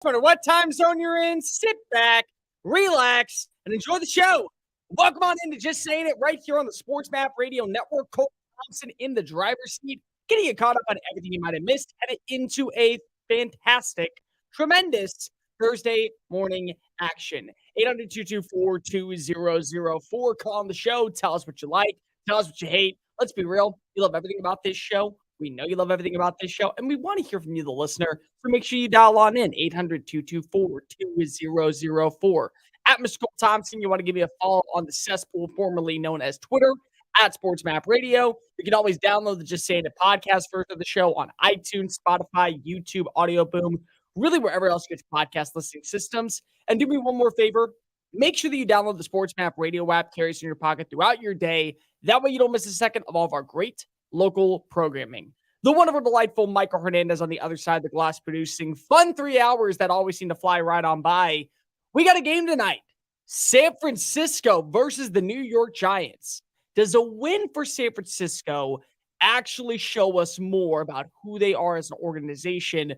No matter what time zone you're in, sit back, relax, and enjoy the show. Welcome on into Just Saying It right here on the Sports Map Radio Network. Cole Thompson in the driver's seat, getting you caught up on everything you might have missed, headed into a fantastic, tremendous Thursday morning action. 800-224-2004. Call on the show. Tell us what you like. Tell us what you hate. Let's be real. You love everything about this show. We know you love everything about this show, and we want to hear from you, the listener. So make sure you dial on in, 800-224-2004. At Mr. Cole Thompson, you want to give me a follow on the cesspool formerly known as Twitter, at Sports Map Radio. You can always download the Just Saying It podcast version of the show on iTunes, Spotify, YouTube, Audio Boom, really wherever else you get your podcast listening systems. And do me one more favor. Make sure that you download the Sports Map Radio app, carries in your pocket throughout your day. That way you don't miss a second of all of our great local programming. The wonderful, delightful Michael Hernandez on the other side of the glass producing fun 3 hours that always seem to fly right on by. We got a game tonight. San Francisco versus the New York Giants. Does a win for San Francisco actually show us more about who they are as an organization,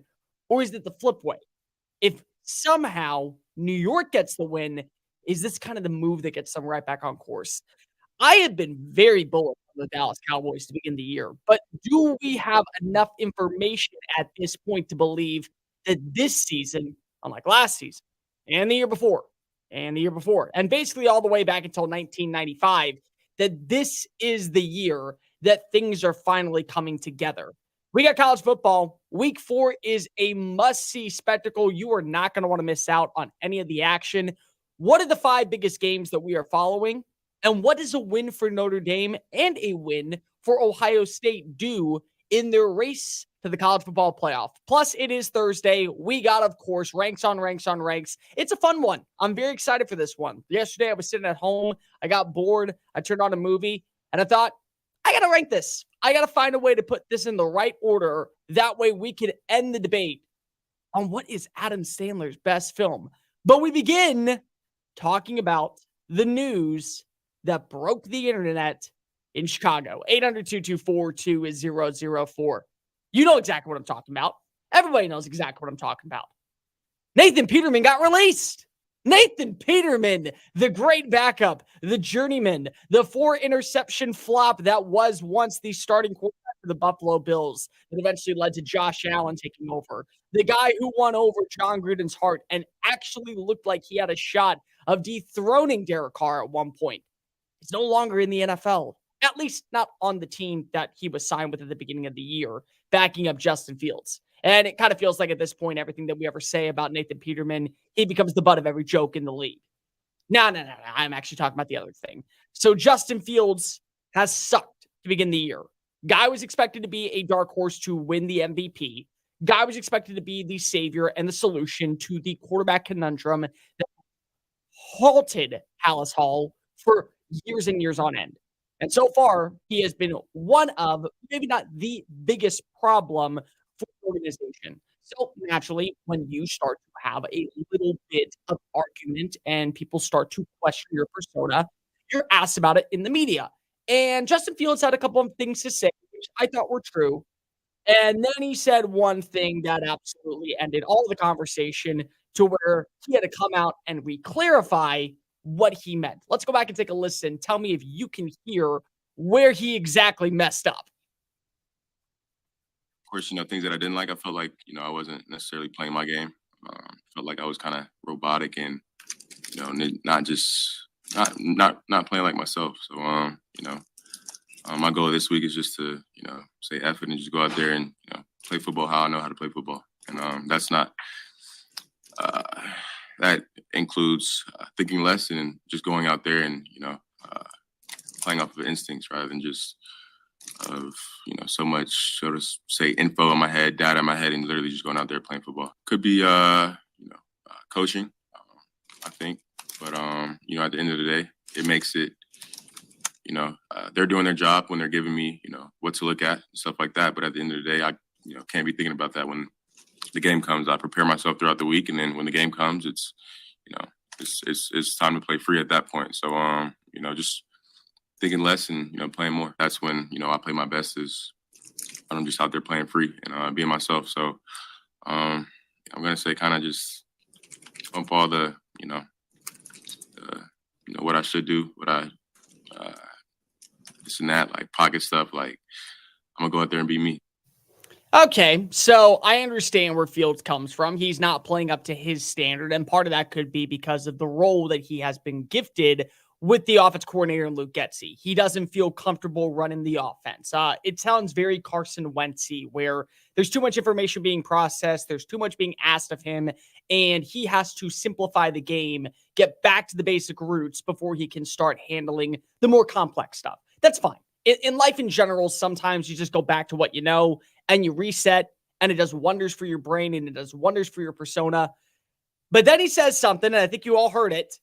or is it the flip way? If somehow New York gets the win, is this kind of the move that gets them right back on course? I have been very bullish on the Dallas Cowboys to begin the year, but do we have enough information at this point to believe that this season, unlike last season and the year before, and basically all the way back until 1995, that this is the year that things are finally coming together? We got college football. Week 4 is a must-see spectacle. You are not going to want to miss out on any of the action. What are the 5 biggest games that we are following? And what does a win for Notre Dame and a win for Ohio State do in their race to the college football playoff? Plus, it is Thursday. We got, of course, ranks on ranks on ranks. It's a fun one. I'm very excited for this one. Yesterday, I was sitting at home. I got bored. I turned on a movie, and I thought, I got to rank this. I got to find a way to put this in the right order. That way, we can end the debate on what is Adam Sandler's best film. But we begin talking about the news that broke the internet in Chicago. 800-224-2004. You know exactly what I'm talking about. Everybody knows exactly what I'm talking about. Nathan Peterman got released. Nathan Peterman, the great backup, the journeyman, the 4-interception flop that was once the starting quarterback for the Buffalo Bills that eventually led to Josh Allen taking over. The guy who won over John Gruden's heart and actually looked like he had a shot of dethroning Derek Carr at one point. He's no longer in the NFL, at least not on the team that he was signed with at the beginning of the year, backing up Justin Fields. And it kind of feels like at this point, everything that we ever say about Nathan Peterman, he becomes the butt of every joke in the league. No. I'm actually talking about the other thing. So Justin Fields has sucked to begin the year. Guy was expected to be a dark horse to win the MVP. Guy was expected to be the savior and the solution to the quarterback conundrum that halted Hallis Hall for years and years on end. And so far, he has been one of, maybe not the biggest problem for the organization. So naturally, when you start to have a little bit of argument and people start to question your persona, you're asked about it in the media. And Justin Fields had a couple of things to say, which I thought were true. And then he said one thing that absolutely ended all the conversation, to where he had to come out and re-clarify what he meant. Let's go back and take a listen. Tell me if you can hear where he exactly messed up. Of course, things that I didn't like, I felt like, I wasn't necessarily playing my game. Felt like I was kind of robotic and, not playing like myself. So, my goal this week is just to, say F it and just go out there and, play football how I know how to play football. And that's not, that includes thinking less and just going out there and, playing off of instincts rather than just of, so much, so to say, info in my head, data in my head, and literally just going out there playing football. Could be, coaching, I think. But, at the end of the day, it makes it, they're doing their job when they're giving me, what to look at and stuff like that. But at the end of the day, I, can't be thinking about that when the game comes. I prepare myself throughout the week. And then when the game comes, it's, it's time to play free at that point. So, just thinking less and, playing more. That's when, I play my best, is I'm just out there playing free and being myself. So, I'm gonna say kind of just bump all the what I should do, what I this and that, like pocket stuff. Like I'm gonna go out there and be me. Okay, so I understand where Fields comes from. He's not playing up to his standard, and part of that could be because of the role that he has been gifted with the offense coordinator and Luke Getsy. He doesn't feel comfortable running the offense. It sounds very Carson Wentzy, where there's too much information being processed, there's too much being asked of him, and he has to simplify the game, get back to the basic roots before he can start handling the more complex stuff. That's fine. In life in general, sometimes you just go back to what you know and you reset, and it does wonders for your brain and it does wonders for your persona. But then he says something, and I think you all heard it.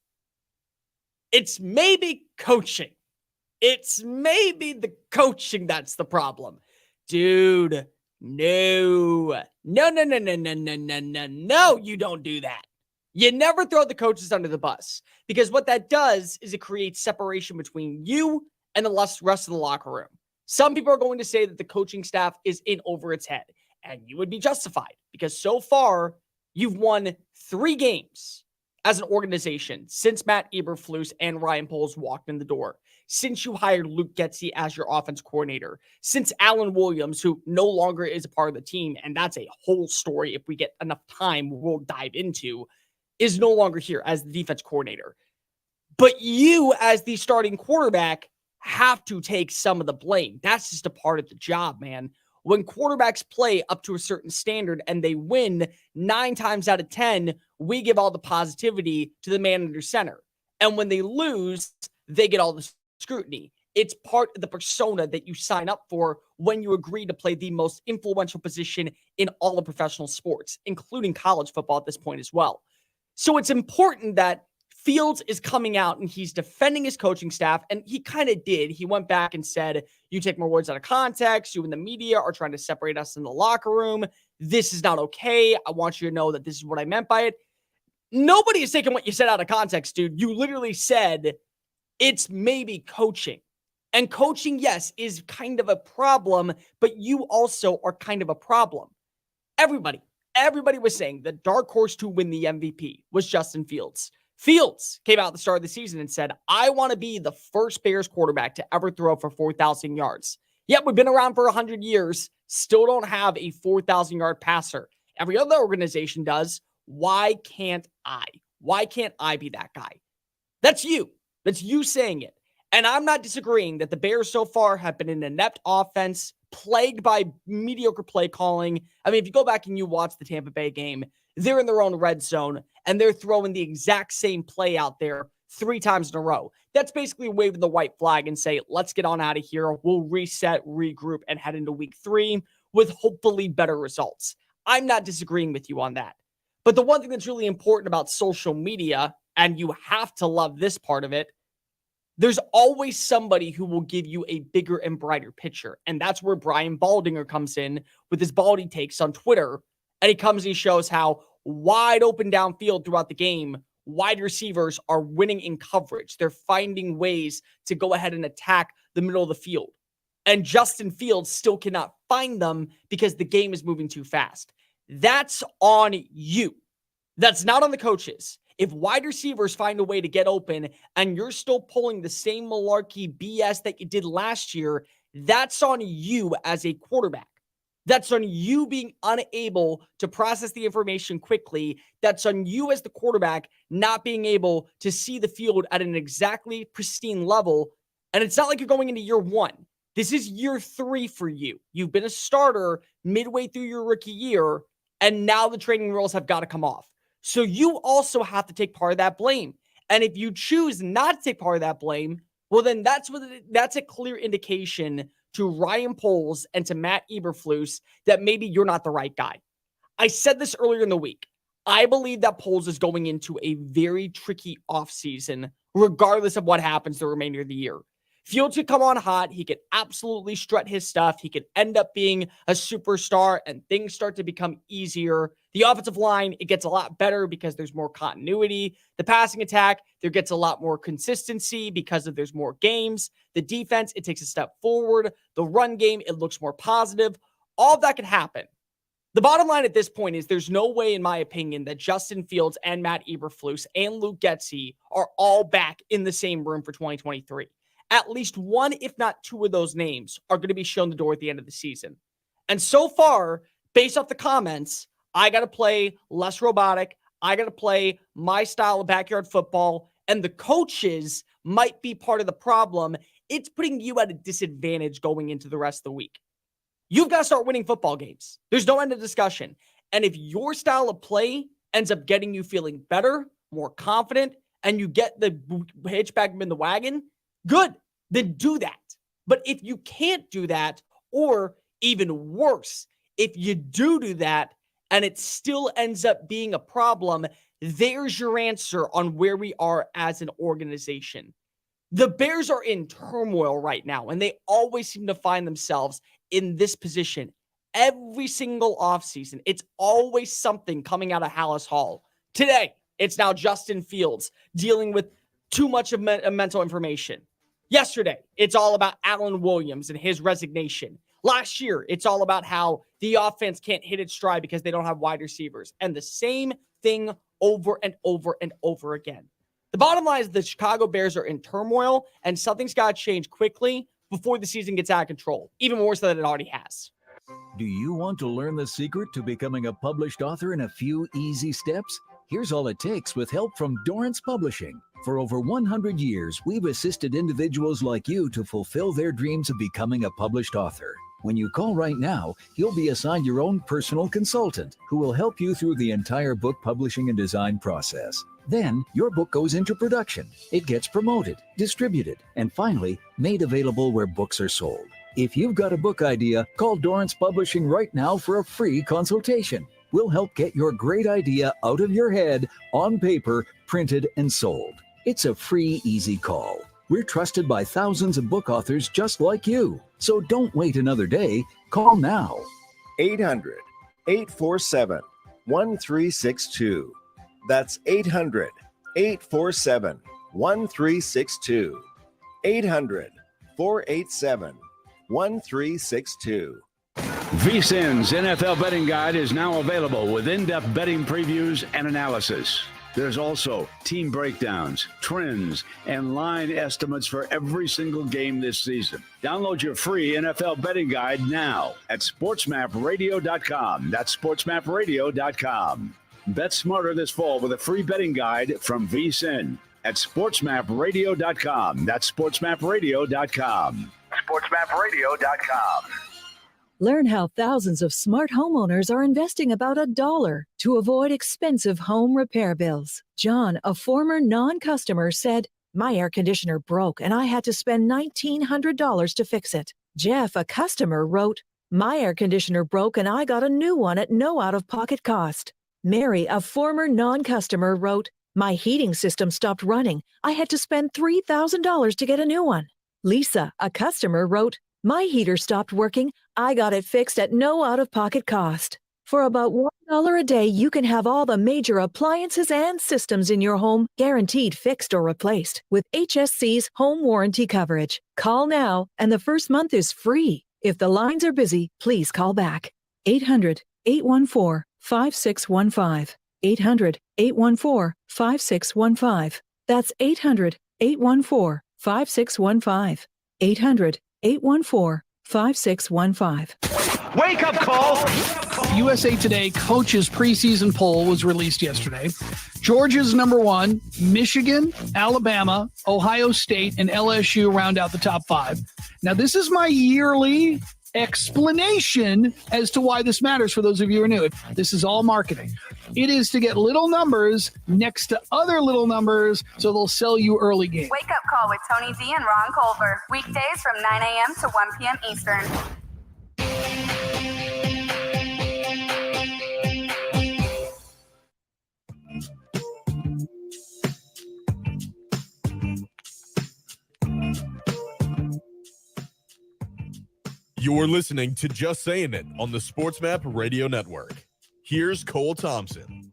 It's maybe coaching. It's maybe the coaching that's the problem. Dude, no. No, you don't do that. You never throw the coaches under the bus, because what that does is it creates separation between you and the rest of the locker room. Some people are going to say that the coaching staff is in over its head, and you would be justified because so far you've won 3 games as an organization since Matt Eberflus and Ryan Poles walked in the door, since you hired Luke Getsy as your offense coordinator, since Alan Williams, who no longer is a part of the team, and that's a whole story if we get enough time we'll dive into, is no longer here as the defense coordinator. But you, as the starting quarterback, have to take some of the blame. That's just a part of the job, man. When quarterbacks play up to a certain standard and they win 9 times out of 10, we give all the positivity to the man under center. And when they lose, they get all the scrutiny. It's part of the persona that you sign up for when you agree to play the most influential position in all of professional sports, including college football at this point as well. So it's important that Fields is coming out and he's defending his coaching staff, and he kind of did. He went back and said, you take my words out of context. You and the media are trying to separate us in the locker room. This is not okay. I want you to know that this is what I meant by it. Nobody is taking what you said out of context, dude. You literally said it's maybe coaching. And coaching, yes, is kind of a problem, but you also are kind of a problem. Everybody was saying the dark horse to win the MVP was Justin Fields. Fields came out at the start of the season and said, I want to be the first Bears quarterback to ever throw for 4,000 yards. Yet we've been around for 100 years, still don't have a 4,000-yard passer. Every other organization does. Why can't I? Why can't I be that guy? That's you. That's you saying it. And I'm not disagreeing that the Bears so far have been an inept offense, plagued by mediocre play calling. I mean, if you go back and you watch the Tampa Bay game, they're in their own red zone, and they're throwing the exact same play out there 3 times in a row. That's basically waving the white flag and say, let's get on out of here. We'll reset, regroup, and head into week 3 with hopefully better results. I'm not disagreeing with you on that. But the one thing that's really important about social media, and you have to love this part of it, there's always somebody who will give you a bigger and brighter picture. And that's where Brian Baldinger comes in with his Baldy takes on Twitter. And he comes and he shows how wide open downfield throughout the game, wide receivers are winning in coverage. They're finding ways to go ahead and attack the middle of the field. And Justin Fields still cannot find them because the game is moving too fast. That's on you. That's not on the coaches. If wide receivers find a way to get open and you're still pulling the same malarkey BS that you did last year, that's on you as a quarterback. That's on you being unable to process the information quickly. That's on you as the quarterback not being able to see the field at an exactly pristine level. And it's not like you're going into year 1. This is year 3 for you. You've been a starter midway through your rookie year, and now the training wheels have got to come off. So you also have to take part of that blame. And if you choose not to take part of that blame, well, then that's a clear indication to Ryan Poles and to Matt Eberflus that maybe you're not the right guy. I said this earlier in the week. I believe that Poles is going into a very tricky offseason, regardless of what happens the remainder of the year. Fields could come on hot. He could absolutely strut his stuff. He could end up being a superstar and things start to become easier. The offensive line, it gets a lot better because there's more continuity. The passing attack, there gets a lot more consistency because there's more games. The defense, it takes a step forward. The run game, it looks more positive. All of that can happen. The bottom line at this point is there's no way, in my opinion, that Justin Fields and Matt Eberflus and Luke Getsy are all back in the same room for 2023. At least one, if not two of those names are going to be shown the door at the end of the season. And so far, based off the comments, I got to play less robotic. I got to play my style of backyard football. And the coaches might be part of the problem. It's putting you at a disadvantage going into the rest of the week. You've got to start winning football games. There's no end of discussion. And if your style of play ends up getting you feeling better, more confident, and you get the hitch back in the wagon, good, then do that. But if you can't do that, or even worse, if you do that and it still ends up being a problem, there's your answer on where we are as an organization. The Bears are in turmoil right now, and they always seem to find themselves in this position every single offseason. It's always something coming out of Hallis Hall. Today, it's now Justin Fields dealing with too much of mental information. Yesterday, it's all about Alan Williams and his resignation. Last year, it's all about how the offense can't hit its stride because they don't have wide receivers. And the same thing over and over and over again. The bottom line is the Chicago Bears are in turmoil, and something's got to change quickly before the season gets out of control, even more so than it already has. Do you want to learn the secret to becoming a published author in a few easy steps? Here's all it takes with help from Dorrance Publishing. For over 100 years, we've assisted individuals like you to fulfill their dreams of becoming a published author. When you call right now, you'll be assigned your own personal consultant who will help you through the entire book publishing and design process. Then, your book goes into production. It gets promoted, distributed, and finally, made available where books are sold. If you've got a book idea, call Dorrance Publishing right now for a free consultation. We'll help get your great idea out of your head, on paper, printed, and sold. It's a free, easy call. We're trusted by thousands of book authors just like you. So don't wait another day. Call now. 800-847-1362. That's 800-847-1362. 800-487-1362. VSiN's NFL Betting Guide is now available with in-depth betting previews and analysis. There's also team breakdowns, trends, and line estimates for every single game this season. Download your free NFL Betting Guide now at sportsmapradio.com. That's sportsmapradio.com. Bet smarter this fall with a free betting guide from VSiN at sportsmapradio.com. That's sportsmapradio.com. sportsmapradio.com. Learn how thousands of smart homeowners are investing about $1 to avoid expensive home repair bills. John, a former non-customer, said, "My air conditioner broke and I had to spend $1,900 to fix it." Jeff, a customer, wrote, "My air conditioner broke and I got a new one at no out-of-pocket cost." Mary, a former non-customer, wrote, "My heating system stopped running. I had to spend $3,000 to get a new one." Lisa, a customer, wrote, "My heater stopped working. I got it fixed at no out-of-pocket cost." For about $1 a day, you can have all the major appliances and systems in your home guaranteed fixed or replaced with HSC's home warranty coverage. Call now, and the first month is free. If the lines are busy, please call back. 800-814-5615. 800-814-5615. That's 800-814-5615. 800-814-5615. Wake up, Cole! USA Today coaches preseason poll was released yesterday. Georgia's number 1, Michigan, Alabama, Ohio State, and LSU round out the top 5. Now, this is my yearly explanation as to why this matters for those of you who are new. This is all marketing. It is to get little numbers next to other little numbers so they'll sell you early games. Wake Up Call with Tony D and Ron Colbert. Weekdays from 9 a.m. to 1 p.m. Eastern. You're listening to Just Saying It on the Sports Map Radio Network. Here's Cole Thompson.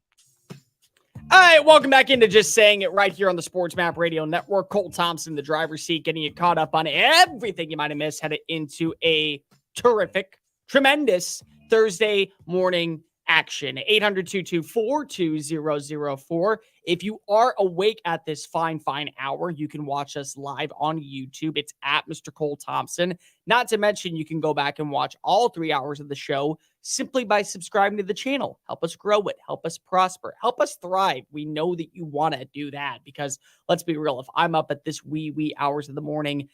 All right, welcome back into Just Saying It right here on the Sports Map Radio Network. Cole Thompson, the driver's seat, getting you caught up on everything you might have missed, headed into a terrific, tremendous Thursday morning action. 800-224-2004. If you are awake at this fine hour, you can watch us live on YouTube. It's at Mr. Cole Thompson. Not to mention, you can go back and watch all 3 hours of the show simply by subscribing to the channel. Help us grow it. Help us prosper. Help us thrive. We know that you want to do that because let's be real. If I'm up at this wee hours of the morning,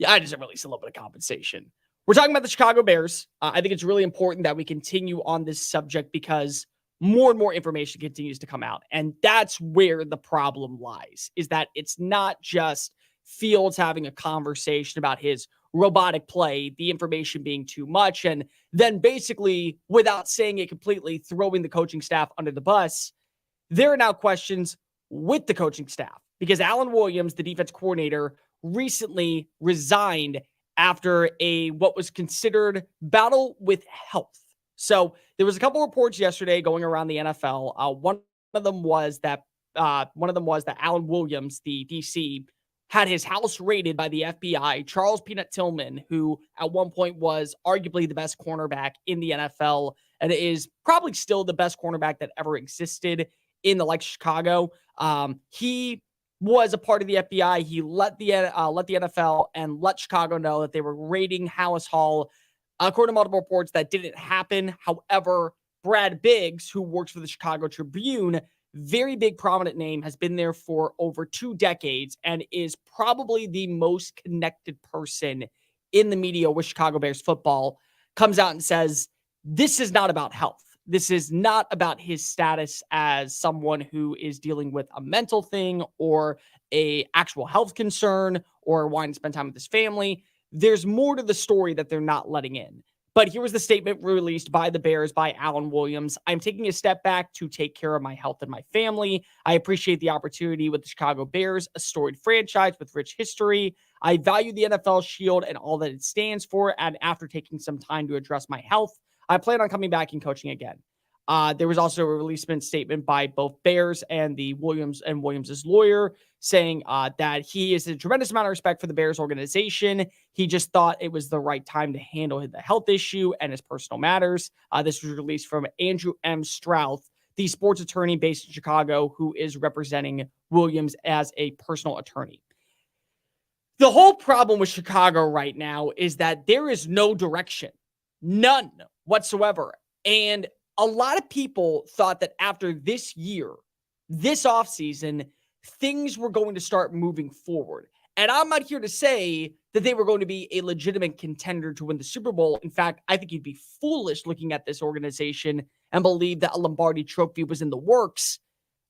I deserve at least a little bit of compensation. We're talking about the Chicago Bears. I think it's really important that we continue on this subject because more and more information continues to come out. And that's where the problem lies, is that it's not just Fields having a conversation about his robotic play, the information being too much, and then basically, without saying it completely, throwing the coaching staff under the bus. There are now questions with the coaching staff because Alan Williams, the defense coordinator, recently resigned after what was considered battle with health. So there was a couple reports yesterday going around the NFL. One of them was that Alan Williams, the DC, had his house raided by the FBI. Charles Peanut Tillman, who at one point was arguably the best cornerback in the NFL and is probably still the best cornerback that ever existed in the likes of Chicago. He was a part of the FBI. He let the NFL and let Chicago know that they were raiding Hallis Hall. According to multiple reports, that didn't happen. However, Brad Biggs, who works for the Chicago Tribune, very big prominent name, has been there for over 2 decades and is probably the most connected person in the media with Chicago Bears football, comes out and says, this is not about health. This is not about his status as someone who is dealing with a mental thing or a actual health concern or wanting to spend time with his family. There's more to the story that they're not letting in. But here was the statement released by the Bears by Alan Williams. I'm taking a step back to take care of my health and my family. I appreciate the opportunity with the Chicago Bears, a storied franchise with rich history. I value the NFL shield and all that it stands for. And after taking some time to address my health, I plan on coming back and coaching again. There was also a releasement statement by both Bears and Williams's lawyer saying that he has a tremendous amount of respect for the Bears organization. He just thought it was the right time to handle the health issue and his personal matters. This was released from Andrew M. Strouth, the sports attorney based in Chicago, who is representing Williams as a personal attorney. The whole problem with Chicago right now is that there is no direction, none whatsoever. And a lot of people thought that after this year, this offseason, things were going to start moving forward. And I'm not here to say that they were going to be a legitimate contender to win the Super Bowl. In fact, I think you'd be foolish looking at this organization and believe that a Lombardi trophy was in the works.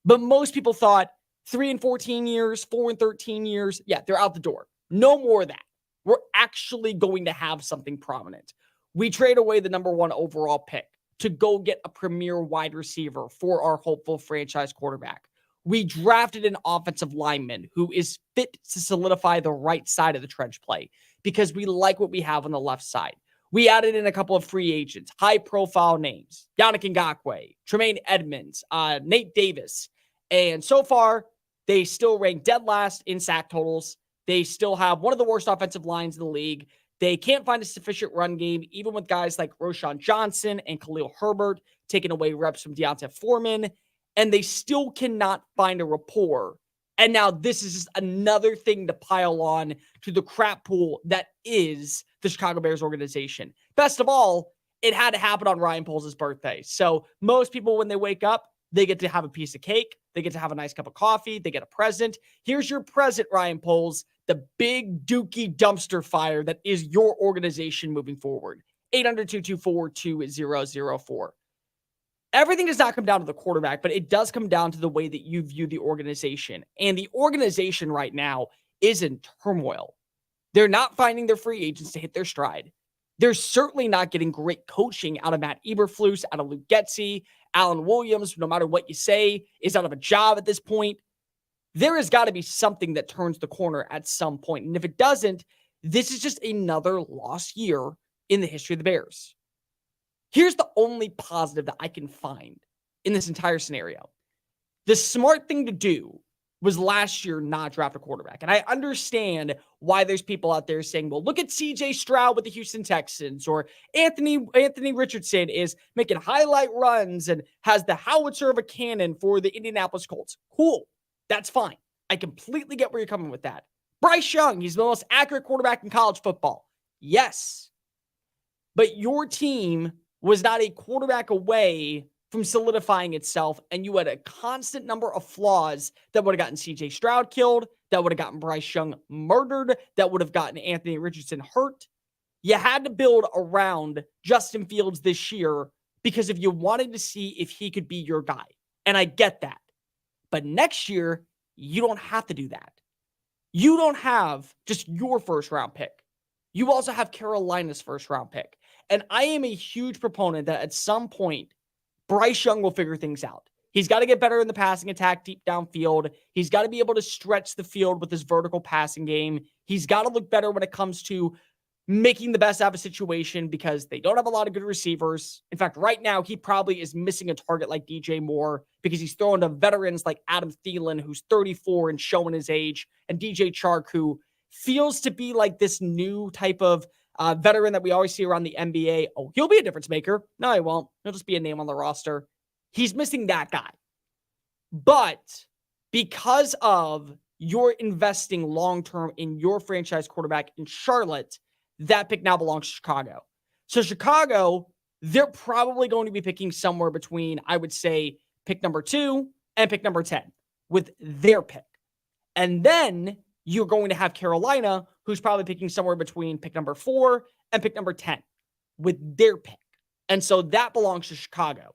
But most people thought 3 and 14 years, 4 and 13 years, yeah, they're out the door. No more of that. We're actually going to have something prominent. We trade away the number 1 overall pick to go get a premier wide receiver for our hopeful franchise quarterback. We drafted an offensive lineman who is fit to solidify the right side of the trench play because we like what we have on the left side. We added in a couple of free agents, high-profile names, Yannick Ngakoue, Tremaine Edmonds, Nate Davis. And so far, they still rank dead last in sack totals. They still have one of the worst offensive lines in the league. They can't find a sufficient run game, even with guys like Roshan Johnson and Khalil Herbert taking away reps from Deontay Foreman, and they still cannot find a rapport. And now this is just another thing to pile on to the crap pool that is the Chicago Bears organization. Best of all, it had to happen on Ryan Poles' birthday. So most people, when they wake up, they get to have a piece of cake. They get to have a nice cup of coffee. They get a present. Here's your present, Ryan Poles, the big dookie dumpster fire that is your organization moving forward. 800-224-2004. Everything does not come down to the quarterback, but it does come down to the way that you view the organization. And the organization right now is in turmoil. They're not finding their free agents to hit their stride. They're certainly not getting great coaching out of Matt Eberflus, out of Luke Getsy. Alan Williams, no matter what you say, is out of a job at this point. There has got to be something that turns the corner at some point. And if it doesn't, this is just another lost year in the history of the Bears. Here's the only positive that I can find in this entire scenario. The smart thing to do was last year not draft a quarterback. And I understand why there's people out there saying, well, look at CJ Stroud with the Houston Texans, or Anthony Richardson is making highlight runs and has the howitzer of a cannon for the Indianapolis Colts. Cool. That's fine. I completely get where you're coming with that. Bryce Young, he's the most accurate quarterback in college football. Yes. But your team was not a quarterback away from solidifying itself, and you had a constant number of flaws that would have gotten CJ Stroud killed, that would have gotten Bryce Young murdered, that would have gotten Anthony Richardson hurt. You had to build around Justin Fields this year because if you wanted to see if he could be your guy. And I get that. But next year, you don't have to do that. You don't have just your first round pick. You also have Carolina's first round pick. And I am a huge proponent that at some point, Bryce Young will figure things out. He's got to get better in the passing attack deep downfield. He's got to be able to stretch the field with his vertical passing game. He's got to look better when it comes to making the best out of a situation because they don't have a lot of good receivers. In fact, right now, he probably is missing a target like DJ Moore because he's throwing to veterans like Adam Thielen, who's 34 and showing his age, and DJ Chark, who feels to be like this new type of veteran that we always see around the NBA. Oh, he'll be a difference maker. No, he won't. He'll just be a name on the roster. He's missing that guy. But because of your investing long-term in your franchise quarterback in Charlotte, that pick now belongs to Chicago. So Chicago, they're probably going to be picking somewhere between, I would say, pick number 2 and pick number 10 with their pick. And then you're going to have Carolina, who's probably picking somewhere between pick number 4 and pick number 10 with their pick. And so that belongs to Chicago.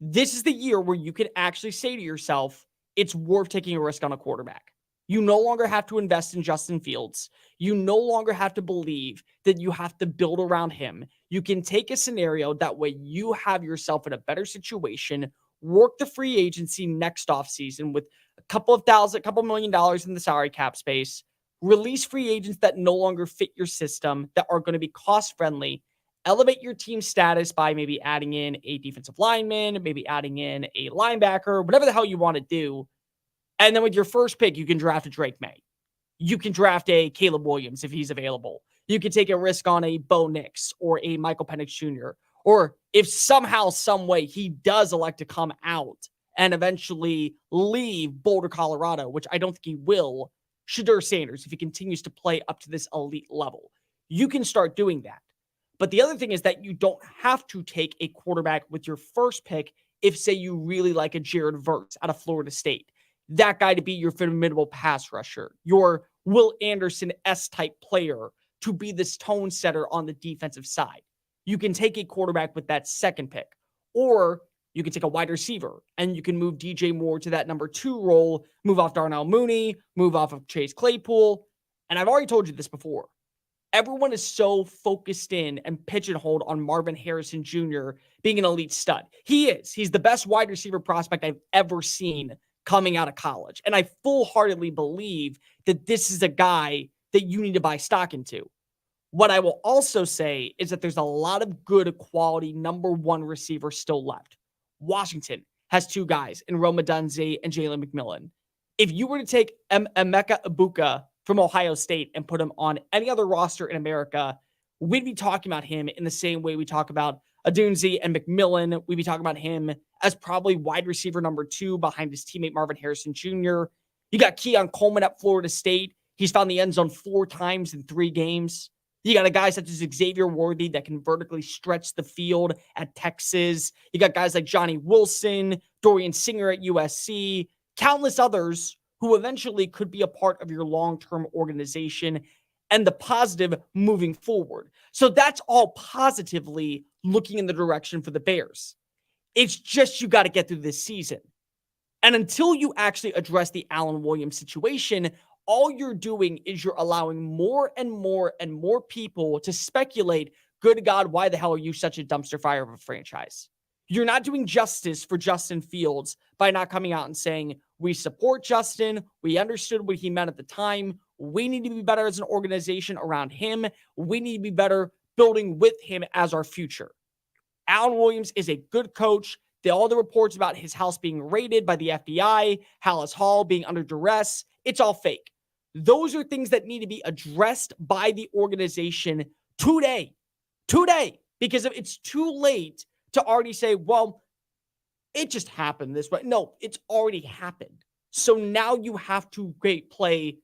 This is the year where you can actually say to yourself, it's worth taking a risk on a quarterback. You no longer have to invest in Justin Fields. You no longer have to believe that you have to build around him. You can take a scenario that way you have yourself in a better situation, work the free agency next offseason with a couple $1 million in the salary cap space, release free agents that no longer fit your system, that are going to be cost friendly, elevate your team status by maybe adding in a defensive lineman, maybe adding in a linebacker, whatever the hell you want to do. And then with your first pick, you can draft a Drake May. You can draft a Caleb Williams if he's available. You can take a risk on a Bo Nix or a Michael Penix Jr. Or if somehow, some way he does elect to come out and eventually leave Boulder, Colorado, which I don't think he will, Shedeur Sanders, if he continues to play up to this elite level. You can start doing that. But the other thing is that you don't have to take a quarterback with your first pick if, say, you really like a Jared Verse out of Florida State. That guy to be your formidable pass rusher, your Will Anderson-esque type player to be this tone setter on the defensive side. You can take a quarterback with that second pick, or you can take a wide receiver and you can move DJ Moore to that number 2 role, move off Darnell Mooney, move off of Chase Claypool. And I've already told you this before. Everyone is so focused in and pigeonholed on Marvin Harrison Jr. being an elite stud. He is. He's the best wide receiver prospect I've ever seen coming out of college. And I full-heartedly believe that this is a guy that you need to buy stock into. What I will also say is that there's a lot of good quality number 1 receivers still left. Washington has 2 guys in Rome Odunze and Jalen McMillan. If you were to take Emeka Ibuka from Ohio State and put him on any other roster in America, we'd be talking about him in the same way we talk about Odunze and McMillan. We'd be talking about him as probably wide receiver number 2 behind his teammate Marvin Harrison Jr. You got Keon Coleman at Florida State. He's found the end zone 4 times in 3 games. You got a guy such as Xavier Worthy that can vertically stretch the field at Texas. You got guys like Johnny Wilson, Dorian Singer at USC, countless others who eventually could be a part of your long-term organization and the positive moving forward. So that's all positively looking in the direction for the Bears. It's just you got to get through this season. And until you actually address the Allen Williams situation, all you're doing is you're allowing more and more and more people to speculate, good God, why the hell are you such a dumpster fire of a franchise? You're not doing justice for Justin Fields by not coming out and saying, we support Justin. We understood what he meant at the time. We need to be better as an organization around him. We need to be better building with him as our future. Allen Williams is a good coach. all the reports about his house being raided by the FBI, Hallis Hall being under duress, it's all fake. Those are things that need to be addressed by the organization today, because if it's too late to already say, well, it just happened this way. No, it's already happened. So now you have to play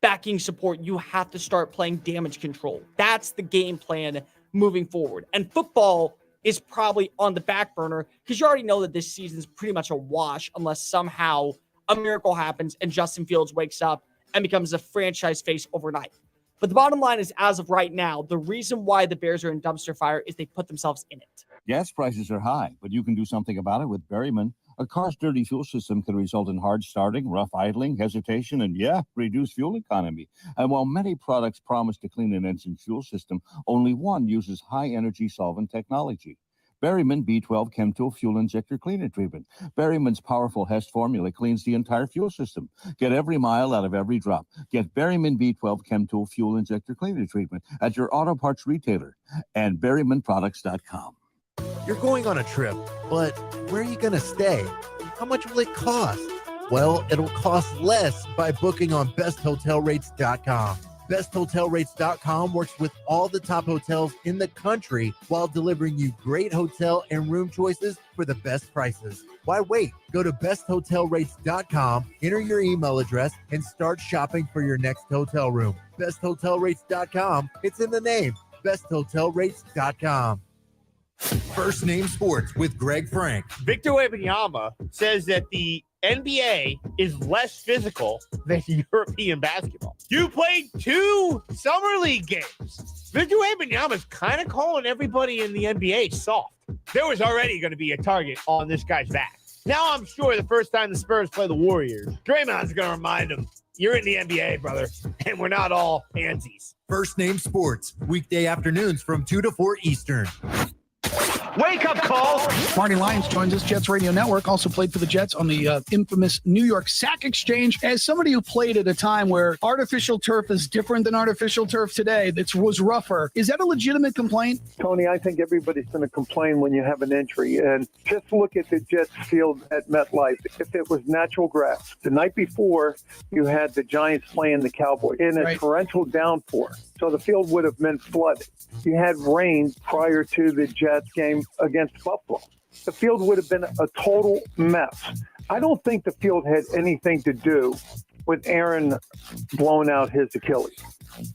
backing support. You have to start playing damage control. That's the game plan moving forward. And football is probably on the back burner because you already know that this season's pretty much a wash unless somehow a miracle happens and Justin Fields wakes up and becomes a franchise face overnight. But the bottom line is, as of right now, the reason why the Bears are in dumpster fire is they put themselves in it. Gas prices are high, but you can do something about it with Berryman. A car's dirty fuel system can result in hard starting, rough idling, hesitation, and reduced fuel economy. And while many products promise to clean an engine's fuel system, only one uses high-energy solvent technology. Berryman B12 Chem2 Fuel Injector Cleaner Treatment. Berryman's powerful Hest formula cleans the entire fuel system. Get every mile out of every drop. Get Berryman B12 Chem2 Fuel Injector Cleaner Treatment at your auto parts retailer and berrymanproducts.com. You're going on a trip, but where are you going to stay? How much will it cost? Well, it'll cost less by booking on besthotelrates.com. BestHotelRates.com works with all the top hotels in the country while delivering you great hotel and room choices for the best prices. Why wait? Go to besthotelrates.com, enter your email address, and start shopping for your next hotel room. BestHotelRates.com, it's in the name. BestHotelRates.com. First Name Sports with Greg Frank. Victor Wembanyama says that the NBA is less physical than European basketball. You played 2 summer league games. Victor Wembanyama is kind of calling everybody in the NBA soft. There was already going to be a target on this guy's back. Now I'm sure the first time the Spurs play the Warriors, Draymond's going to remind him, you're in the NBA, brother, and we're not all pansies. First Name Sports, weekday afternoons from 2 to 4 Eastern. Wake up, Cole! Marty Lyons joins us, Jets Radio Network, also played for the Jets on the infamous New York Sack Exchange. As somebody who played at a time where artificial turf is different than artificial turf today, that was rougher, is that a legitimate complaint? Tony, I think everybody's going to complain when you have an injury. And just look at the Jets field at MetLife. If it was natural grass, the night before, you had the Giants playing the Cowboys in a torrential downpour. So the field would have been flooded. You had rain prior to the Jets game against Buffalo. The field would have been a total mess. I don't think the field had anything to do with Aaron blowing out his Achilles.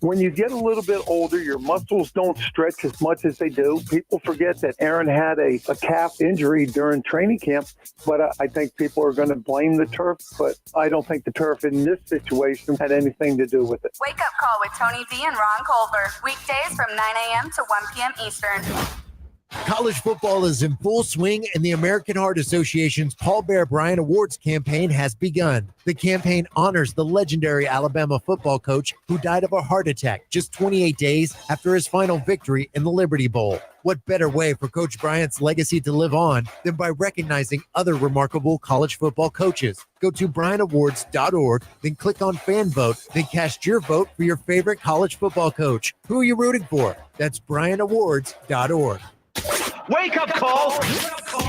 When you get a little bit older, your muscles don't stretch as much as they do. People forget that Aaron had a calf injury during training camp, but I think people are going to blame the turf, but I don't think the turf in this situation had anything to do with it. Wake up call with Tony V and Ron Colbert. Weekdays from 9 a.m. to 1 p.m. Eastern. College football is in full swing, and the American Heart Association's Paul Bear Bryant Awards campaign has begun. The campaign honors the legendary Alabama football coach who died of a heart attack just 28 days after his final victory in the Liberty Bowl. What better way for Coach Bryant's legacy to live on than by recognizing other remarkable college football coaches? Go to BryantAwards.org, then click on Fan Vote, then cast your vote for your favorite college football coach. Who are you rooting for? That's BryantAwards.org. Wake up, Cole!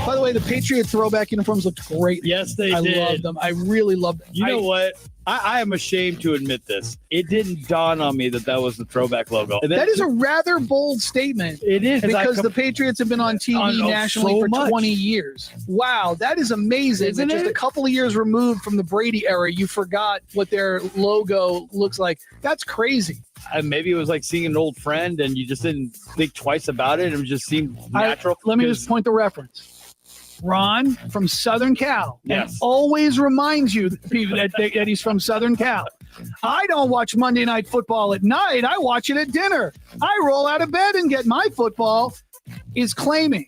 By the way, the Patriot throwback uniforms looked great. Yes, they did. I love them. I really love them. You know what? I am ashamed to admit this. It didn't dawn on me that was the throwback logo. That is a rather bold statement. It is. Because the Patriots have been on TV nationally for 20 years. Wow, that is amazing. Isn't just it? a couple of years removed from the Brady era, you forgot what their logo looks like. That's crazy. Maybe it was like seeing an old friend and you just didn't think twice about it. It just seemed natural. Let me just point the reference. Ron from Southern Cal. Yes. And always reminds you that he's from Southern Cal. I don't watch Monday Night Football at night. I watch it at dinner. I roll out of bed and get my football. Is claiming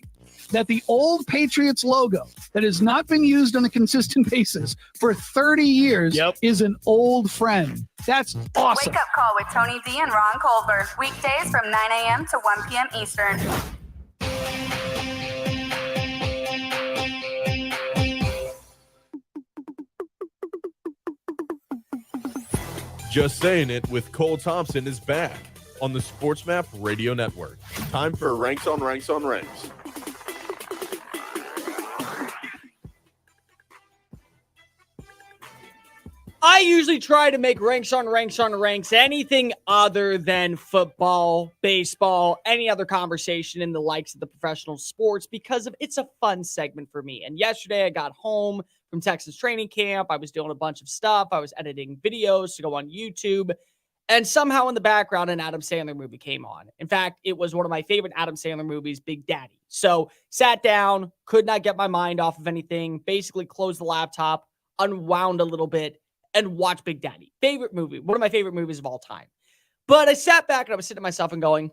that the old Patriots logo that has not been used on a consistent basis for 30 years is an old friend. That's awesome. Wake up call with Tony V and Ron Colbert. Weekdays from 9 a.m. to 1 p.m. Eastern. Just Saying It with Cole Thompson is back on the Sports Map Radio Network. Time for Ranks on Ranks on Ranks. I usually try to make ranks on ranks on ranks, anything other than football, baseball, any other conversation in the likes of the professional sports because it's a fun segment for me. And yesterday I got home from Texas training camp. I was doing a bunch of stuff. I was editing videos to go on YouTube. And somehow in the background, an Adam Sandler movie came on. In fact, it was one of my favorite Adam Sandler movies, Big Daddy. So sat down, could not get my mind off of anything, basically closed the laptop, unwound a little bit, and watch Big Daddy. Favorite movie, one of my favorite movies of all time. But I sat back and I was sitting to myself and going,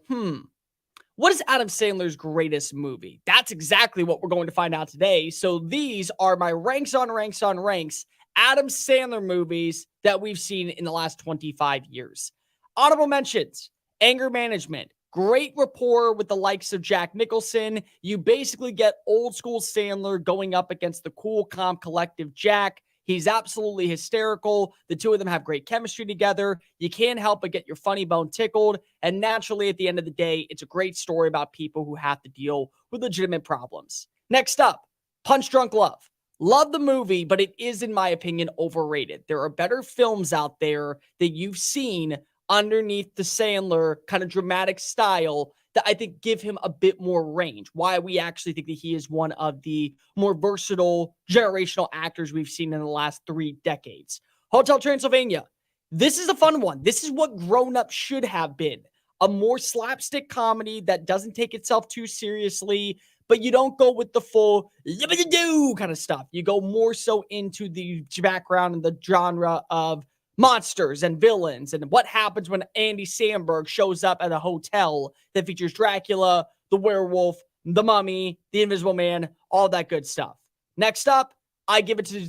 what is Adam Sandler's greatest movie? That's exactly what we're going to find out today. So these are my ranks on ranks on ranks, Adam Sandler movies that we've seen in the last 25 years. Honorable mentions, Anger Management. Great rapport with the likes of Jack Nicholson. You basically get old school Sandler going up against the cool, calm, collective Jack. He's absolutely hysterical. The two of them have great chemistry together. You can't help but get your funny bone tickled. And naturally, at the end of the day, it's a great story about people who have to deal with legitimate problems. Next up, Punch Drunk Love. Love the movie, but it is, in my opinion, overrated. There are better films out there that you've seen underneath the Sandler kind of dramatic style that I think give him a bit more range. Why we actually think that he is one of the more versatile generational actors we've seen in the last 3 decades. Hotel Transylvania. This is a fun one. This is what Grown Up should have been. A more slapstick comedy that doesn't take itself too seriously, but you don't go with the full yibbity-doo kind of stuff. You go more so into the background and the genre of monsters and villains and what happens when Andy Samberg shows up at a hotel that features Dracula, the werewolf, the mummy, the Invisible Man, all that good stuff. Next up, I give it to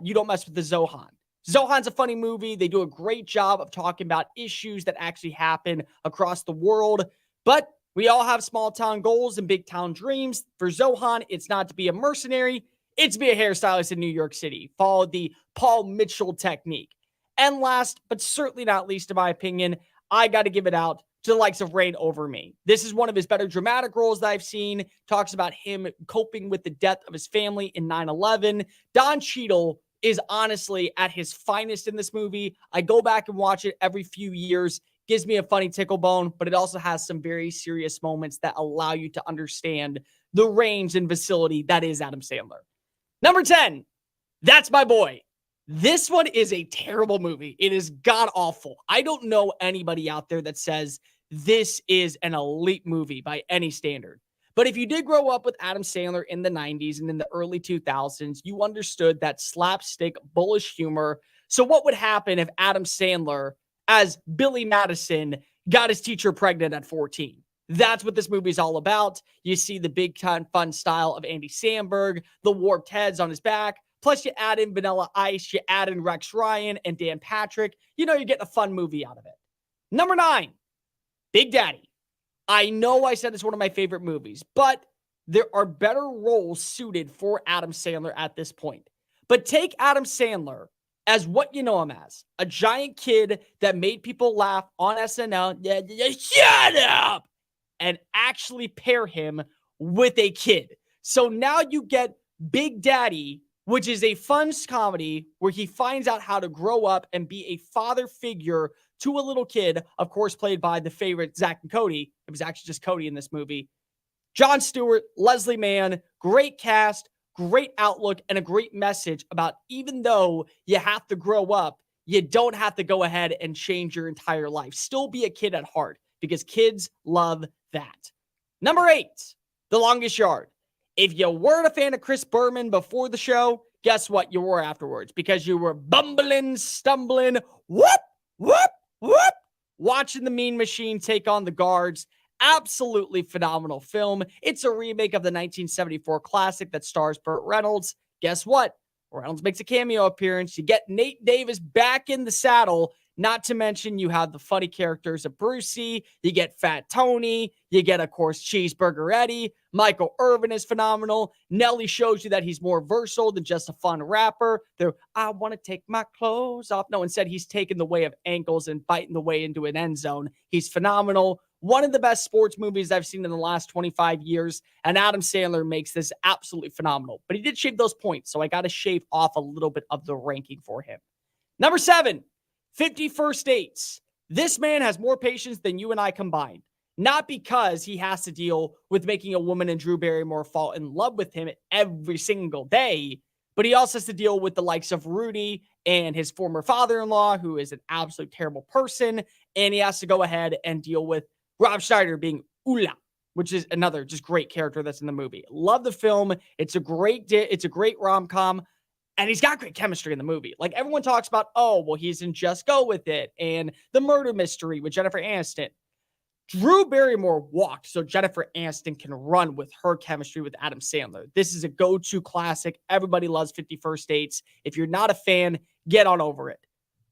You Don't Mess with the Zohan. Zohan's a funny movie. They do a great job of talking about issues that actually happen across the world, but we all have small town goals and big town dreams. For Zohan, it's not to be a mercenary, it's to be a hairstylist in New York City. Follow the Paul Mitchell technique. And last, but certainly not least, in my opinion, I got to give it out to the likes of Reign Over Me. This is one of his better dramatic roles that I've seen. Talks about him coping with the death of his family in 9/11. Don Cheadle is honestly at his finest in this movie. I go back and watch it every few years. Gives me a funny tickle bone, but it also has some very serious moments that allow you to understand the range and facility that is Adam Sandler. Number 10, That's My Boy. This one is a terrible movie. It is god-awful. I don't know anybody out there that says this is an elite movie by any standard. But if you did grow up with Adam Sandler in the 90s and in the early 2000s, you understood that slapstick, bullish humor. So what would happen if Adam Sandler, as Billy Madison, got his teacher pregnant at 14? That's what this movie is all about. You see the big time fun style of Andy Samberg, the warped heads on his back. Plus, you add in Vanilla Ice, you add in Rex Ryan and Dan Patrick. You know, you're getting a fun movie out of it. Number 9, Big Daddy. I know I said it's one of my favorite movies, but there are better roles suited for Adam Sandler at this point. But take Adam Sandler as what you know him as, a giant kid that made people laugh on SNL. Shut up! And actually pair him with a kid. So now you get Big Daddy, which is a fun comedy where he finds out how to grow up and be a father figure to a little kid, of course, played by the favorite Zach and Cody. It was actually just Cody in this movie. Jon Stewart, Leslie Mann, great cast, great outlook, and a great message about even though you have to grow up, you don't have to go ahead and change your entire life. Still be a kid at heart because kids love that. Number 8, The Longest Yard. If you weren't a fan of Chris Berman before the show, guess what you were afterwards? Because you were bumbling, stumbling, whoop, whoop, whoop, watching the Mean Machine take on the guards. Absolutely phenomenal film. It's a remake of the 1974 classic that stars Burt Reynolds. Guess what? Reynolds makes a cameo appearance. You get Nate Davis back in the saddle. Not to mention, you have the funny characters of Brucey. You get Fat Tony. You get, of course, Cheeseburger Eddie. Michael Irvin is phenomenal. Nelly shows you that he's more versatile than just a fun rapper. I want to take my clothes off. No, instead, he's taking the way of ankles and biting the way into an end zone. He's phenomenal. One of the best sports movies I've seen in the last 25 years. And Adam Sandler makes this absolutely phenomenal. But he did shave those points, so I got to shave off a little bit of the ranking for him. Number 7, 50 First Dates. This man has more patience than you and I combined. Not because he has to deal with making a woman and Drew Barrymore fall in love with him every single day, but he also has to deal with the likes of Rudy and his former father-in-law, who is an absolute terrible person, and he has to go ahead and deal with Rob Schneider being Ula, which is another just great character that's in the movie. Love the film. It's a great rom-com, and he's got great chemistry in the movie. Like, everyone talks about, oh, well, he's in Just Go With It and The Murder Mystery with Jennifer Aniston. Drew Barrymore walked so Jennifer Aniston can run with her chemistry with Adam Sandler. This is a go-to classic. Everybody loves 50 First Dates. If you're not a fan, get on over it.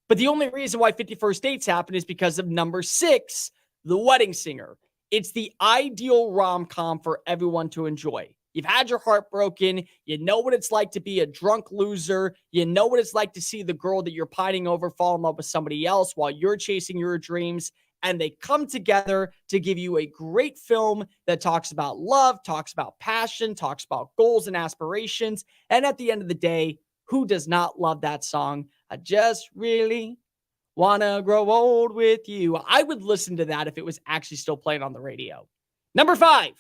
But the only reason why 50 First Dates happen is because of number 6, The Wedding Singer. It's the ideal rom-com for everyone to enjoy. You've had your heart broken. You know what it's like to be a drunk loser. You know what it's like to see the girl that you're pining over fall in love with somebody else while you're chasing your dreams. And they come together to give you a great film that talks about love, talks about passion, talks about goals and aspirations. And at the end of the day, who does not love that song? I just really want to grow old with you. I would listen to that if it was actually still playing on the radio. Number 5,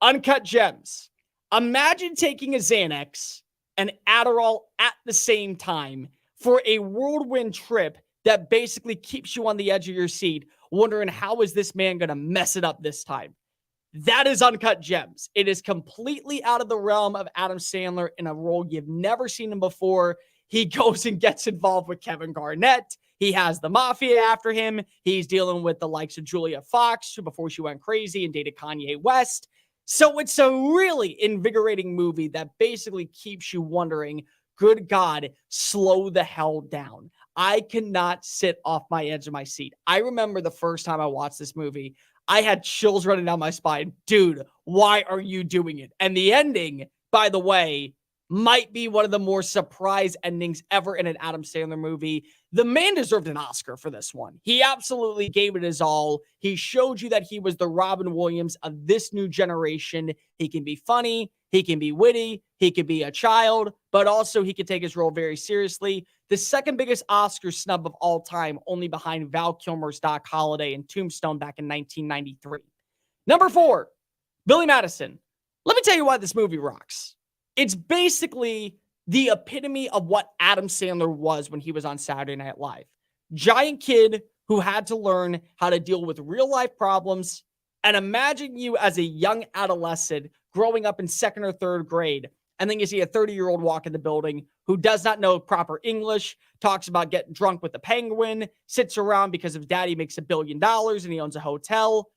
Uncut Gems. Imagine taking a Xanax and Adderall at the same time for a whirlwind trip that basically keeps you on the edge of your seat, wondering how is this man going to mess it up this time. That is Uncut Gems. It is completely out of the realm of Adam Sandler in a role you've never seen him before. He goes and gets involved with Kevin Garnett. He has the mafia after him. He's dealing with the likes of Julia Fox before she went crazy and dated Kanye West. So it's a really invigorating movie that basically keeps you wondering, good God, slow the hell down. I cannot sit off my edge of my seat. I remember the first time I watched this movie, I had chills running down my spine. Dude, why are you doing it? And the ending, by the way, might be one of the more surprise endings ever in an Adam Sandler movie. The man deserved an Oscar for this one. He absolutely gave it his all. He showed you that he was the Robin Williams of this new generation. He can be funny. He can be witty. He could be a child, but also he could take his role very seriously. The second biggest Oscar snub of all time, only behind Val Kilmer's Doc Holliday and Tombstone back in 1993. Number 4, Billy Madison. Let me tell you why this movie rocks. It's basically the epitome of what Adam Sandler was when he was on Saturday Night Live. Giant kid who had to learn how to deal with real life problems. And imagine you as a young adolescent growing up in 2nd or 3rd grade. And then you see a 30-year-old walk in the building who does not know proper English, talks about getting drunk with the penguin, sits around because his daddy makes $1 billion and he owns a hotel.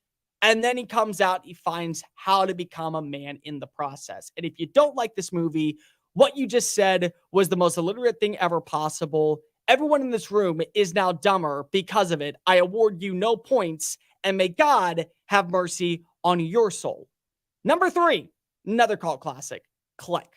And then he comes out, he finds how to become a man in the process. And if you don't like this movie, what you just said was the most illiterate thing ever possible. Everyone in this room is now dumber because of it. I award you no points, and may God have mercy on your soul. Number 3, another cult classic, Click.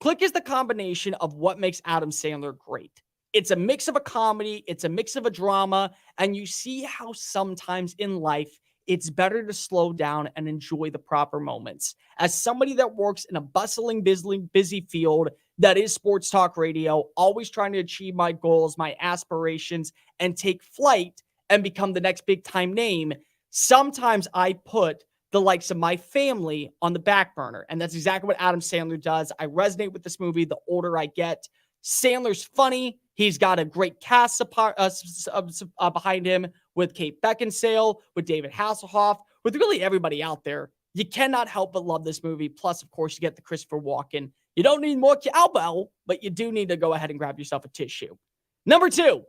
Click is the combination of what makes Adam Sandler great. It's a mix of a comedy, it's a mix of a drama, and you see how sometimes in life, it's better to slow down and enjoy the proper moments. As somebody that works in a bustling, busy field that is sports talk radio, always trying to achieve my goals, my aspirations, and take flight and become the next big time name, sometimes I put the likes of my family on the back burner. And that's exactly what Adam Sandler does. I resonate with this movie the older I get. Sandler's funny. He's got a great cast behind him with Kate Beckinsale, with David Hasselhoff, with really everybody out there. You cannot help but love this movie. Plus, of course, you get the Christopher Walken. You don't need more cowbell, but you do need to go ahead and grab yourself a tissue. Number 2,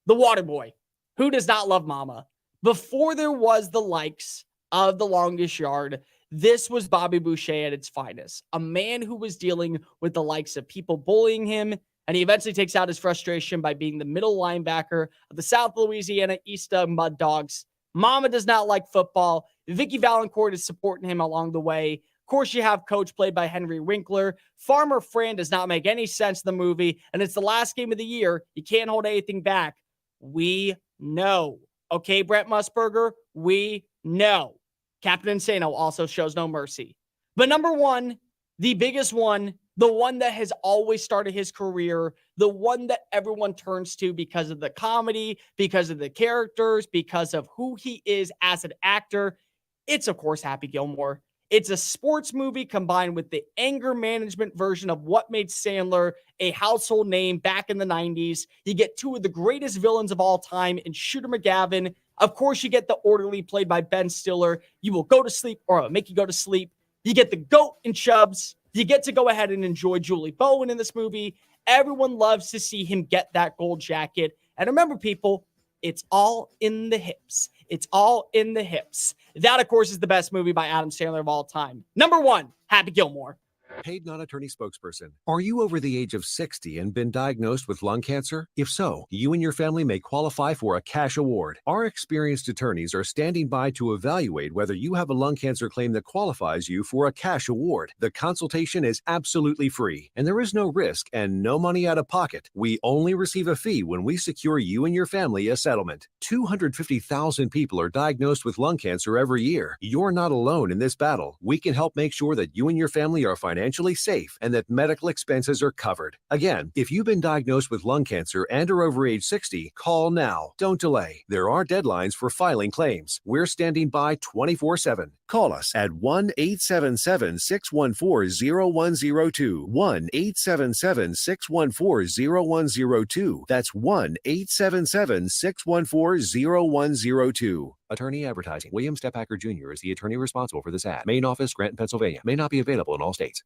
The Waterboy. Who does not love Mama? Before there was the likes of The Longest Yard, this was Bobby Boucher at its finest. A man who was dealing with the likes of people bullying him, and he eventually takes out his frustration by being the middle linebacker of the South Louisiana East Mud Dogs. Mama does not like football. Vicky Valancourt is supporting him along the way. Of course, you have Coach played by Henry Winkler. Farmer Fran does not make any sense in the movie, and it's the last game of the year. You can't hold anything back. We know. Okay, Brent Musburger, we know. Captain Insano also shows no mercy. But number 1, the biggest one, the one that has always started his career, the one that everyone turns to because of the comedy, because of the characters, because of who he is as an actor. It's, of course, Happy Gilmore. It's a sports movie combined with the anger management version of what made Sandler a household name back in the 90s. You get two of the greatest villains of all time in Shooter McGavin. Of course, you get the orderly played by Ben Stiller. You will go to sleep or I'll make you go to sleep. You get the goat in Chubbs. You get to go ahead and enjoy Julie Bowen in this movie. Everyone loves to see him get that gold jacket. And remember, people, it's all in the hips. It's all in the hips. That, of course, is the best movie by Adam Sandler of all time. Number 1, Happy Gilmore. Paid non-attorney spokesperson. Are you over the age of 60 and been diagnosed with lung cancer? If so, you and your family may qualify for a cash award. Our experienced attorneys are standing by to evaluate whether you have a lung cancer claim that qualifies you for a cash award. The consultation is absolutely free, and there is no risk and no money out of pocket. We only receive a fee when we secure you and your family a settlement. 250,000 people are diagnosed with lung cancer every year. You're not alone in this battle. We can help make sure that you and your family are financially safe and that medical expenses are covered. Again, if you've been diagnosed with lung cancer and are over age 60, call now. Don't delay. There are deadlines for filing claims. We're standing by 24/7. Call us at 1-877-614-0102. 1-877-614-0102. That's 1-877-614-0102. Attorney advertising. William Stephacker Jr. is the attorney responsible for this ad. Main office, Scranton, Pennsylvania. May not be available in all states.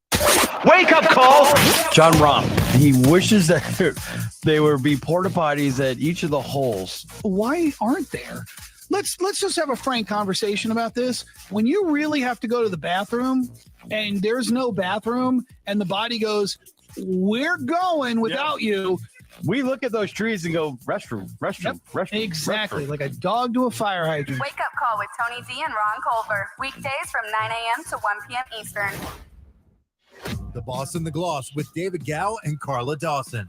Wake up, Cole! John Rahm. He wishes that there would be porta potties at each of the holes. Why aren't there? Let's just have a frank conversation about this. When you really have to go to the bathroom and there's no bathroom and the body goes, we're going without you. We look at those trees and go, restroom. Yep, exactly. Like a dog to a fire hydrant. Wake up call with Tony Z and Ron Culver. Weekdays from 9 a.m. to 1 p.m. Eastern. The Boss and the Gloss with David Gow and Carla Dawson.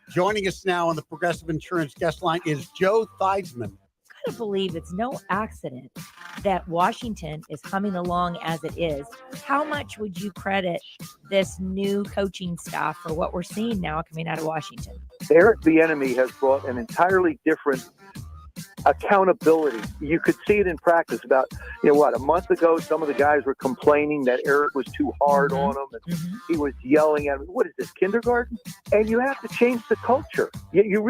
Joining us now on the Progressive Insurance guest line is Joe Theismann. I believe it's no accident that Washington is humming along as it is. How much would you credit this new coaching staff for what we're seeing now coming out of Washington? Eric Bieniemy has brought an entirely different accountability. You could see it in practice. About, a month ago, some of the guys were complaining that Eric was too hard on them, and he was yelling at them. What is this, kindergarten? And you have to change the culture. You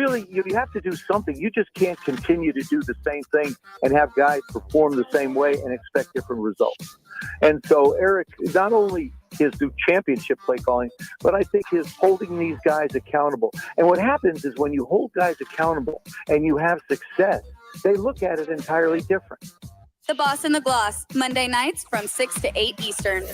have to do something. You just can't continue to do the same thing and have guys perform the same way and expect different results. And so Eric, not only his new championship play calling, but I think his holding these guys accountable. And what happens is when you hold guys accountable and you have success, they look at it entirely different. The Boss and the Gloss, Monday nights from 6 to 8 Eastern.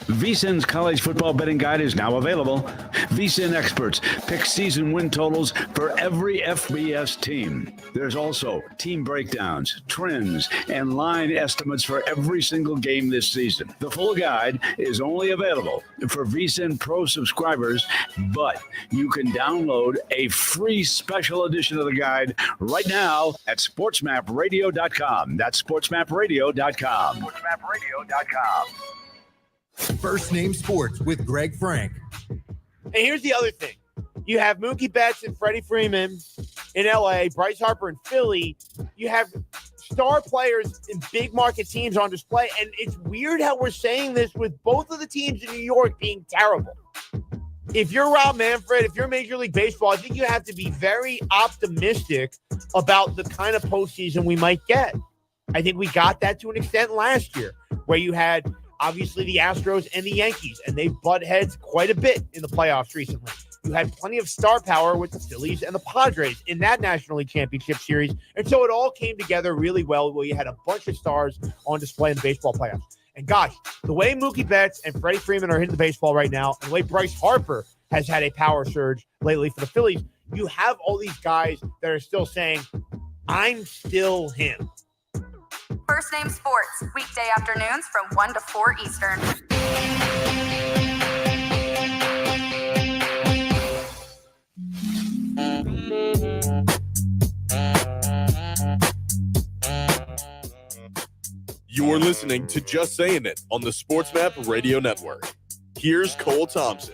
VSiN's college football betting guide is now available. VSiN experts pick season win totals for every FBS team. There's also team breakdowns, trends, and line estimates for every single game this season. The full guide is only available for VSiN Pro subscribers, but you can download a free special edition of the guide right now at sportsmapradio.com. That's sportsmapradio.com. sportsmapradio.com. First Name Sports with Greg Frank. And here's the other thing. You have Mookie Betts and Freddie Freeman in LA, Bryce Harper in Philly. You have star players in big market teams on display. And it's weird how we're saying this with both of the teams in New York being terrible. If you're Rob Manfred, if you're Major League Baseball, I think you have to be very optimistic about the kind of postseason we might get. I think we got that to an extent last year, where you had obviously the Astros and the Yankees, and they butt heads quite a bit in the playoffs recently. You had plenty of star power with the Phillies and the Padres in that National League Championship Series. And so it all came together really well, where you had a bunch of stars on display in the baseball playoffs. And gosh, the way Mookie Betts and Freddie Freeman are hitting the baseball right now, and the way Bryce Harper has had a power surge lately for the Phillies, you have all these guys that are still saying, I'm still him. First Name Sports, weekday afternoons from 1 to 4 Eastern. You're listening to Just Saying It on the SportsMap Radio Network. Here's Cole Thompson.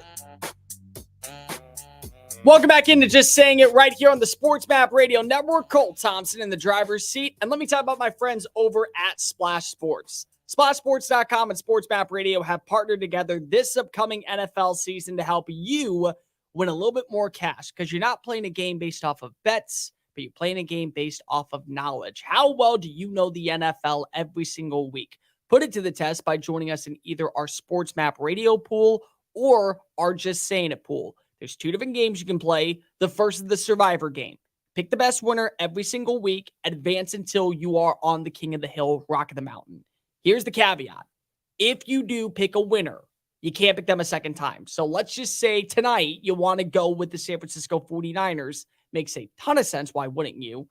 Welcome back into Just Saying It right here on the Sports Map Radio Network. Cole Thompson in the driver's seat. And let me talk about my friends over at Splash Sports. SplashSports.com and Sports Map Radio have partnered together this upcoming NFL season to help you win a little bit more cash, because you're not playing a game based off of bets, but you're playing a game based off of knowledge. How well do you know the NFL every single week? Put it to the test by joining us in either our Sports Map Radio pool or our Just Saying It pool. There's 2 different games you can play. The first is the Survivor game. Pick the best winner every single week. Advance until you are on the king of the hill, rock of the mountain. Here's the caveat. If you do pick a winner, you can't pick them a second time. So let's just say tonight you want to go with the San Francisco 49ers. Makes a ton of sense. Why wouldn't you?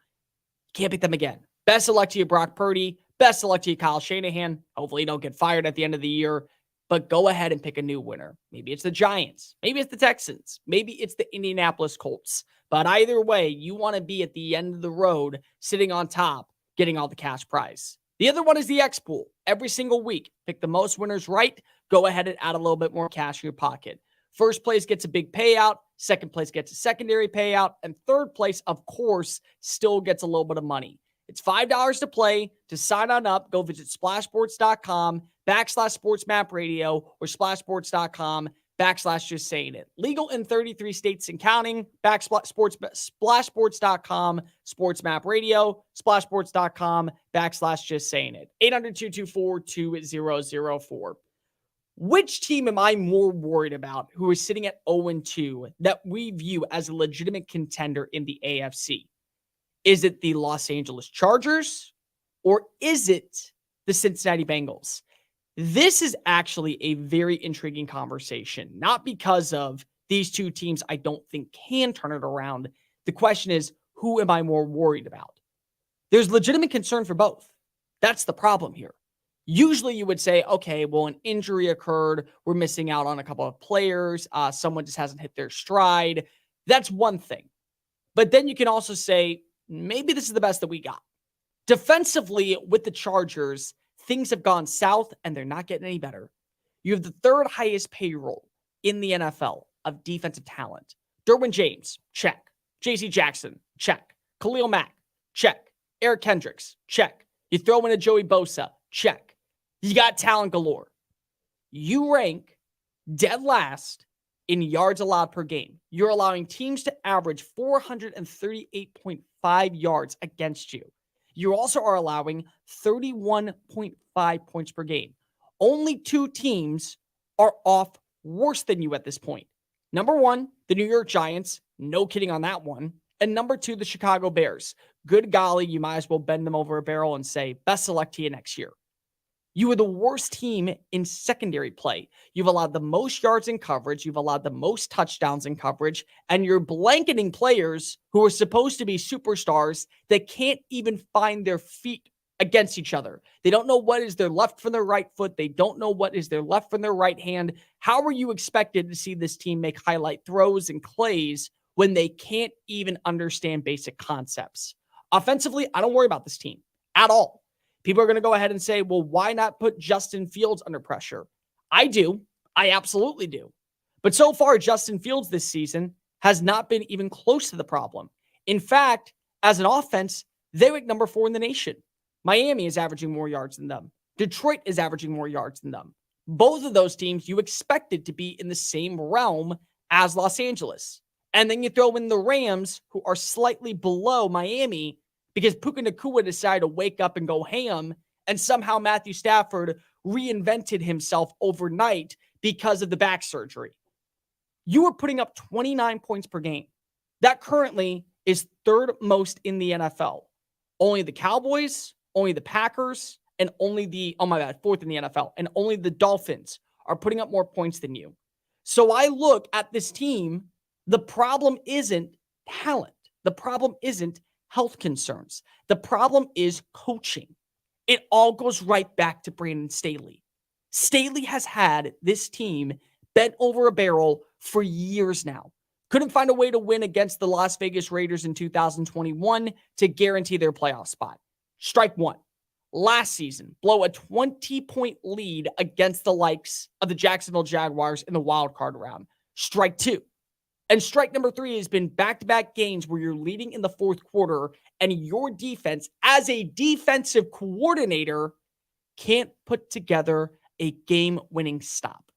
Can't pick them again. Best of luck to you, Brock Purdy. Best of luck to you, Kyle Shanahan. Hopefully you don't get fired at the end of the year. But go ahead and pick a new winner. Maybe it's the Giants. Maybe it's the Texans. Maybe it's the Indianapolis Colts. But either way, you want to be at the end of the road, sitting on top, getting all the cash prize. The other one is the X pool. Every single week, pick the most winners right. Go ahead and add a little bit more cash in your pocket. First place gets a big payout. Second place gets a secondary payout. And third place, of course, still gets a little bit of money. It's $5 to play. To sign on up, go visit splashsports.com/sportsmapradio or splashsports.com/just saying it. Legal in 33 states and counting. Splashsports.com, sportsmapradio, splashsports.com/just saying it. 800-224-2004. Which team am I more worried about who is sitting at 0-2 that we view as a legitimate contender in the AFC? Is it the Los Angeles Chargers or is it the Cincinnati Bengals? This is actually a very intriguing conversation, not because of these two teams I don't think can turn it around. The question is, who am I more worried about? There's legitimate concern for both. That's the problem here. Usually you would say, okay, well, an injury occurred. We're missing out on a couple of players. Someone just hasn't hit their stride. That's one thing. But then you can also say, maybe this is the best that we got. Defensively, with the Chargers, things have gone south and they're not getting any better. You have the 3rd highest payroll in the NFL of defensive talent. Derwin James, check. J.C. Jackson, check. Khalil Mack, check. Eric Kendricks, check. You throw in a Joey Bosa, check. You got talent galore. You rank dead last in yards allowed per game. You're allowing teams to average 438.5 yards against you. You also are allowing 31.5 points per game. Only 2 teams are off worse than you at this point. Number 1, the New York Giants. No kidding on that one. And number 2, the Chicago Bears. Good golly, you might as well bend them over a barrel and say, best of luck to you next year. You are the worst team in secondary play. You've allowed the most yards in coverage. You've allowed the most touchdowns in coverage. And you're blanketing players who are supposed to be superstars that can't even find their feet against each other. They don't know what is their left from their right foot. They don't know what is their left from their right hand. How are you expected to see this team make highlight throws and plays when they can't even understand basic concepts? Offensively, I don't worry about this team at all. People are going to go ahead and say, well, why not put Justin Fields under pressure? I do. I absolutely do. But so far, Justin Fields this season has not been even close to the problem. In fact, as an offense, they rank number 4 in the nation. Miami is averaging more yards than them. Detroit is averaging more yards than them. Both of those teams you expected to be in the same realm as Los Angeles. And then you throw in the Rams, who are slightly below Miami, because Puka Nacua decided to wake up and go ham, and somehow Matthew Stafford reinvented himself overnight because of the back surgery. You are putting up 29 points per game. That currently is 3rd most in the NFL. Only the Cowboys, only the Packers, and only 4th in the NFL, and only the Dolphins are putting up more points than you. So I look at this team, the problem isn't talent. The problem isn't health concerns. The problem is coaching. It all goes right back to Brandon Staley. Staley has had this team bent over a barrel for years now. Couldn't find a way to win against the Las Vegas Raiders in 2021 to guarantee their playoff spot. Strike 1. last season blow a 20-point lead against the likes of the Jacksonville Jaguars in the wild card round. Strike two. And strike number three has been back-to-back games where you're leading in the fourth quarter and your defense, as a defensive coordinator, can't put together a game-winning stop.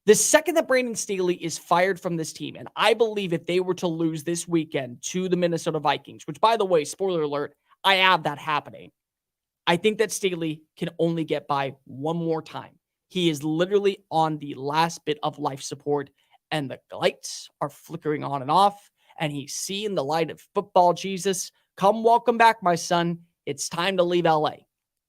The second that Brandon Staley is fired from this team, and I believe if they were to lose this weekend to the Minnesota Vikings, which, by the way, spoiler alert, I have that happening, I think that Staley can only get by one more time. He is literally on the last bit of life support, and the lights are flickering on and off, and he's seeing the light of football Jesus. Come welcome back, my son. It's time to leave LA.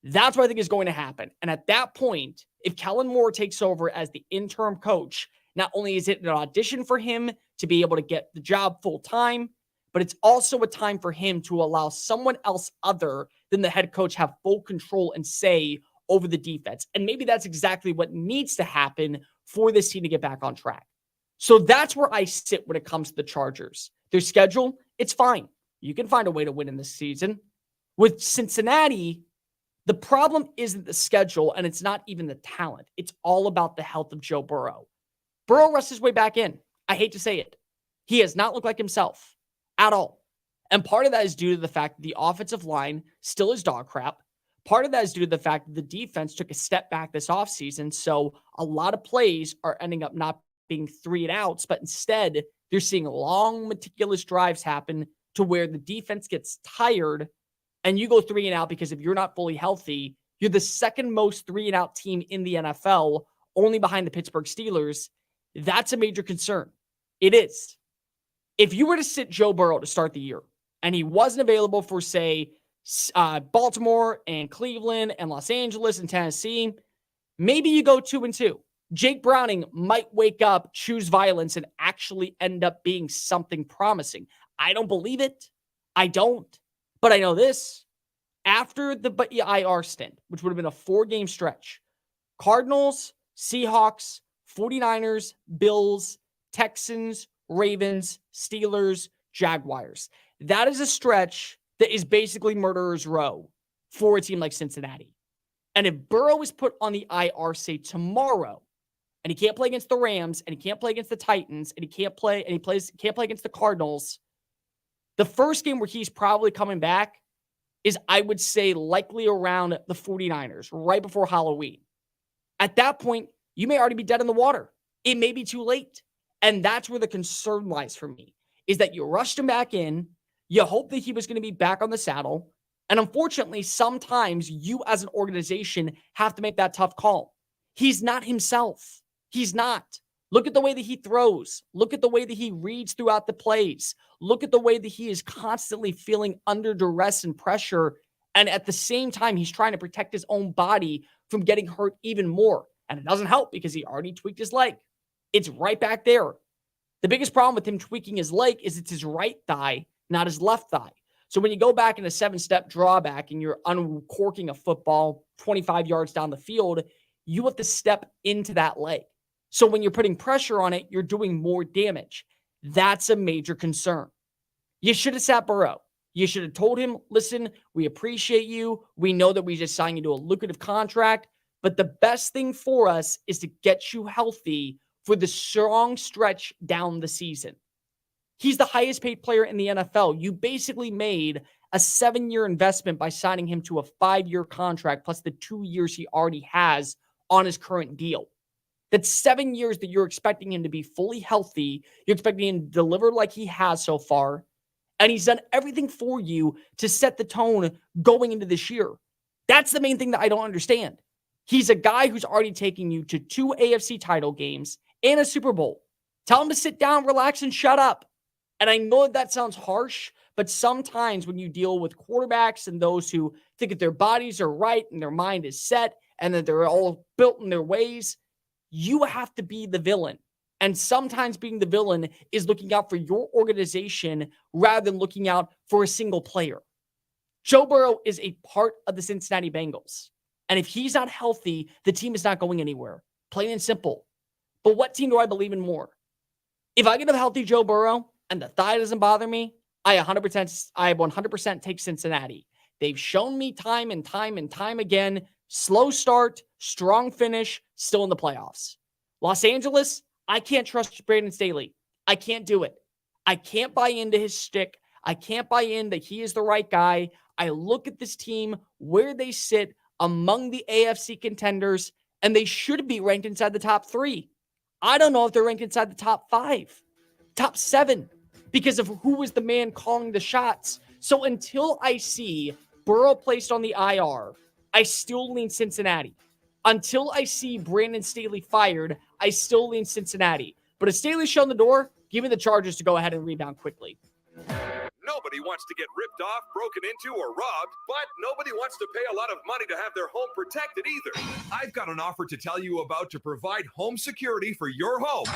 That's what I think is going to happen. And at that point, if Kellen Moore takes over as the interim coach, not only is it an audition for him to be able to get the job full time, but it's also a time for him to allow someone else other than the head coach have full control and say over the defense. And maybe that's exactly what needs to happen for this team to get back on track. So that's where I sit when it comes to the Chargers. Their schedule, it's fine. You can find a way to win in this season. With Cincinnati, the problem isn't the schedule, and it's not even the talent. It's all about the health of Joe Burrow. Burrow rushed his way back in. I hate to say it. He has not looked like himself at all. And part of that is due to the fact that the offensive line still is dog crap. Part of that is due to the fact that the defense took a step back this offseason. So a lot of plays are ending up not being 3-and-outs, but instead they're seeing long, meticulous drives happen to where the defense gets tired and you go 3-and-out because if you're not fully healthy, you're the second most 3-and-out team in the NFL, only behind the Pittsburgh Steelers. That's a major concern. It is. If you were to sit Joe Burrow to start the year and he wasn't available for, say, Baltimore and Cleveland and Los Angeles and Tennessee, maybe you go 2-2. Jake Browning might wake up, choose violence, and actually end up being something promising. I don't believe it. I don't. But I know this. After the IR stint, which would have been a 4-game stretch, Cardinals, Seahawks, 49ers, Bills, Texans, Ravens, Steelers, Jaguars. That is a stretch that is basically murderer's row for a team like Cincinnati. And if Burrow is put on the IR, say tomorrow, and he can't play against the Rams, and he can't play against the Titans, and he can't play against the Cardinals, the first game where he's probably coming back is, I would say, likely around the 49ers, right before Halloween. At that point, you may already be dead in the water. It may be too late. And that's where the concern lies for me, is that you rushed him back in, you hope that he was going to be back on the saddle, and unfortunately, sometimes you as an organization have to make that tough call. He's not himself. He's not. Look at the way that he throws. Look at the way that he reads throughout the plays. Look at the way that he is constantly feeling under duress and pressure. And at the same time, he's trying to protect his own body from getting hurt even more. And it doesn't help because he already tweaked his leg. It's right back there. The biggest problem with him tweaking his leg is it's his right thigh, not his left thigh. So when you go back in a 7-step drawback and you're uncorking a football 25 yards down the field, you have to step into that leg. So when you're putting pressure on it, you're doing more damage. That's a major concern. You should have sat Burrow. You should have told him, listen, we appreciate you. We know that we just signed you to a lucrative contract, but the best thing for us is to get you healthy for the strong stretch down the season. He's the highest paid player in the NFL. You basically made a 7-year investment by signing him to a 5-year contract plus the 2 years he already has on his current deal. That's 7 years that you're expecting him to be fully healthy. You're expecting him to deliver like he has so far. And he's done everything for you to set the tone going into this year. That's the main thing that I don't understand. He's a guy who's already taken you to 2 AFC title games and a Super Bowl. Tell him to sit down, relax, and shut up. And I know that sounds harsh, but sometimes when you deal with quarterbacks and those who think that their bodies are right and their mind is set and that they're all built in their ways, you have to be the villain. And sometimes being the villain is looking out for your organization rather than looking out for a single player. Joe Burrow is a part of the Cincinnati Bengals. And if he's not healthy, the team is not going anywhere. Plain and simple. But what team do I believe in more? If I get a healthy Joe Burrow and the thigh doesn't bother me, I 100% take Cincinnati. They've shown me time and time and time again, slow start, strong finish, still in the playoffs. Los Angeles, I can't trust Brandon Staley. I can't do it. I can't buy into his shtick. I can't buy in that he is the right guy. I look at this team, where they sit among the AFC contenders, and they should be ranked inside the top 3. I don't know if they're ranked inside the top 5, top 7, because of who was the man calling the shots. So until I see Burrow placed on the IR, I still lean Cincinnati. Until I see Brandon Staley fired, I still lean Cincinnati. But if Staley's shown the door, give me the Chargers to go ahead and rebound quickly. Nobody wants to get ripped off, broken into, or robbed, but nobody wants to pay a lot of money to have their home protected either. I've got an offer to tell you about to provide home security for your home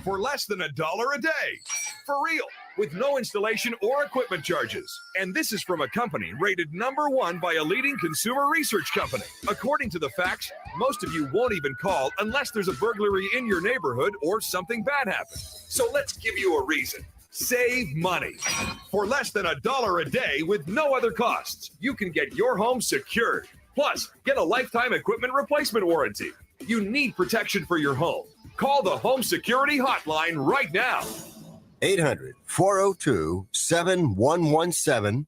for less than $1 a day. For real, with no installation or equipment charges. And this is from a company rated #1 by a leading consumer research company. According to the facts, most of you won't even call unless there's a burglary in your neighborhood or something bad happens. So let's give you a reason. Save money. For less than $1 a day with no other costs, you can get your home secured. Plus, get a lifetime equipment replacement warranty. You need protection for your home. Call the Home Security Hotline right now. 800-402-7117.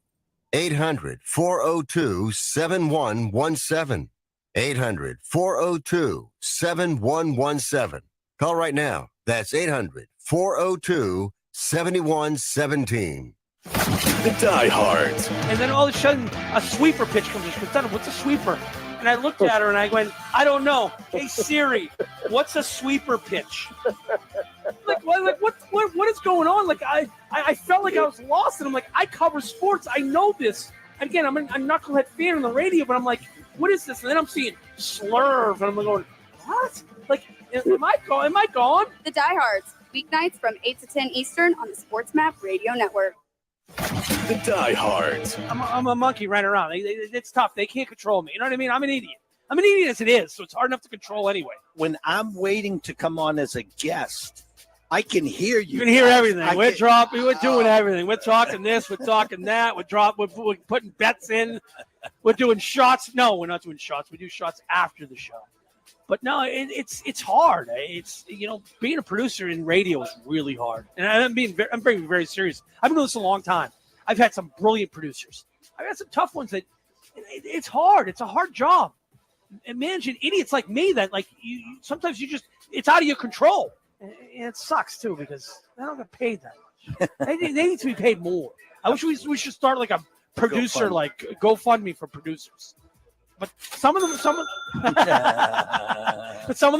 800-402-7117. 800-402-7117. Call right now. That's 800-402-7117. The diehards. And then all of a sudden, a sweeper pitch comes in. She goes, "What's a sweeper?" And I looked at her and I went, "I don't know. Hey Siri, what's a sweeper pitch?" What is going on? Like I felt like I was lost, and I'm like, I cover sports. I know this. Again, I'm a knucklehead fan on the radio, but I'm like, what is this? And then I'm seeing slurve, and I'm going, what? Like, am I gone? The Diehards, weeknights from 8 to 10 Eastern on the Sports Map Radio Network. The diehards. I'm a monkey running around. It's tough. They can't control me. You know what I mean? I'm an idiot. I'm an idiot as it is, so it's hard enough to control anyway. When I'm waiting to come on as a guest, I can hear you. You can hear everything. We're doing everything. We're talking this. We're talking that. We're putting bets in. We're doing shots. No, we're not doing shots. We do shots after the show. But no, it's hard. It's being a producer in radio is really hard, and I'm being very serious. I've been doing this a long time. I've had some brilliant producers. I've had some tough ones that it's hard. It's a hard job. And managing idiots like me that sometimes it's out of your control. And it sucks too because they don't get paid that much. they need to be paid more. I wish we should start like a producer GoFundMe for producers. But some of them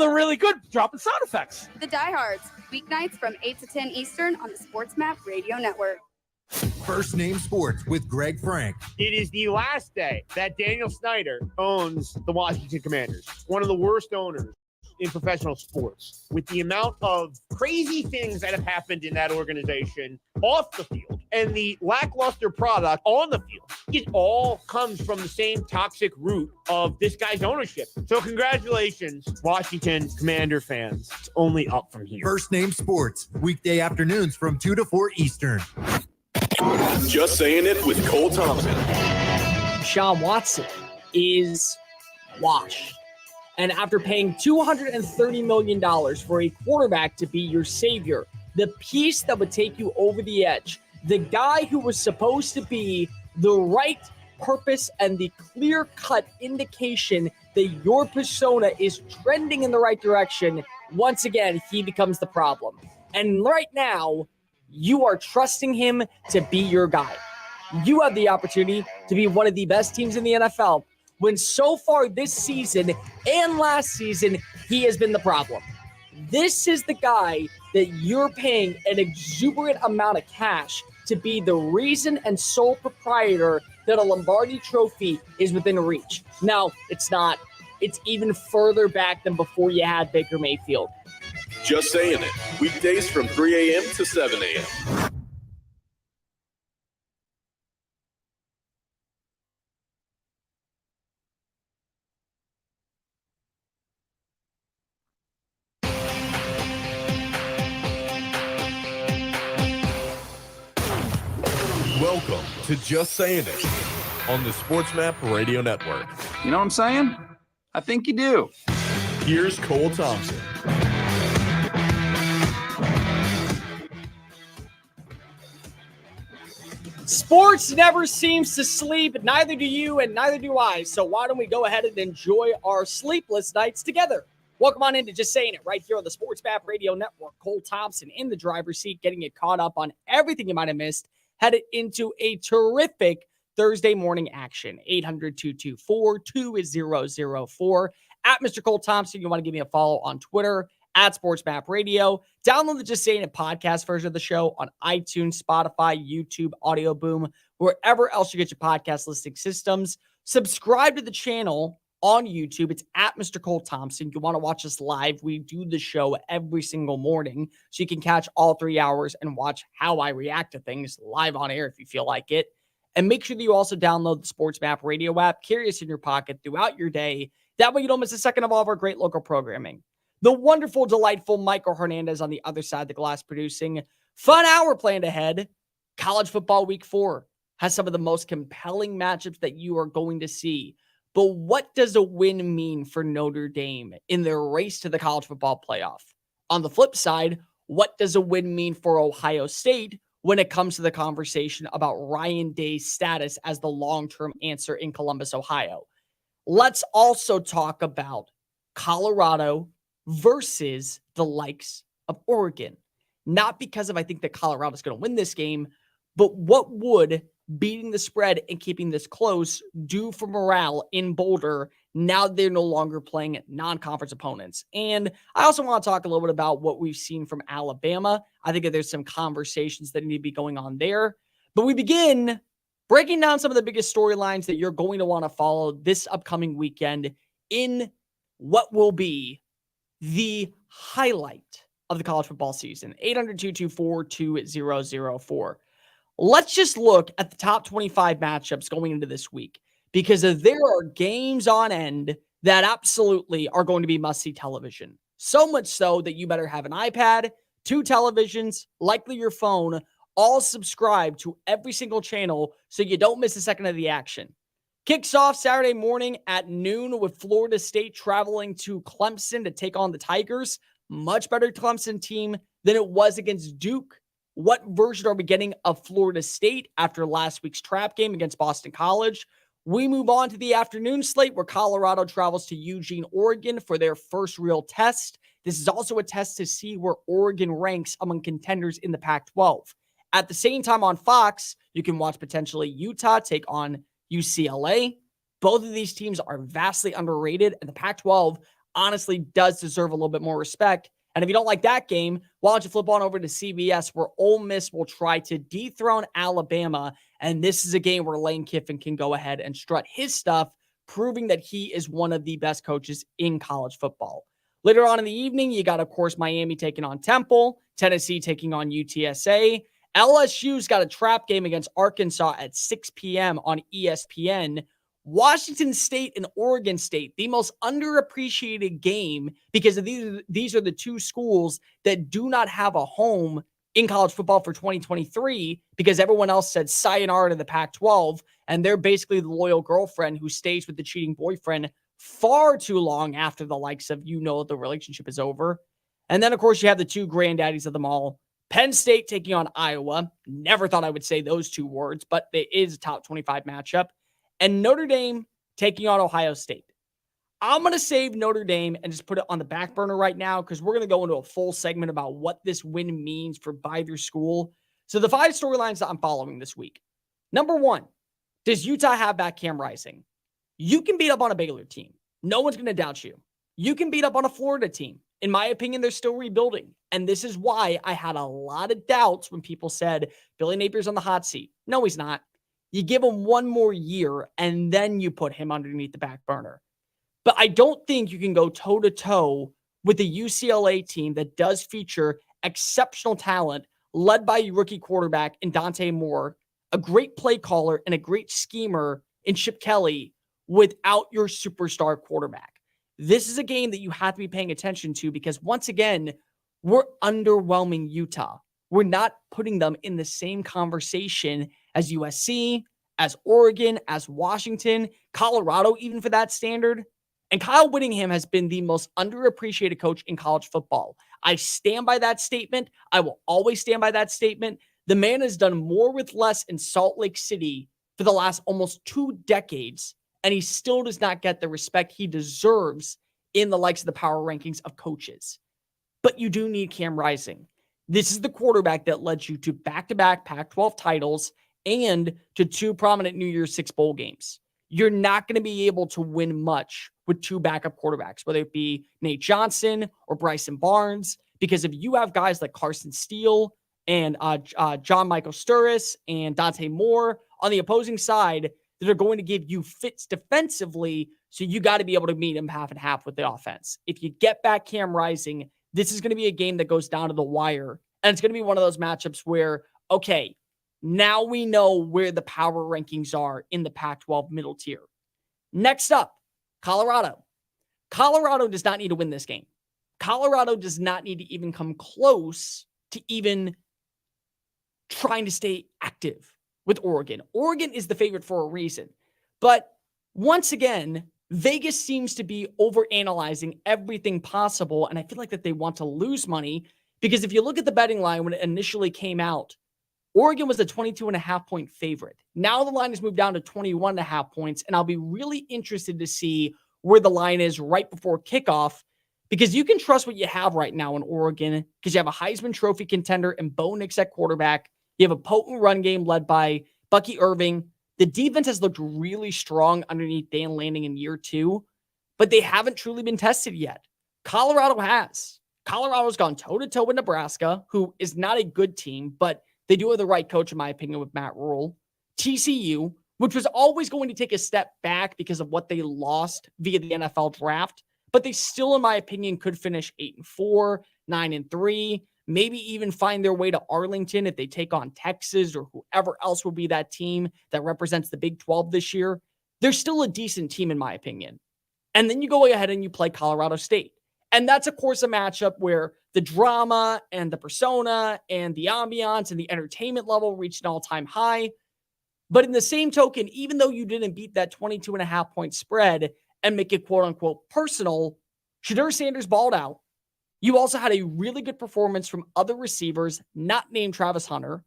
are really good dropping sound effects. The Diehards, weeknights from 8 to 10 Eastern on the Sports Map Radio Network. First Name Sports with Greg Frank. It is the last day that Daniel Snyder owns the Washington Commanders. One of the worst owners in professional sports, with the amount of crazy things that have happened in that organization off the field and the lackluster product on the field. It all comes from the same toxic root of this guy's ownership. So congratulations, Washington Commander fans. It's only up from here. First Name Sports, weekday afternoons from 2 to 4 Eastern. Just saying it with Cole Thompson. Deshaun Watson is washed. And after paying $230 million for a quarterback to be your savior, the piece that would take you over the edge, the guy who was supposed to be the right purpose and the clear-cut indication that your persona is trending in the right direction, once again, he becomes the problem. And right now, you are trusting him to be your guy. You have the opportunity to be one of the best teams in the NFL, when so far this season and last season, he has been the problem. This is the guy that you're paying an exuberant amount of cash to be the reason and sole proprietor that a Lombardi trophy is within reach. Now, it's not. It's even further back than before you had Baker Mayfield. Just saying it. Weekdays from 3 a.m. to 7 a.m. Welcome to Just Saying It on the SportsMap Radio Network. You know what I'm saying? I think you do. Here's Cole Thompson. Sports never seems to sleep. Neither do you, and neither do I. So why don't we go ahead and enjoy our sleepless nights together? Welcome on into Just Saying It right here on the Sports Map Radio Network. Cole Thompson in the driver's seat, getting you caught up on everything you might have missed. Headed into a terrific Thursday morning action. 800-224-2004. At Mr. Cole Thompson, you want to give me a follow on Twitter, at Sports Map Radio. Download the Just Saying It podcast version of the show on iTunes, Spotify, YouTube, Audio Boom, wherever else you get your podcast listening systems. Subscribe to the channel on YouTube. It's at Mr. Cole Thompson. You want to watch us live. We do the show every single morning, so you can catch all 3 hours and watch how I react to things live on air if you feel like it. And make sure that you also download the Sports Map Radio app, carry us in your pocket throughout your day. That way you don't miss a second of all of our great local programming. The wonderful, delightful Michael Hernandez on the other side of the glass producing. Fun hour planned ahead. College football week 4 has some of the most compelling matchups that you are going to see. But what does a win mean for Notre Dame in their race to the college football playoff? On the flip side, what does a win mean for Ohio State when it comes to the conversation about Ryan Day's status as the long-term answer in Columbus, Ohio? Let's also talk about Colorado versus the likes of Oregon. Not because of I think that Colorado's going to win this game, but what would beating the spread and keeping this close do for morale in Boulder now they're no longer playing non-conference opponents? And I also want to talk a little bit about what we've seen from Alabama. I think that there's some conversations that need to be going on there. But we begin breaking down some of the biggest storylines that you're going to want to follow this upcoming weekend in what will be the highlight of the college football season. 800-224-2004. Let's just look at the top 25 matchups going into this week, because there are games on end that absolutely are going to be must-see television. So much so that you better have an iPad, 2 televisions, likely your phone, all subscribe to every single channel so you don't miss a second of the action. Kicks off Saturday morning at noon with Florida State traveling to Clemson to take on the Tigers. Much better Clemson team than it was against Duke. What version are we getting of Florida State after last week's trap game against Boston College? We move on to the afternoon slate where Colorado travels to Eugene, Oregon for their first real test. This is also a test to see where Oregon ranks among contenders in the Pac-12. At the same time on Fox, you can watch potentially Utah take on UCLA. Both of these teams are vastly underrated, and the Pac-12 honestly does deserve a little bit more respect. And if you don't like that game, why don't you flip on over to CBS, where Ole Miss will try to dethrone Alabama. And this is a game where Lane Kiffin can go ahead and strut his stuff, proving that he is one of the best coaches in college football. Later on in the evening, you got, of course, Miami taking on Temple, Tennessee taking on UTSA. LSU's got a trap game against Arkansas at 6 p.m. on ESPN. Washington State and Oregon State, the most underappreciated game, because of these are the two schools that do not have a home in college football for 2023, because everyone else said sayonara to the Pac-12, and they're basically the loyal girlfriend who stays with the cheating boyfriend far too long after the likes of, the relationship is over. And then, of course, you have the two granddaddies of them all, Penn State taking on Iowa. Never thought I would say those two words, but it is a top 25 matchup. And Notre Dame taking on Ohio State. I'm going to save Notre Dame and just put it on the back burner right now, because we're going to go into a full segment about what this win means for either school. So the 5 storylines that I'm following this week. Number 1, does Utah have back Cam Rising? You can beat up on a Baylor team. No one's going to doubt you. You can beat up on a Florida team. In my opinion, they're still rebuilding. And this is why I had a lot of doubts when people said Billy Napier's on the hot seat. No, he's not. You give him one more year, and then you put him underneath the back burner. But I don't think you can go toe-to-toe with a UCLA team that does feature exceptional talent led by a rookie quarterback in Dante Moore, a great play caller, and a great schemer in Chip Kelly without your superstar quarterback. This is a game that you have to be paying attention to, because once again, we're underwhelming Utah. We're not putting them in the same conversation as USC, as Oregon, as Washington, Colorado, even for that standard. And Kyle Whittingham has been the most underappreciated coach in college football. I stand by that statement. I will always stand by that statement. The man has done more with less in Salt Lake City for the last almost 2 decades, and he still does not get the respect he deserves in the likes of the power rankings of coaches. But you do need Cam Rising. This is the quarterback that led you to back-to-back Pac-12 titles and to 2 prominent New Year's Six bowl games. You're not going to be able to win much with 2 backup quarterbacks, whether it be Nate Johnson or Bryson Barnes, because if you have guys like Carson Steele and John Michael Sturris and Dante Moore on the opposing side that are going to give you fits defensively, so you got to be able to meet them half and half with the offense. If you get back Cam Rising, this is going to be a game that goes down to the wire, and it's going to be one of those matchups where, okay, now we know where the power rankings are in the Pac-12 middle tier. Next up, Colorado. Colorado does not need to win this game. Colorado does not need to even come close to even trying to stay active with Oregon. Oregon is the favorite for a reason. But once again, Vegas seems to be overanalyzing everything possible, and I feel like that they want to lose money because if you look at the betting line when it initially came out, Oregon was a 22.5 point favorite. Now the line has moved down to 21.5 points, and I'll be really interested to see where the line is right before kickoff because you can trust what you have right now in Oregon because you have a Heisman Trophy contender and Bo Nix at quarterback. You have a potent run game led by Bucky Irving. The defense has looked really strong underneath Dan Lanning in year 2, but they haven't truly been tested yet. Colorado has. Colorado's gone toe-to-toe with Nebraska, who is not a good team, but they do have the right coach, in my opinion, with Matt Rule. TCU, which was always going to take a step back because of what they lost via the NFL draft, but they still, in my opinion, could finish 8-4, 9-3, maybe even find their way to Arlington if they take on Texas or whoever else will be that team that represents the Big 12 this year. They're still a decent team, in my opinion. And then you go ahead and you play Colorado State. And that's, of course, a matchup where the drama and the persona and the ambiance and the entertainment level reached an all-time high. But in the same token, even though you didn't beat that 22.5 point spread and make it quote-unquote personal, Shedeur Sanders balled out. You also had a really good performance from other receivers, not named Travis Hunter,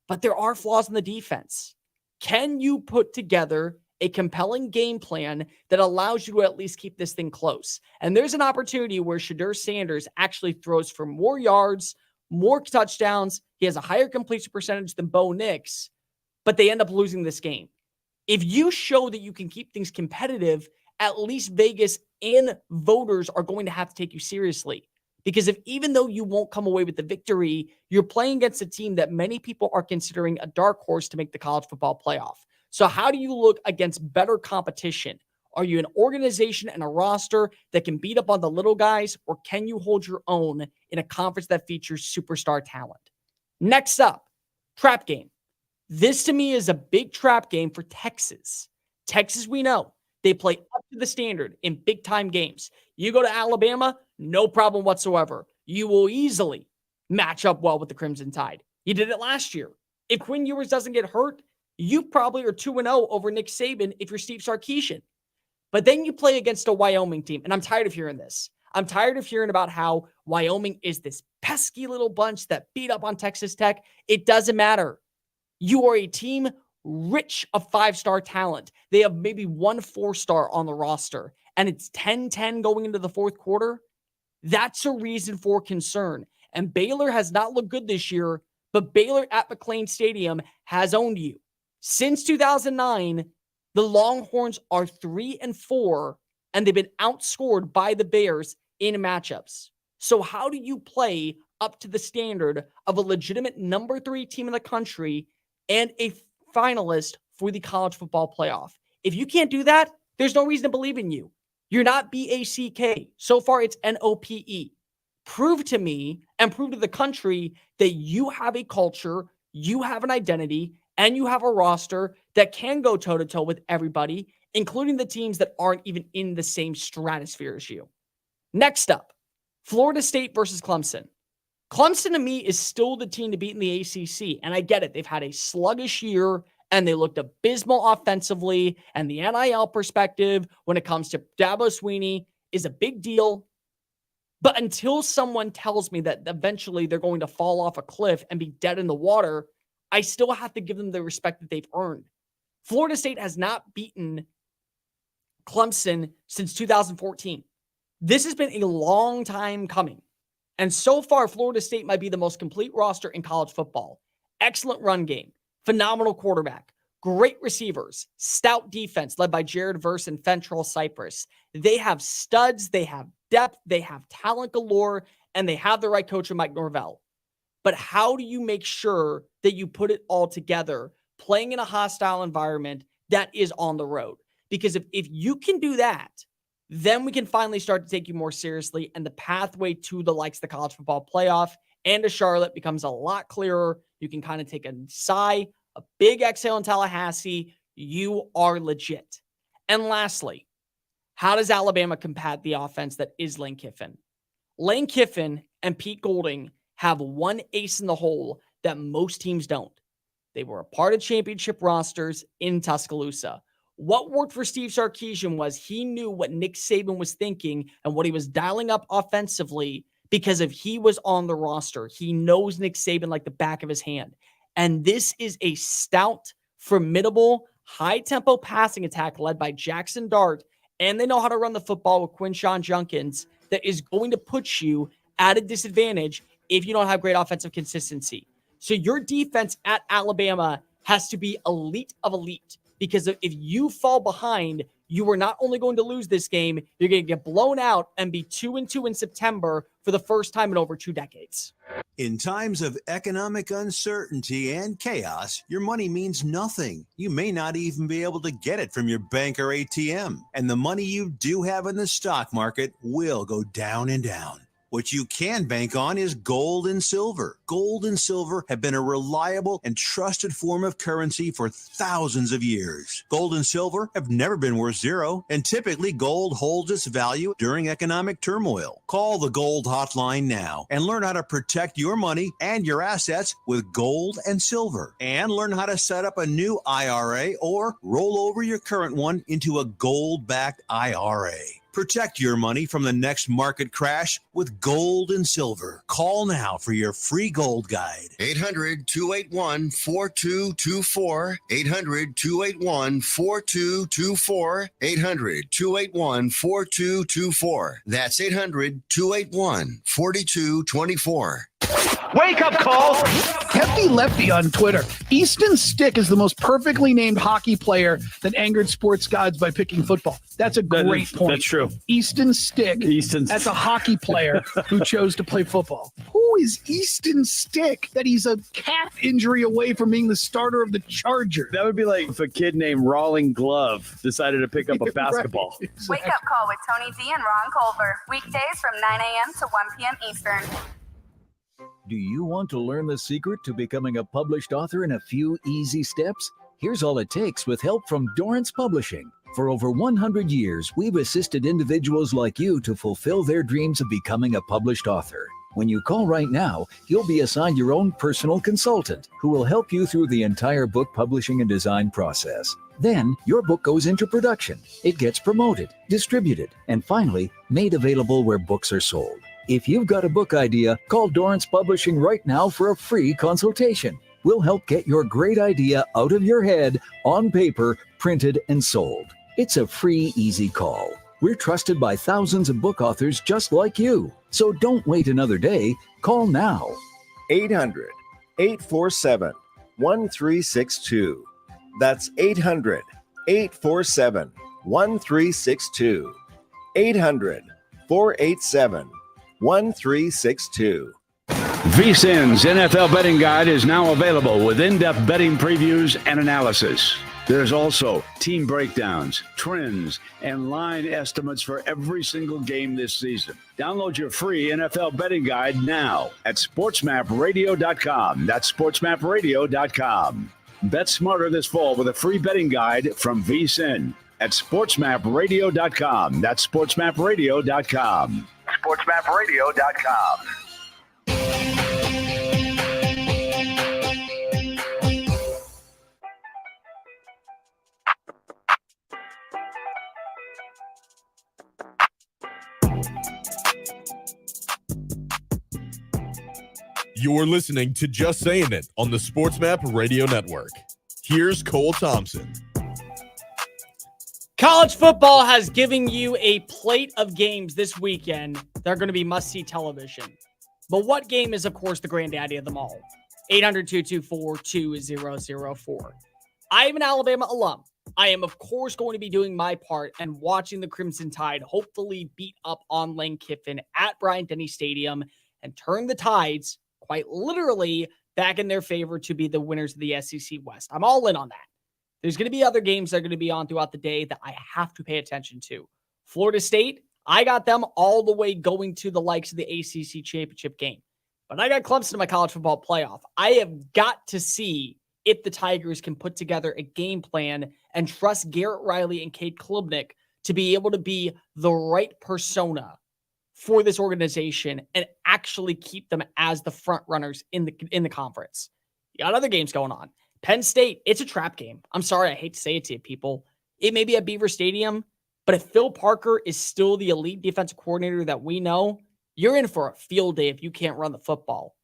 but there are flaws in the defense. Can you put together a compelling game plan that allows you to at least keep this thing close? And there's an opportunity where Shedeur Sanders actually throws for more yards, more touchdowns. He has a higher completion percentage than Bo Nix, but they end up losing this game. If you show that you can keep things competitive, at least Vegas and voters are going to have to take you seriously. Because even though you won't come away with the victory, you're playing against a team that many people are considering a dark horse to make the college football playoff. So how do you look against better competition? Are you an organization and a roster that can beat up on the little guys, or can you hold your own in a conference that features superstar talent? Next up, trap game. This to me is a big trap game for Texas. Texas, we know, they play up to the standard in big-time games. You go to Alabama, no problem whatsoever. You will easily match up well with the Crimson Tide. You did it last year. If Quinn Ewers doesn't get hurt, you probably are 2-0 over Nick Saban if you're Steve Sarkisian. But then you play against a Wyoming team, and I'm tired of hearing this. I'm tired of hearing about how Wyoming is this pesky little bunch that beat up on Texas Tech. It doesn't matter. You are a team rich of 5-star talent. They have maybe 1 4-star on the roster, and it's 10-10 going into the fourth quarter. That's a reason for concern. And Baylor has not looked good this year, but Baylor at McLean Stadium has owned you. Since 2009, the Longhorns are 3-4, and they've been outscored by the Bears in matchups. So how do you play up to the standard of a legitimate number 3 team in the country and a finalist for the college football playoff? If you can't do that, there's no reason to believe in you. You're not BACK. So far, it's NOPE. Prove to me and prove to the country that you have a culture, you have an identity, and you have a roster that can go toe-to-toe with everybody, including the teams that aren't even in the same stratosphere as you. Next up, Florida State versus Clemson. Clemson, to me, is still the team to beat in the ACC, and I get it. They've had a sluggish year, and they looked abysmal offensively, and the NIL perspective when it comes to Dabo Swinney is a big deal. But until someone tells me that eventually they're going to fall off a cliff and be dead in the water, I still have to give them the respect that they've earned. Florida State has not beaten Clemson since 2014. This has been a long time coming. And so far, Florida State might be the most complete roster in college football. Excellent run game, phenomenal quarterback, great receivers, stout defense led by Jared Verse and Fentrell Cypress. They have studs, they have depth, they have talent galore, and they have the right coach in Mike Norvell. But how do you make sure that you put it all together playing in a hostile environment that is on the road? Because if you can do that, then we can finally start to take you more seriously, and the pathway to the likes of the college football playoff and to Charlotte becomes a lot clearer. You can kind of take a sigh, a big exhale in Tallahassee. You are legit. And lastly, how does Alabama combat the offense that is Lane Kiffin? Lane Kiffin and Pete Golding have one ace in the hole that most teams don't. They were a part of championship rosters in Tuscaloosa. What worked for Steve Sarkisian was he knew what Nick Saban was thinking and what he was dialing up offensively because if he was on the roster. He knows Nick Saban like the back of his hand. And this is a stout, formidable, high-tempo passing attack led by Jackson Dart, and they know how to run the football with Quinshon Judkins that is going to put you at a disadvantage if you don't have great offensive consistency. So your defense at Alabama has to be elite of elite. Because if you fall behind, you are not only going to lose this game, you're going to get blown out and be 2-2 in September for the first time in over 2 decades. In times of economic uncertainty and chaos, your money means nothing. You may not even be able to get it from your bank or ATM. And the money you do have in the stock market will go down and down. What you can bank on is gold and silver. Gold and silver have been a reliable and trusted form of currency for thousands of years. Gold and silver have never been worth zero, and typically gold holds its value during economic turmoil. Call the Gold Hotline now and learn how to protect your money and your assets with gold and silver. And learn how to set up a new IRA or roll over your current one into a gold-backed IRA. Protect your money from the next market crash with gold and silver. Call now for your free gold guide. 800-281-4224. 800-281-4224. 800-281-4224. That's 800-281-4224. Wake up, Cole! Hefty Lefty on Twitter. Easton Stick is the most perfectly named hockey player that angered sports gods by picking football. That's a great point. That's true. Easton Stick. That's a hockey player who chose to play football. Who is Easton Stick that he's a calf injury away from being the starter of the Chargers? That would be like if a kid named Rawling Glove decided to pick up a basketball. Right, exactly. Wake up call with Tony Z and Ron Culver. Weekdays from 9 a.m. to 1 p.m. Eastern. Do you want to learn the secret to becoming a published author in a few easy steps? Here's all it takes with help from Dorrance Publishing. For over 100 years, we've assisted individuals like you to fulfill their dreams of becoming a published author. When you call right now, you'll be assigned your own personal consultant who will help you through the entire book publishing and design process. Then, your book goes into production. It gets promoted, distributed, and finally, made available where books are sold. If you've got a book idea, call Dorrance Publishing right now for a free consultation. We'll help get your great idea out of your head, on paper, printed, and sold. It's a free, easy call. We're trusted by thousands of book authors just like you. So don't wait another day. Call now. 800-847-1362. That's 800-847-1362. 800-487-1362. VSiN's NFL Betting Guide is now available with in-depth betting previews and analysis. There's also team breakdowns, trends, and line estimates for every single game this season. Download your free NFL Betting Guide now at sportsmapradio.com. That's sportsmapradio.com. Bet smarter this fall with a free betting guide from VSiN at sportsmapradio.com. That's sportsmapradio.com. sportsmapradio.com. You're listening to Just Saying It on the SportsMap Radio Network. Here's Cole Thompson. College football has given you a plate of games this weekend that are going to be must-see television. But what game is, of course, the granddaddy of them all? 800-224-2004. I am an Alabama alum. I am, of course, going to be doing my part and watching the Crimson Tide hopefully beat up on Lane Kiffin at Bryant-Denny Stadium and turn the Tides, quite literally, back in their favor to be the winners of the SEC West. I'm all in on that. There's going to be other games that are going to be on throughout the day that I have to pay attention to. Florida State, I got them all the way going to the likes of the ACC championship game. But I got Clemson in my college football playoff. I have got to see if the Tigers can put together a game plan and trust Garrett Riley and Cade Klubnik to be able to be the right persona for this organization and actually keep them as the front runners in the conference. You got other games going on. Penn State, it's a trap game. I'm sorry, I hate to say it to you, people. It may be at Beaver Stadium, but if Phil Parker is still the elite defensive coordinator that we know, you're in for a field day if you can't run the football.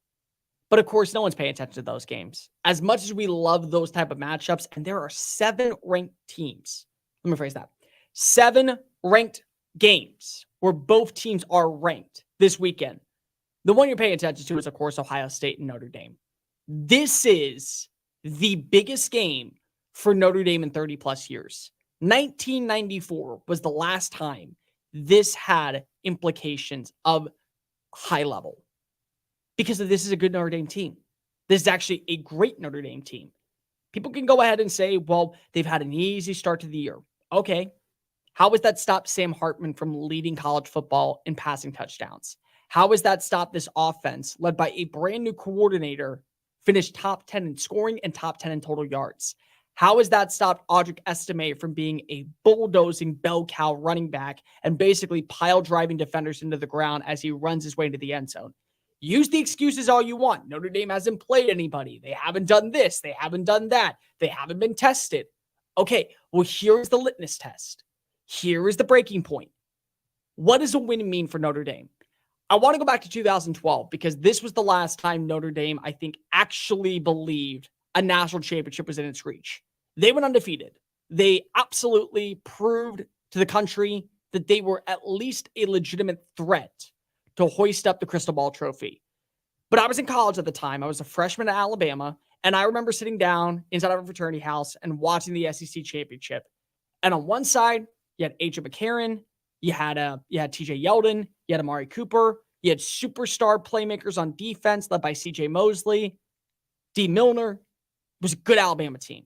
But of course, no one's paying attention to those games. As much as we love those type of matchups, and there are 7 ranked teams. Let me phrase that. 7 ranked games where both teams are ranked this weekend. The one you're paying attention to is, of course, Ohio State and Notre Dame. This is the biggest game for Notre Dame in 30 plus years. 1994 was the last time this had implications of high level. Because this is a good Notre Dame team. This is actually a great Notre Dame team. People can go ahead and say, well, they've had an easy start to the year. Okay. How has that stopped Sam Hartman from leading college football in passing touchdowns? How has that stopped this offense led by a brand new coordinator finish top 10 in scoring and top 10 in total yards? How has that stopped Audric Estime from being a bulldozing bell cow running back and basically pile driving defenders into the ground as he runs his way into the end zone? Use the excuses all you want. Notre Dame hasn't played anybody. They haven't done this. They haven't done that. They haven't been tested. Okay, well, here's the litmus test. Here is the breaking point. What does a win mean for Notre Dame? I want to go back to 2012 because this was the last time Notre Dame, I think, actually believed a national championship was in its reach. They went undefeated. They absolutely proved to the country that they were at least a legitimate threat to hoist up the Crystal Ball Trophy. But I was in college at the time. I was a freshman at Alabama, and I remember sitting down inside of a fraternity house and watching the SEC championship. And on one side, you had A.J. McCarron, you had T.J. Yeldon, you had Amari Cooper, you had superstar playmakers on defense led by C.J. Mosley, D. Milner. It was a good Alabama team.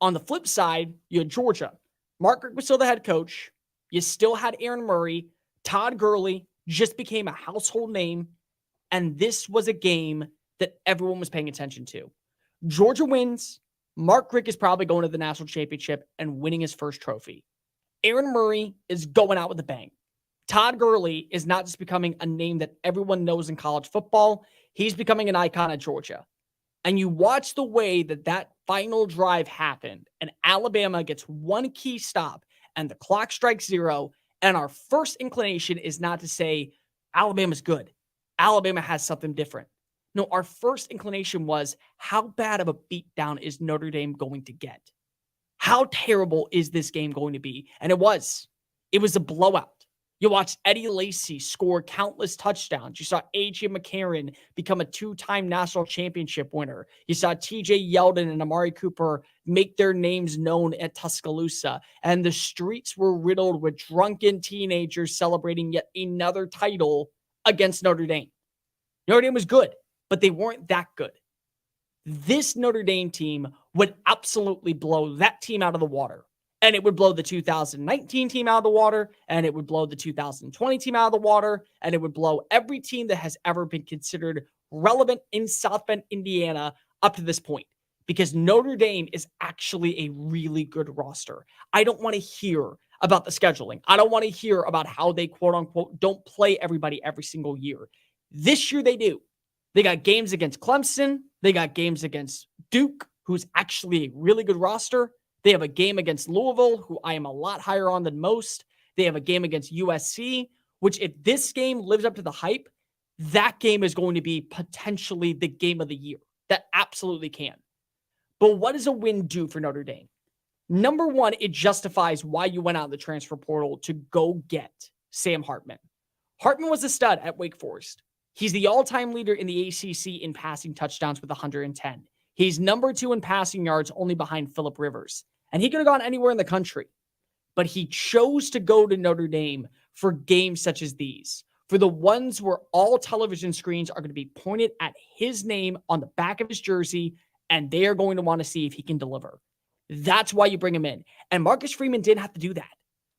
On the flip side, you had Georgia. Mark Richt was still the head coach. You still had Aaron Murray. Todd Gurley just became a household name, and this was a game that everyone was paying attention to. Georgia wins. Mark Richt is probably going to the national championship and winning his first trophy. Aaron Murray is going out with a bang. Todd Gurley is not just becoming a name that everyone knows in college football. He's becoming an icon at Georgia. And you watch the way that final drive happened, and Alabama gets one key stop, and the clock strikes 0, and our first inclination is not to say Alabama's good. Alabama has something different. No, our first inclination was, how bad of a beatdown is Notre Dame going to get? How terrible is this game going to be? And it was. It was a blowout. You watched Eddie Lacy score countless touchdowns. You saw A.J. McCarron become a 2-time national championship winner. You saw T.J. Yeldon and Amari Cooper make their names known at Tuscaloosa. And the streets were riddled with drunken teenagers celebrating yet another title against Notre Dame. Notre Dame was good, but they weren't that good. This Notre Dame team would absolutely blow that team out of the water. And it would blow the 2019 team out of the water, and it would blow the 2020 team out of the water, and it would blow every team that has ever been considered relevant in South Bend, Indiana up to this point. Because Notre Dame is actually a really good roster. I don't want to hear about the scheduling. I don't want to hear about how they, quote unquote, don't play everybody every single year. This year they do. They got games against Clemson. They got games against Duke, who's actually a really good roster. They have a game against Louisville, who I am a lot higher on than most. They have a game against USC, which if this game lives up to the hype, that game is going to be potentially the game of the year. That absolutely can. But what does a win do for Notre Dame? Number one, it justifies why you went out in the transfer portal to go get Sam Hartman. Hartman was a stud at Wake Forest. He's the all-time leader in the ACC in passing touchdowns with 110. He's number 2 in passing yards, only behind Phillip Rivers. And he could have gone anywhere in the country. But he chose to go to Notre Dame for games such as these, for the ones where all television screens are going to be pointed at his name on the back of his jersey, and they are going to want to see if he can deliver. That's why you bring him in. And Marcus Freeman didn't have to do that.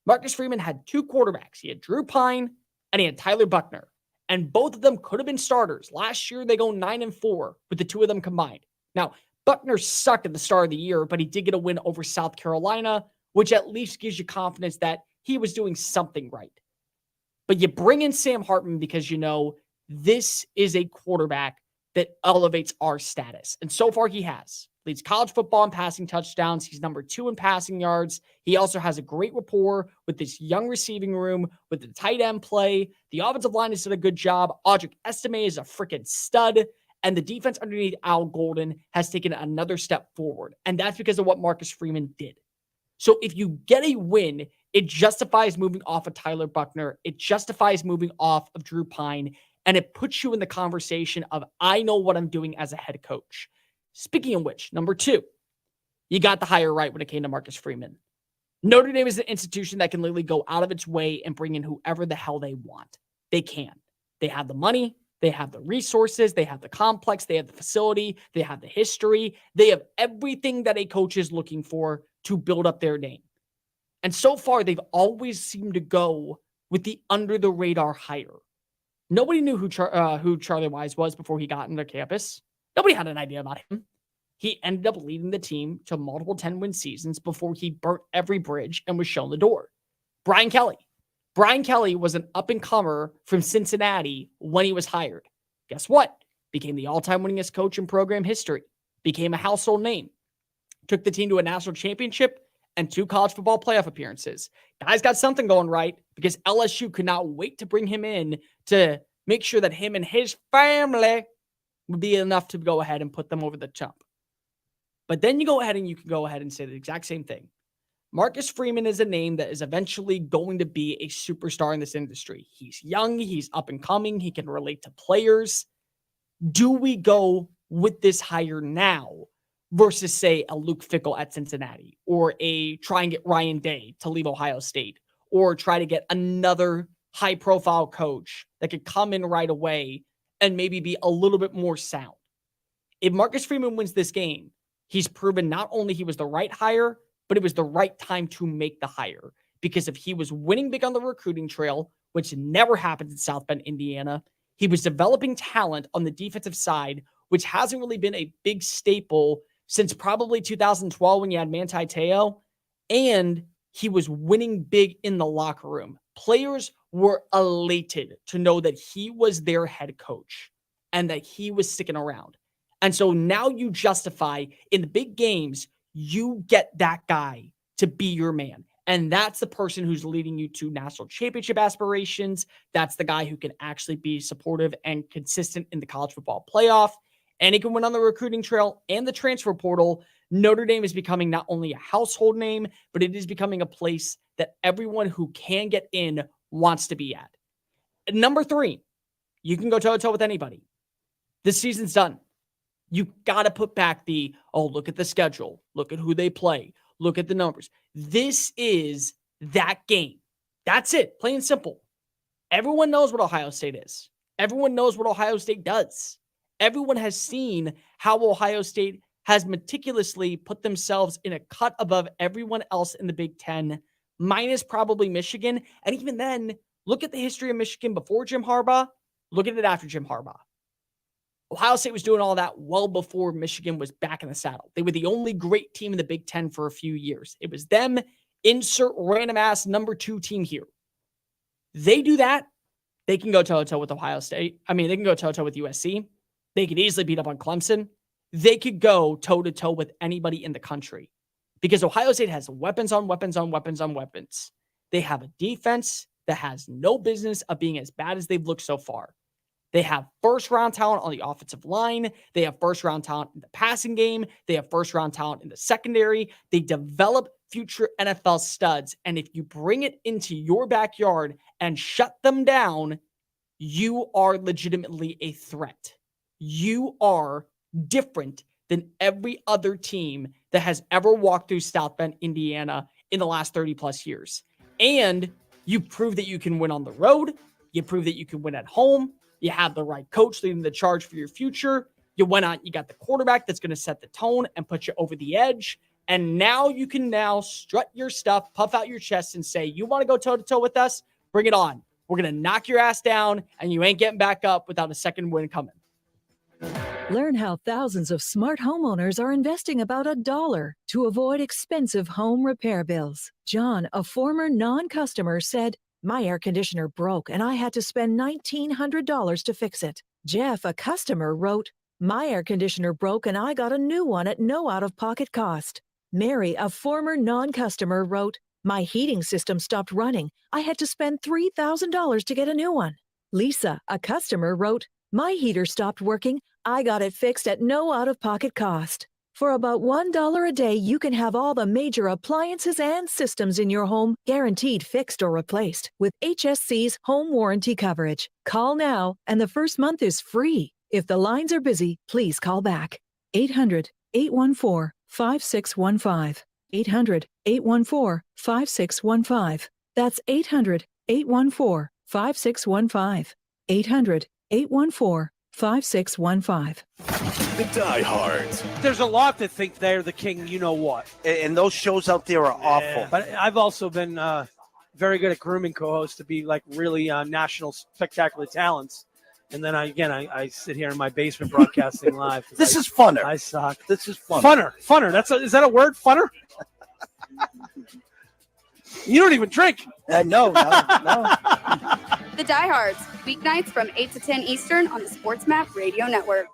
Marcus Freeman had 2 quarterbacks. He had Drew Pine and he had Tyler Buckner. And both of them could have been starters. Last year, they go 9-4 with the 2 of them combined. Now, Buckner sucked at the start of the year, but he did get a win over South Carolina, which at least gives you confidence that he was doing something right. But you bring in Sam Hartman because you know this is a quarterback that elevates our status. And so far he has. Leads college football in passing touchdowns. He's number 2 in passing yards. He also has a great rapport with this young receiving room, with the tight end play. The offensive line has done a good job. Audric Estime is a freaking stud. And the defense underneath Al Golden has taken another step forward. And that's because of what Marcus Freeman did. So if you get a win, it justifies moving off of Tyler Buckner. It justifies moving off of Drew Pine. And it puts you in the conversation of, I know what I'm doing as a head coach. Speaking of which, number 2, you got the hire right when it came to Marcus Freeman. Notre Dame is an institution that can literally go out of its way and bring in whoever the hell they want. They can. They have the money. They have the resources. They have the complex. They have the facility. They have the history. They have everything that a coach is looking for to build up their name. And so far, they've always seemed to go with the under-the-radar hire. Nobody knew who Charlie Wise was before he got into campus. Nobody had an idea about him. He ended up leading the team to multiple 10-win seasons before he burnt every bridge and was shown the door. Brian Kelly. Brian Kelly was an up-and-comer from Cincinnati when he was hired. Guess what? Became the all-time winningest coach in program history. Became a household name. Took the team to a national championship and 2 college football playoff appearances. Guy's got something going right because LSU could not wait to bring him in to make sure that him and his family would be enough to go ahead and put them over the jump. But then you go ahead and you can go ahead and say the exact same thing. Marcus Freeman is a name that is eventually going to be a superstar in this industry. He's young. He's up and coming. He can relate to players. Do we go with this hire now versus, say, a Luke Fickell at Cincinnati, or try and get Ryan Day to leave Ohio State, or try to get another high-profile coach that could come in right away and maybe be a little bit more sound? If Marcus Freeman wins this game, he's proven not only he was the right hire, but it was the right time to make the hire. Because if he was winning big on the recruiting trail, which never happened in South Bend, Indiana, he was developing talent on the defensive side, which hasn't really been a big staple since probably 2012 when you had Manti Te'o, and he was winning big in the locker room. Players were elated to know that he was their head coach and that he was sticking around. And so now you justify in the big games, you get that guy to be your man. And that's the person who's leading you to national championship aspirations. That's the guy who can actually be supportive and consistent in the college football playoff. And he can win on the recruiting trail and the transfer portal. Notre Dame is becoming not only a household name, but it is becoming a place that everyone who can get in wants to be at. Number 3, you can go toe-to-toe with anybody. This season's done. You got to put back look at the schedule. Look at who they play. Look at the numbers. This is that game. That's it. Plain and simple. Everyone knows what Ohio State is. Everyone knows what Ohio State does. Everyone has seen how Ohio State has meticulously put themselves in a cut above everyone else in the Big Ten, minus probably Michigan. And even then, look at the history of Michigan before Jim Harbaugh. Look at it after Jim Harbaugh. Ohio State was doing all that well before Michigan was back in the saddle. They were the only great team in the Big Ten for a few years. It was them, insert random ass number 2 team here. They do that, they can go toe-to-toe with Ohio State. I mean, they can go toe-to-toe with USC. They could easily beat up on Clemson. They could go toe-to-toe with anybody in the country because Ohio State has weapons on weapons on weapons on weapons. They have a defense. that has no business of being as bad as they've looked so far. They have first-round talent on the offensive line. They have first-round talent in the passing game. They have first-round talent in the secondary. They develop future NFL studs. And if you bring it into your backyard and shut them down, you are legitimately a threat. You are different than every other team that has ever walked through South Bend, Indiana in the last 30 plus years. And you prove that you can win on the road. You prove that you can win at home. You have the right coach leading the charge for your future. You went out, you got the quarterback that's going to set the tone and put you over the edge. And now you can strut your stuff, puff out your chest and say, you want to go toe-to-toe with us? Bring it on. We're going to knock your ass down and you ain't getting back up without a second win coming. Learn how thousands of smart homeowners are investing about $1 to avoid expensive home repair bills. John, a former non-customer, said, "My air conditioner broke and I had to spend $1,900 to fix it." Jeff, a customer, wrote, "My air conditioner broke and I got a new one at no out-of-pocket cost." Mary, a former non-customer, wrote, "My heating system stopped running. I had to spend $3,000 to get a new one." Lisa, a customer, wrote, "My heater stopped working. I got it fixed at no out-of-pocket cost." For about $1 a day, you can have all the major appliances and systems in your home guaranteed fixed or replaced with HSC's home warranty coverage. Call now, and the first month is free. If the lines are busy, please call back. 800-814-5615. 800-814-5615. That's 800-814-5615. 800-814-5615. The diehards. There's a lot that think they're the king, you know what. And those shows out there are awful. But I've also been very good at grooming co-hosts to be like really national spectacular talents. And then I sit here in my basement broadcasting live. This is funner. I suck. This is funner. Funner. Is that a word? Funner? You don't even drink. No. The Diehards, weeknights from 8 to 10 Eastern on the Sports Map Radio Network.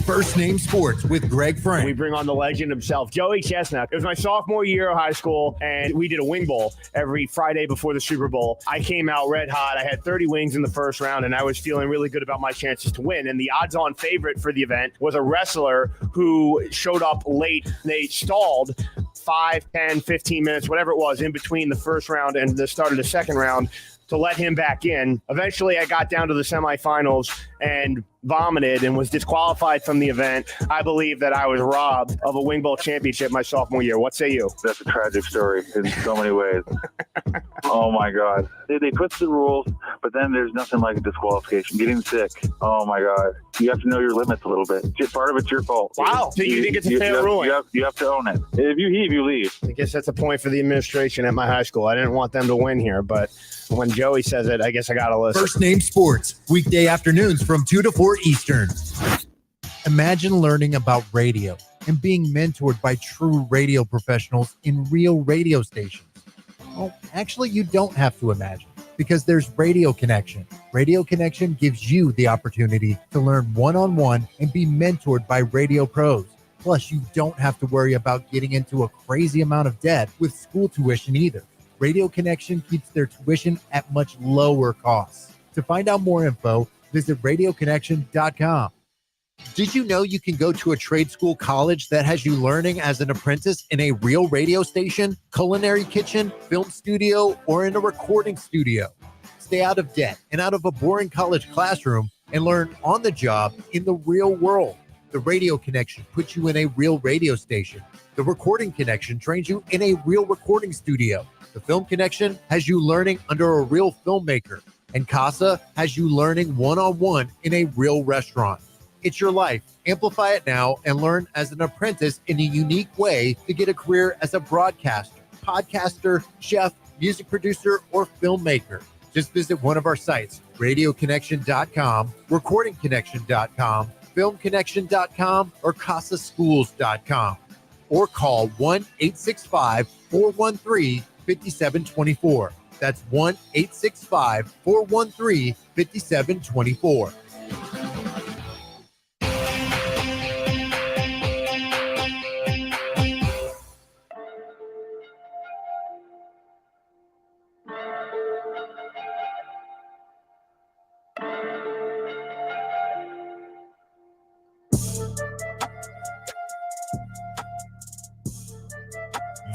First Name Sports with Greg Frank. We bring on the legend himself, Joey Chestnut. It was my sophomore year of high school, and we did a wing bowl every Friday before the Super Bowl. I came out red hot. I had 30 wings in the first round, and I was feeling really good about my chances to win. And the odds-on favorite for the event was a wrestler who showed up late. They stalled 5, 10, 15 minutes, whatever it was, in between the first round and the start of the second round to let him back in. Eventually, I got down to the semifinals and vomited and was disqualified from the event. I believe that I was robbed of a wing bowl championship my sophomore year. What say you? That's a tragic story in so many ways. Oh my God. They twist the rules, but then there's nothing like a disqualification. Getting sick. Oh my God. You have to know your limits a little bit. Just part of it's your fault. Wow. So you think it's a fair ruling? You have to own it. If you heave, you leave. I guess that's a point for the administration at my high school. I didn't want them to win here, but when Joey says it, I guess I got to listen. First Name Sports, weekday afternoons from 2 to 4 Eastern. Imagine learning about radio and being mentored by true radio professionals in real radio stations. Well, actually, you don't have to imagine, because there's Radio Connection. Radio Connection gives you the opportunity to learn one-on-one and be mentored by radio pros. Plus, you don't have to worry about getting into a crazy amount of debt with school tuition either. Radio Connection keeps their tuition at much lower costs. To find out more info, visit radioconnection.com. Did you know you can go to a trade school college that has you learning as an apprentice in a real radio station, culinary kitchen, film studio, or in a recording studio? Stay out of debt and out of a boring college classroom and learn on the job in the real world. The Radio Connection puts you in a real radio station. The Recording Connection trains you in a real recording studio. The Film Connection has you learning under a real filmmaker. And CASA has you learning one-on-one in a real restaurant. It's your life. Amplify it now and learn as an apprentice in a unique way to get a career as a broadcaster, podcaster, chef, music producer, or filmmaker. Just visit one of our sites, radioconnection.com, recordingconnection.com, filmconnection.com, or casaschools.com. Or call 1-865-413-5724. That's 1-865-413-5724.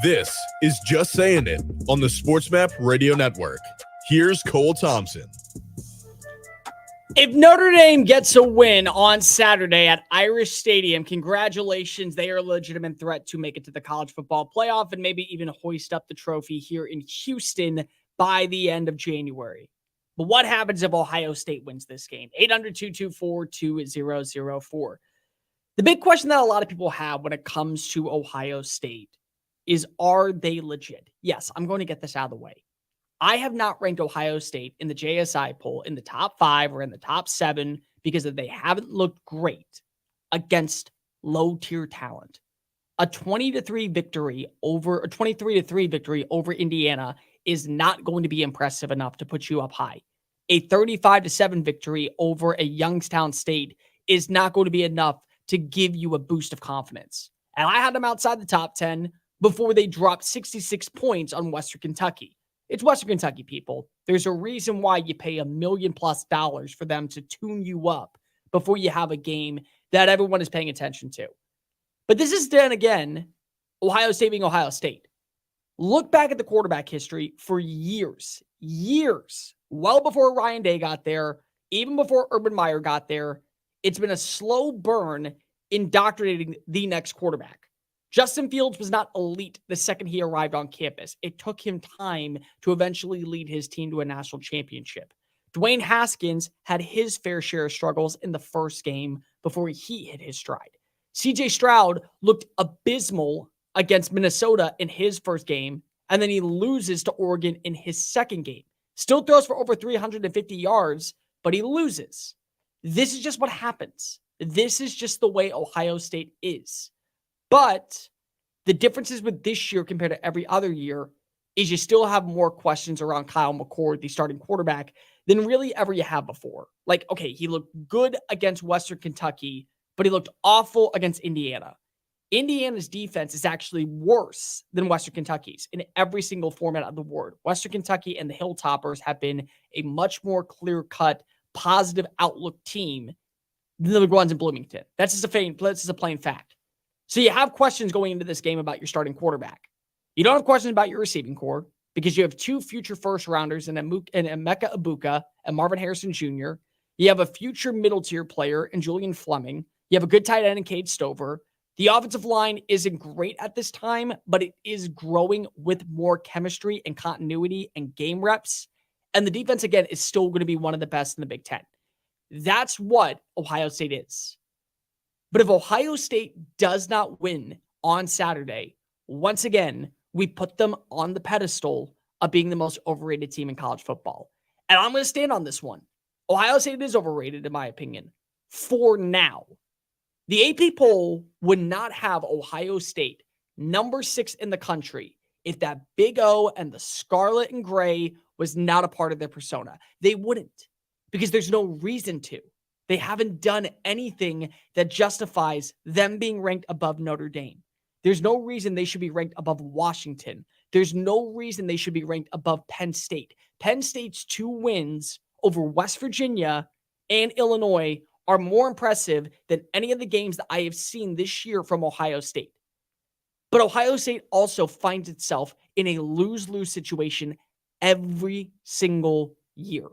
This is Just Saying It on the SportsMap Radio Network. Here's Cole Thompson. If Notre Dame gets a win on Saturday at Irish Stadium, congratulations. They are a legitimate threat to make it to the college football playoff and maybe even hoist up the trophy here in Houston by the end of January. But what happens if Ohio State wins this game? 800-224-2004. The big question that a lot of people have when it comes to Ohio State is, are they legit? Yes, I'm going to get this out of the way. I have not ranked Ohio State in the JSI poll in the top 5 or in the top 7 because they haven't looked great against low-tier talent. A 23-3 victory over Indiana is not going to be impressive enough to put you up high. A 35-7 victory over a Youngstown State is not going to be enough to give you a boost of confidence. And I had them outside the top 10 before they dropped 66 points on Western Kentucky. It's Western Kentucky, people. There's a reason why you pay $1 million+ for them to tune you up before you have a game that everyone is paying attention to. But this is then again, Ohio State being Ohio State. Look back at the quarterback history for years, well before Ryan Day got there, even before Urban Meyer got there. It's been a slow burn indoctrinating the next quarterback. Justin Fields was not elite the second he arrived on campus. It took him time to eventually lead his team to a national championship. Dwayne Haskins had his fair share of struggles in the first game before he hit his stride. CJ Stroud looked abysmal against Minnesota in his first game, and then he loses to Oregon in his second game. Still throws for over 350 yards, but he loses. This is just what happens. This is just the way Ohio State is. But the differences with this year compared to every other year is you still have more questions around Kyle McCord, the starting quarterback, than really ever you have before. Like, okay, he looked good against Western Kentucky, but he looked awful against Indiana. Indiana's defense is actually worse than Western Kentucky's in every single format of the word. Western Kentucky and the Hilltoppers have been a much more clear-cut, positive outlook team than the ones in Bloomington. That's just a plain fact. So you have questions going into this game about your starting quarterback. You don't have questions about your receiving core because you have 2 future first-rounders in Emeka Ibuka and Marvin Harrison Jr. You have a future middle-tier player in Julian Fleming. You have a good tight end in Cade Stover. The offensive line isn't great at this time, but it is growing with more chemistry and continuity and game reps. And the defense, again, is still going to be one of the best in the Big Ten. That's what Ohio State is. But if Ohio State does not win on Saturday, once again, we put them on the pedestal of being the most overrated team in college football. And I'm going to stand on this one. Ohio State is overrated, in my opinion, for now. The AP poll would not have Ohio State number 6 in the country if that big O and the scarlet and gray was not a part of their persona. They wouldn't, because there's no reason to. They haven't done anything that justifies them being ranked above Notre Dame. There's no reason they should be ranked above Washington. There's no reason they should be ranked above Penn State. Penn State's 2 wins over West Virginia and Illinois are more impressive than any of the games that I have seen this year from Ohio State. But Ohio State also finds itself in a lose-lose situation every single year.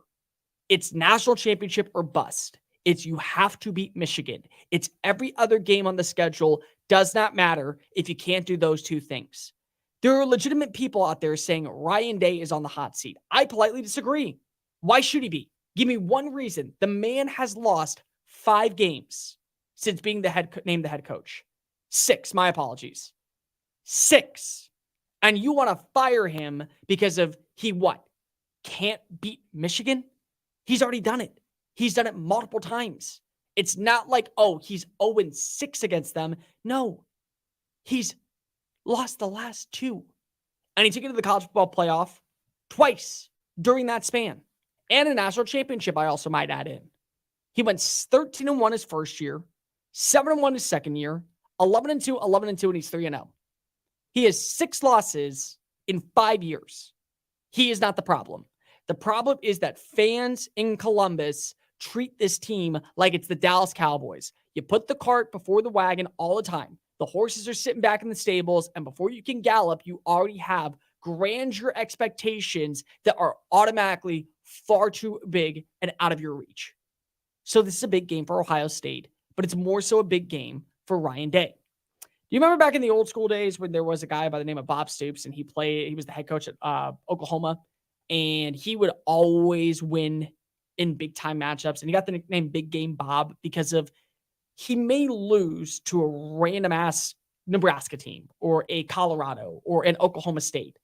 It's national championship or bust. It's you have to beat Michigan. It's every other game on the schedule does not matter if you can't do those 2 things. There are legitimate people out there saying Ryan Day is on the hot seat. I politely disagree. Why should he be? Give me one reason. The man has lost 5 games since being named the head coach. 6, my apologies. 6. And you want to fire him because of he what? Can't beat Michigan? He's already done it. He's done it multiple times. It's not like, oh, he's 0-6 against them. No, he's lost the last 2. And he took it to the college football playoff twice during that span. And a national championship, I also might add in. He went 13-1 his first year, 7-1 his second year, 11-2, 11-2, and he's 3-0. He has 6 losses in 5 years. He is not the problem. The problem is that fans in Columbus treat this team like it's the Dallas Cowboys. You put the cart before the wagon all the time. The horses are sitting back in the stables, and before you can gallop, you already have grandeur expectations that are automatically far too big and out of your reach. So this is a big game for Ohio State, but it's more so a big game for Ryan Day. Do you remember back in the old school days when there was a guy by the name of Bob Stoops, and he was the head coach at Oklahoma, and he would always win in big time matchups, and he got the nickname Big Game Bob because of he may lose to a random ass Nebraska team or a Colorado or an Oklahoma State,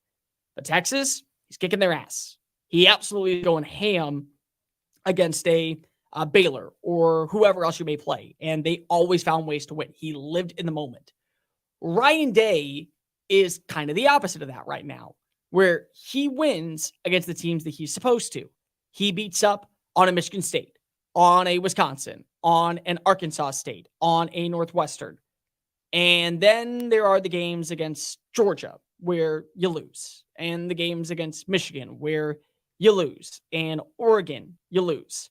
but Texas, he's kicking their ass. He absolutely is going ham against a Baylor or whoever else you may play, and they always found ways to win. He lived in the moment. Ryan Day is kind of the opposite of that right now, where he wins against the teams that he's supposed to. He beats up on a Michigan State, on a Wisconsin, on an Arkansas State, on a Northwestern. And then there are the games against Georgia where you lose, and the games against Michigan where you lose, and Oregon, you lose.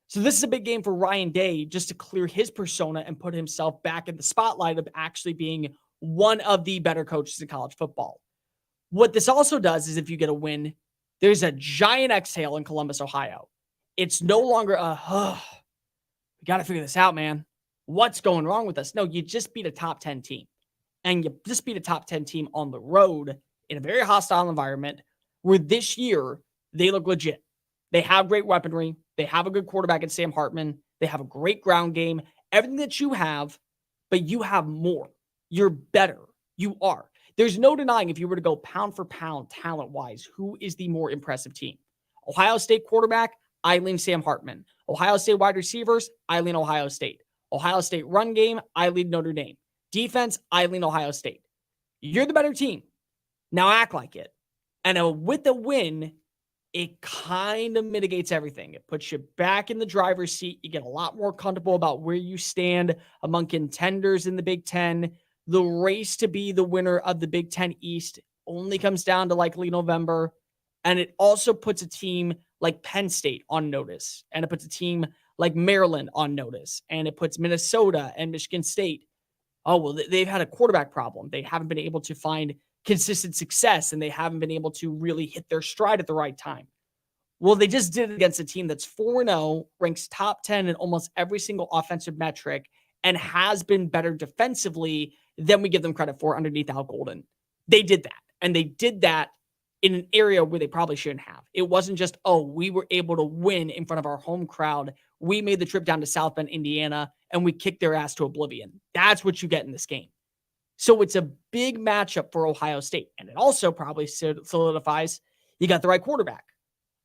So this is a big game for Ryan Day just to clear his persona and put himself back in the spotlight of actually being one of the better coaches in college football. What this also does is if you get a win, there's a giant exhale in Columbus, Ohio. It's no longer we got to figure this out, man. What's going wrong with us? No, you just beat a top 10 team. And you just beat a top 10 team on the road in a very hostile environment where this year they look legit. They have great weaponry. They have a good quarterback in Sam Hartman. They have a great ground game. Everything that you have, but you have more. You're better. You are. There's no denying if you were to go pound for pound, talent-wise, who is the more impressive team? Ohio State quarterback, I lean Sam Hartman. Ohio State wide receivers, I lean Ohio State. Ohio State run game, I lean Notre Dame. Defense, I lean Ohio State. You're the better team. Now act like it. And with the win, it kind of mitigates everything. It puts you back in the driver's seat. You get a lot more comfortable about where you stand among contenders in the Big Ten. The race to be the winner of the Big Ten East only comes down to likely November. And it also puts a team like Penn State on notice. And it puts a team like Maryland on notice. And it puts Minnesota and Michigan State. Oh, well, they've had a quarterback problem. They haven't been able to find consistent success, and they haven't been able to really hit their stride at the right time. Well, they just did it against a team that's 4-0, ranks top 10 in almost every single offensive metric, and has been better defensively than we give them credit for underneath Al Golden. They did that, and they did that in an area where they probably shouldn't have. It wasn't just, oh, we were able to win in front of our home crowd. We made the trip down to South Bend, Indiana, and we kicked their ass to oblivion. That's what you get in this game. So it's a big matchup for Ohio State. And it also probably solidifies you got the right quarterback.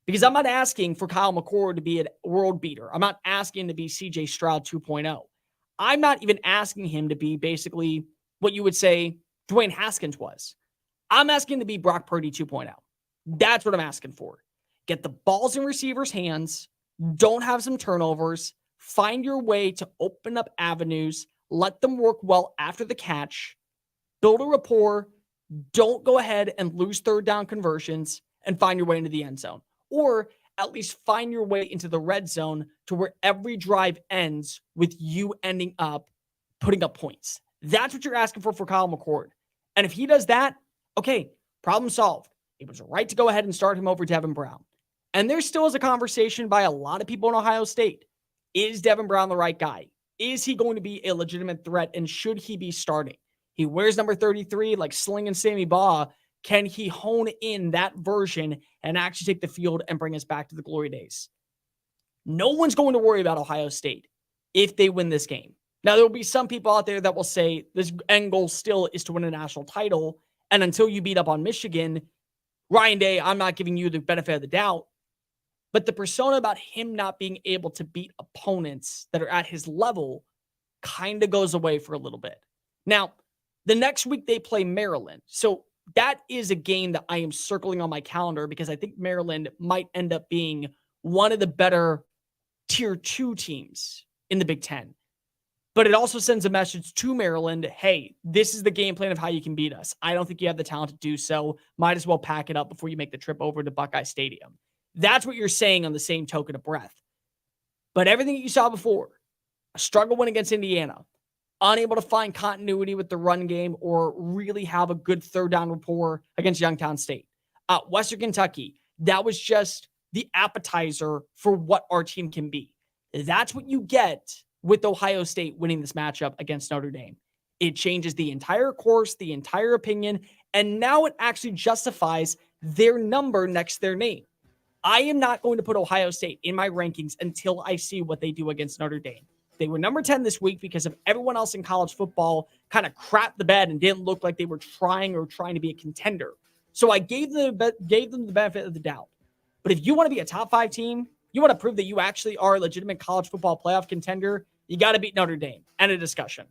Because I'm not asking for Kyle McCord to be a world beater. I'm not asking to be CJ Stroud 2.0. I'm not even asking him to be basically what you would say Dwayne Haskins was. I'm asking to be Brock Purdy 2.0. That's what I'm asking for. Get the balls in receivers' hands. Don't have some turnovers. Find your way to open up avenues. Let them work well after the catch. Build a rapport. Don't go ahead and lose third down conversions and find your way into the end zone. Or at least find your way into the red zone to where every drive ends with you ending up putting up points. That's what you're asking for Kyle McCord. And if he does that, okay, problem solved. It was right to go ahead and start him over Devin Brown. And there still is a conversation by a lot of people in Ohio State. Is Devin Brown the right guy? Is he going to be a legitimate threat, and should he be starting? He wears number 33 like Sling and Sammy Baugh. Can he hone in that version and actually take the field and bring us back to the glory days? No one's going to worry about Ohio State if they win this game. Now, there will be some people out there that will say this end goal still is to win a national title. And until you beat up on Michigan, Ryan Day, I'm not giving you the benefit of the doubt. But the persona about him not being able to beat opponents that are at his level kind of goes away for a little bit. Now, the next week they play Maryland. So that is a game that I am circling on my calendar because I think Maryland might end up being one of the better tier 2 teams in the Big Ten. But it also sends a message to Maryland, hey, this is the game plan of how you can beat us. I don't think you have the talent to do so. Might as well pack it up before you make the trip over to Buckeye Stadium. That's what you're saying on the same token of breath. But everything that you saw before, a struggle win against Indiana, unable to find continuity with the run game or really have a good third down rapport against Youngstown State. Western Kentucky, that was just the appetizer for what our team can be. That's what you get with Ohio State winning this matchup against Notre Dame. It changes the entire course, the entire opinion, and now it actually justifies their number next to their name. I am not going to put Ohio State in my rankings until I see what they do against Notre Dame. They were number 10 this week because of everyone else in college football kind of crapped the bed and didn't look like they were trying to be a contender. So I gave them the benefit of the doubt. But if you want to be a top 5 team, you want to prove that you actually are a legitimate college football playoff contender, you got to beat Notre Dame. End of discussion.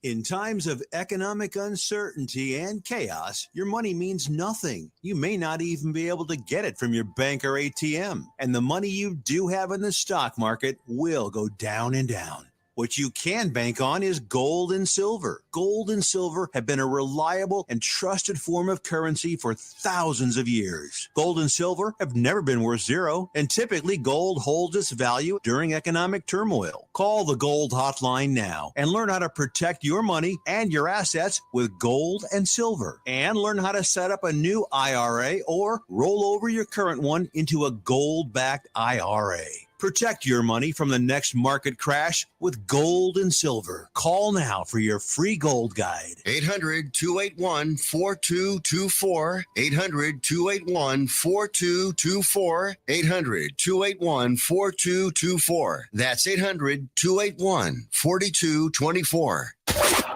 In times of economic uncertainty and chaos, your money means nothing. You may not even be able to get it from your bank or ATM. And the money you do have in the stock market will go down and down. What you can bank on is gold and silver. Gold and silver have been a reliable and trusted form of currency for thousands of years. Gold and silver have never been worth zero, and typically gold holds its value during economic turmoil. Call the Gold Hotline now and learn how to protect your money and your assets with gold and silver. And learn how to set up a new IRA or roll over your current one into a gold-backed IRA. Protect your money from the next market crash with gold and silver. Call now for your free gold guide. 800-281-4224. 800-281-4224. 800-281-4224. That's 800-281-4224.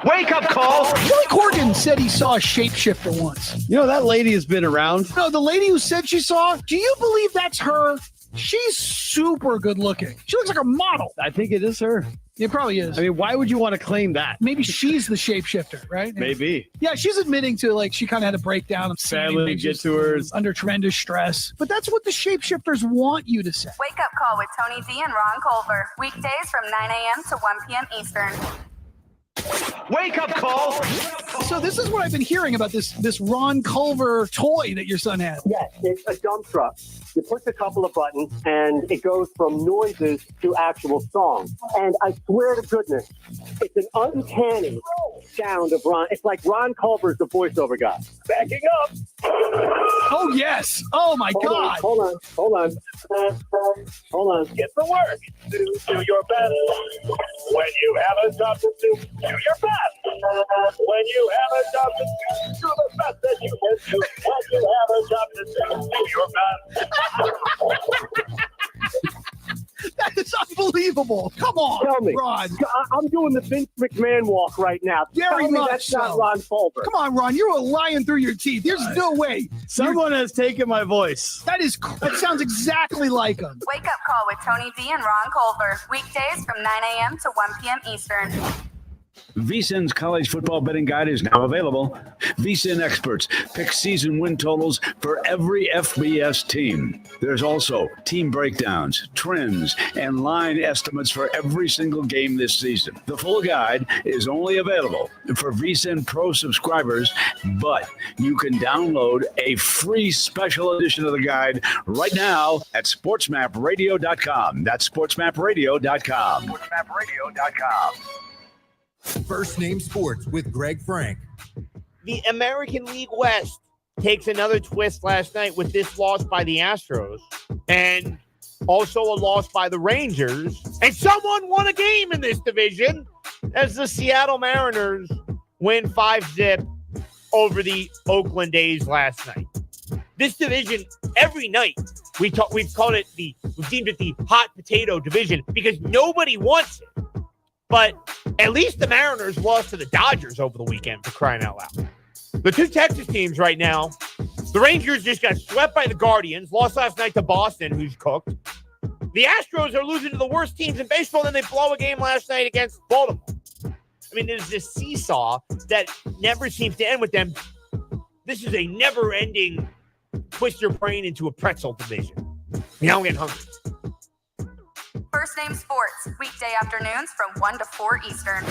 Wake up, Cole! Billy Corgan said he saw a shapeshifter once. You know, that lady has been around. No, the lady who said she saw, do you believe that's her? She's super good looking. She looks like a model. I think it is her. It probably is. I mean, why would you want to claim that? Maybe she's the shapeshifter, right? Maybe. Yeah, she's admitting to, like, she kind of had a breakdown of family get to her under tremendous stress. But that's what the shapeshifters want you to say. Wake up call with Tony D and Ron Culver. Weekdays from 9 a.m. to 1 p.m. Eastern. Wake up, Cole! So this is what I've been hearing about this Ron Culver toy that your son has. Yes, it's a dump truck. You push a couple of buttons, and it goes from noises to actual songs. And I swear to goodness, it's an uncanny sound of Ron. It's like Ron Culver's the voiceover guy. Backing up. Oh, yes. Oh, my God. Hold on. Get to work. Do your best. When you have a job to do your best. When you have a job to do the best that you can do. When you have a job to do your best. That is unbelievable. Come on, Tell me, Ron. I'm doing the Vince McMahon walk right now. Very Tell me much that's so. not Ron Culver. Come on, Ron. You're lying through your teeth. There's no way. Someone has taken my voice. That sounds exactly like him. Wake up call with Tony D and Ron Culver. Weekdays from 9 a.m. to 1 p.m. Eastern. VSiN's college football betting guide is now available. VSiN experts pick season win totals for every FBS team. There's also team breakdowns, trends, and line estimates for every single game this season. The full guide is only available for VSiN Pro subscribers, but you can download a free special edition of the guide right now at sportsmapradio.com. That's sportsmapradio.com. sportsmapradio.com. First Name Sports with Greg Frank. The American League West takes another twist last night with this loss by the Astros and also a loss by the Rangers. And someone won a game in this division as the Seattle Mariners win 5-0 over the Oakland A's last night. This division, every night, we've deemed it the hot potato division because nobody wants it. But at least the Mariners lost to the Dodgers over the weekend, for crying out loud. The two Texas teams right now, the Rangers just got swept by the Guardians, lost last night to Boston, who's cooked. The Astros are losing to the worst teams in baseball, then they blow a game last night against Baltimore. I mean, there's this seesaw that never seems to end with them. This is a never-ending twist your brain into a pretzel division. Now I'm getting hungry. First Name Sports, weekday afternoons from 1 to 4 Eastern.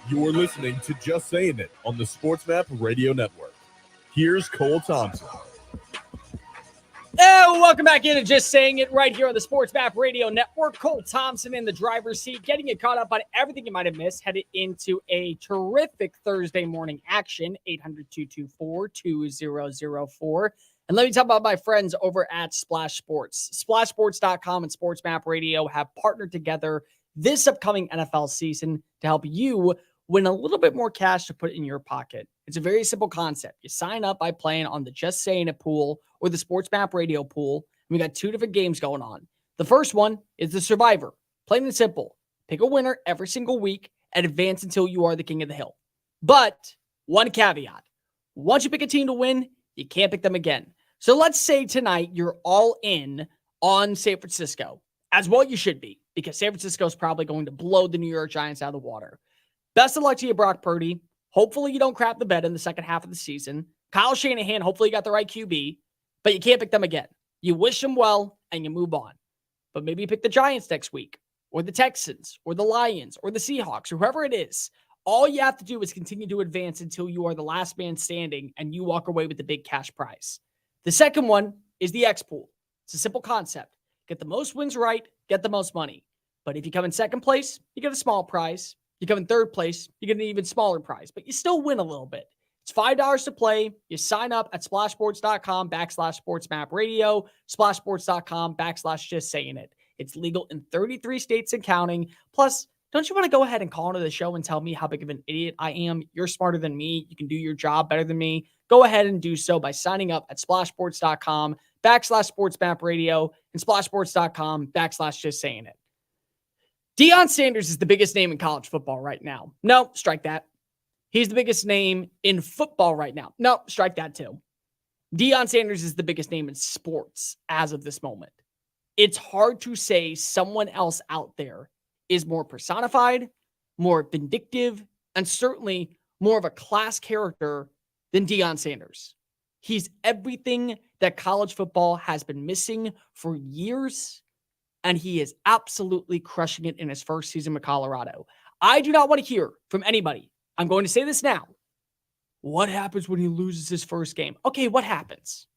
You're You're listening to Just Saying It on the Sports Map Radio Network. Here's Cole Thompson. Oh, welcome back in to Just Saying It right here on the Sports Map Radio Network. Cole Thompson in the driver's seat, getting you caught up on everything you might have missed, headed into a terrific Thursday morning action, 800-224-2004. And let me talk about my friends over at Splash Sports. SplashSports.com and Sports Map Radio have partnered together this upcoming NFL season to help you win a little bit more cash to put in your pocket. It's a very simple concept. You sign up by playing on the Just Saying It pool or the Sports Map Radio pool. We got two different games going on. The first one is the Survivor. Plain and simple. Pick a winner every single week and advance until you are the king of the hill. But one caveat. Once you pick a team to win, you can't pick them again. So let's say tonight you're all in on San Francisco. As well you should be, because San Francisco is probably going to blow the New York Giants out of the water. Best of luck to you, Brock Purdy. Hopefully you don't crap the bed in the second half of the season. Kyle Shanahan, hopefully you got the right QB, but you can't pick them again. You wish them well, and you move on. But maybe you pick the Giants next week, or the Texans, or the Lions, or the Seahawks, or whoever it is. All you have to do is continue to advance until you are the last man standing, and you walk away with the big cash prize. The second one is the X pool. It's a simple concept. Get the most wins right, get the most money. But if you come in second place, you get a small prize. You come in third place, you get an even smaller prize, but you still win a little bit. It's $5 to play. You sign up at splashsports.com/sportsmapradio, splashsports.com/just saying it. It's legal in 33 states and counting. Plus, don't you want to go ahead and call into the show and tell me how big of an idiot I am? You're smarter than me. You can do your job better than me. Go ahead and do so by signing up at splashsports.com/sportsmapradio and splashsports.com/just saying it. Deion Sanders is the biggest name in college football right now. No, strike that. He's the biggest name in football right now. No, strike that too. Deion Sanders is the biggest name in sports as of this moment. It's hard to say someone else out there is more personified, more vindictive, and certainly more of a class character than Deion Sanders. He's everything that college football has been missing for years. And he is absolutely crushing it in his first season with Colorado. I do not want to hear from anybody. I'm going to say this now. What happens when he loses his first game? Okay, what happens?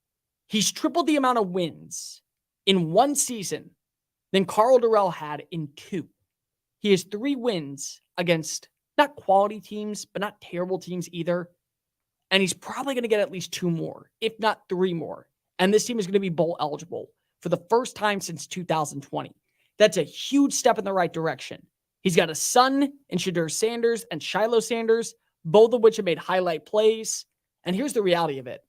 He's tripled the amount of wins in one season than Carl Durrell had in two. He has 3 wins against not quality teams, but not terrible teams either. And he's probably going to get at least 2 more, if not 3 more. And this team is going to be bowl eligible for the first time since 2020. That's a huge step in the right direction. He's got a son in Shedeur Sanders and Shiloh Sanders, both of which have made highlight plays. And here's the reality of it.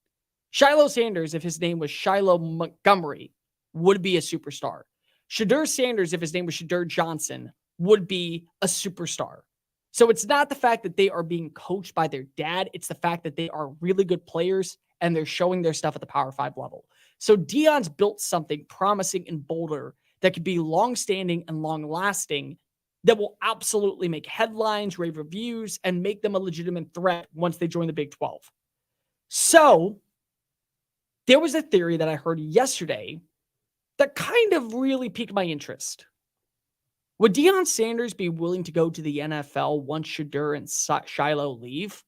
Shiloh Sanders, if his name was Shiloh Montgomery, would be a superstar. Shedeur Sanders, if his name was Shedeur Johnson, would be a superstar. So it's not the fact that they are being coached by their dad. It's the fact that they are really good players and they're showing their stuff at the Power 5 level. So Deion's built something promising in Boulder that could be long-standing and long-lasting that will absolutely make headlines, rave reviews, and make them a legitimate threat once they join the Big 12. So there was a theory that I heard yesterday that kind of really piqued my interest. Would Deion Sanders be willing to go to the NFL once Shedeur and Shiloh leave?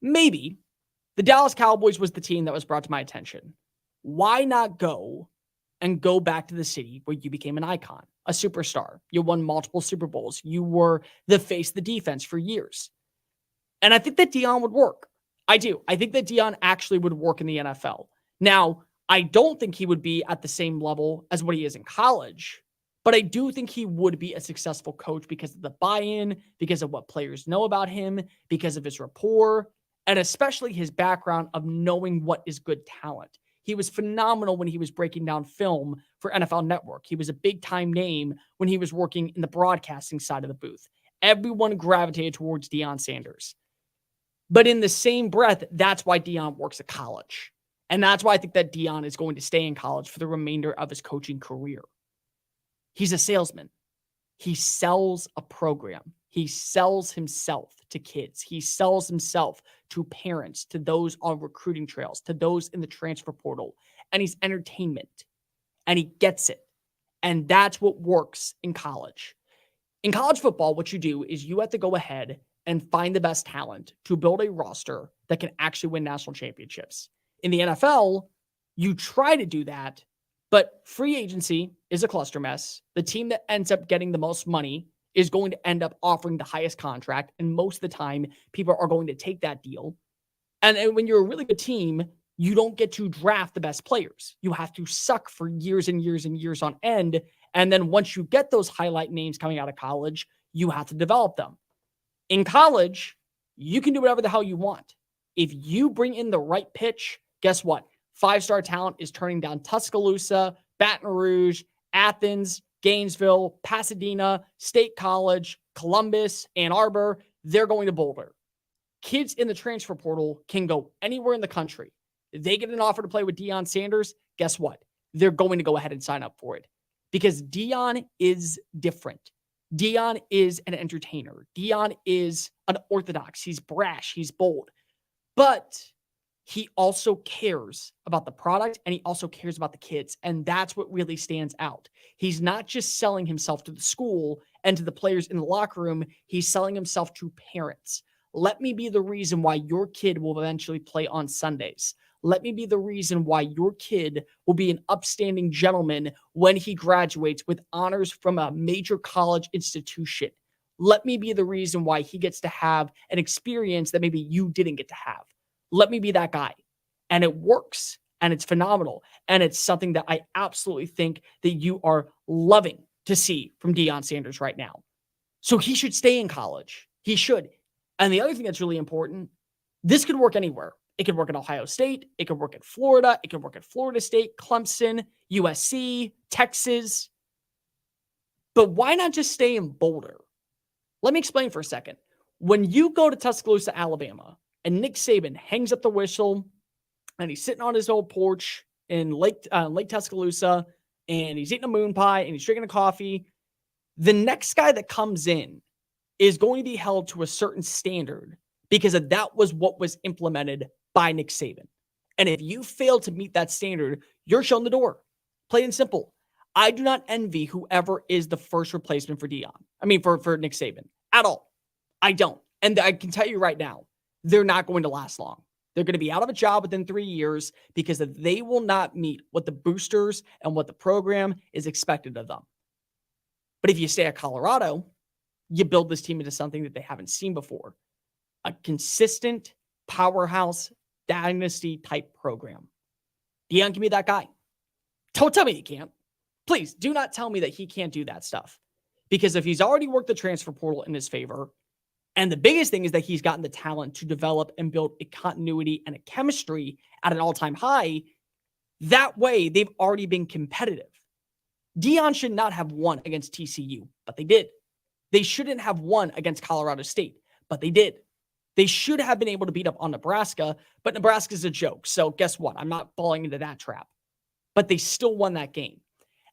Maybe. The Dallas Cowboys was the team that was brought to my attention. Why not go back to the city where you became an icon, a superstar? You won multiple Super Bowls. You were the face of the defense for years. And I think that Deion would work. I do. I think that Deion actually would work in the NFL. Now, I don't think he would be at the same level as what he is in college, but I do think he would be a successful coach because of the buy-in, because of what players know about him, because of his rapport, and especially his background of knowing what is good talent. He was phenomenal when he was breaking down film for NFL Network. He was a big-time name when he was working in the broadcasting side of the booth. Everyone gravitated towards Deion Sanders. But in the same breath, that's why Deion works at college. And that's why I think that Deion is going to stay in college for the remainder of his coaching career. He's a salesman. He sells a program. He sells himself to kids. He sells himself to parents, to those on recruiting trails, to those in the transfer portal. And he's entertainment. And he gets it. And that's what works in college. In college football, what you do is you have to go ahead and find the best talent to build a roster that can actually win national championships. In the NFL, you try to do that, but free agency is a cluster mess. The team that ends up getting the most money is going to end up offering the highest contract. And most of the time, people are going to take that deal. And when you're a really good team, you don't get to draft the best players. You have to suck for years and years and years on end. And then once you get those highlight names coming out of college, you have to develop them. In college, you can do whatever the hell you want. If you bring in the right pitch, guess what? 5-star talent is turning down Tuscaloosa, Baton Rouge, Athens, Gainesville, Pasadena, State College, Columbus, Ann Arbor. They're going to Boulder. Kids in the transfer portal can go anywhere in the country. If they get an offer to play with Deion Sanders, guess what? They're going to go ahead and sign up for it because Deion is different. Deion is an entertainer. Deion is unorthodox. He's brash. He's bold. But he also cares about the product and he also cares about the kids. And that's what really stands out. He's not just selling himself to the school and to the players in the locker room. He's selling himself to parents. Let me be the reason why your kid will eventually play on Sundays. Let me be the reason why your kid will be an upstanding gentleman when he graduates with honors from a major college institution. Let me be the reason why he gets to have an experience that maybe you didn't get to have. Let me be that guy. And it works. And it's phenomenal. And it's something that I absolutely think that you are loving to see from Deion Sanders right now. So he should stay in college. He should. And the other thing that's really important, this could work anywhere. It could work at Ohio State. It could work at Florida. It could work at Florida State, Clemson, USC, Texas. But why not just stay in Boulder? Let me explain for a second. When you go to Tuscaloosa, Alabama, and Nick Saban hangs up the whistle, and he's sitting on his old porch in Lake Tuscaloosa, and he's eating a moon pie, and he's drinking a coffee, the next guy that comes in is going to be held to a certain standard because that was what was implemented by Nick Saban. And if you fail to meet that standard, you're shown the door. Plain and simple. I do not envy whoever is the first replacement for Nick Saban at all. I don't. And I can tell you right now, they're not going to last long. They're going to be out of a job within 3 years because they will not meet what the boosters and what the program is expected of them. But if you stay at Colorado, you build this team into something that they haven't seen before. A consistent powerhouse dynasty type program. Deion can be that guy. Don't tell me he can't. Please do not tell me that he can't do that stuff. Because if he's already worked the transfer portal in his favor, and the biggest thing is that he's gotten the talent to develop and build a continuity and a chemistry at an all-time high, that way they've already been competitive. Deion should not have won against TCU, but they did. They shouldn't have won against Colorado State, but they did. They should have been able to beat up on Nebraska, but Nebraska's a joke. So guess what? I'm not falling into that trap. But they still won that game.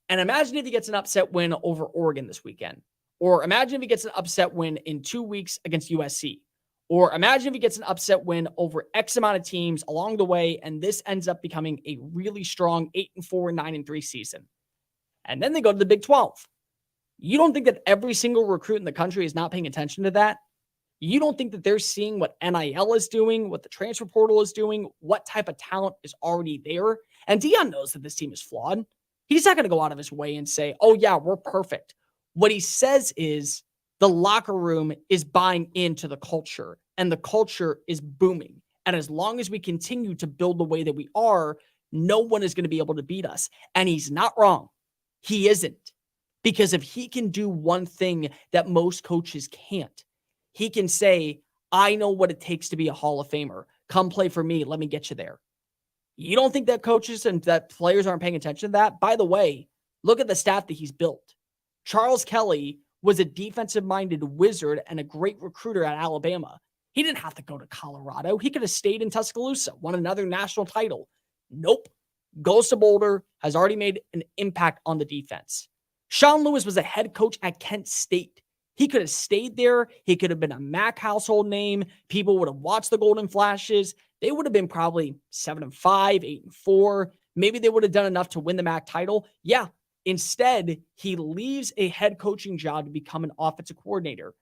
And imagine if he gets an upset win over Oregon this weekend. Or imagine if he gets an upset win in 2 weeks against USC. Or imagine if he gets an upset win over X amount of teams along the way, and this ends up becoming a really strong 8-4, 9-3 season. And then they go to the Big 12. You don't think that every single recruit in the country is not paying attention to that? You don't think that they're seeing what NIL is doing, what the transfer portal is doing, what type of talent is already there? And Deion knows that this team is flawed. He's not going to go out of his way and say, oh yeah, we're perfect. What he says is the locker room is buying into the culture and the culture is booming. And as long as we continue to build the way that we are, no one is going to be able to beat us. And he's not wrong. He isn't. Because if he can do one thing that most coaches can't, he can say, I know what it takes to be a Hall of Famer. Come play for me. Let me get you there. You don't think that coaches and that players aren't paying attention to that? By the way, look at the staff that he's built. Charles Kelly was a defensive-minded wizard and a great recruiter at Alabama. He didn't have to go to Colorado. He could have stayed in Tuscaloosa, won another national title. Nope. Goes to Boulder, has already made an impact on the defense. Sean Lewis was a head coach at Kent State. He could have stayed there. He could have been a MAC household name. People would have watched the Golden Flashes. They would have been probably 7-5, 8-4. Maybe they would have done enough to win the MAC title. Yeah. Instead, he leaves a head coaching job to become an offensive coordinator.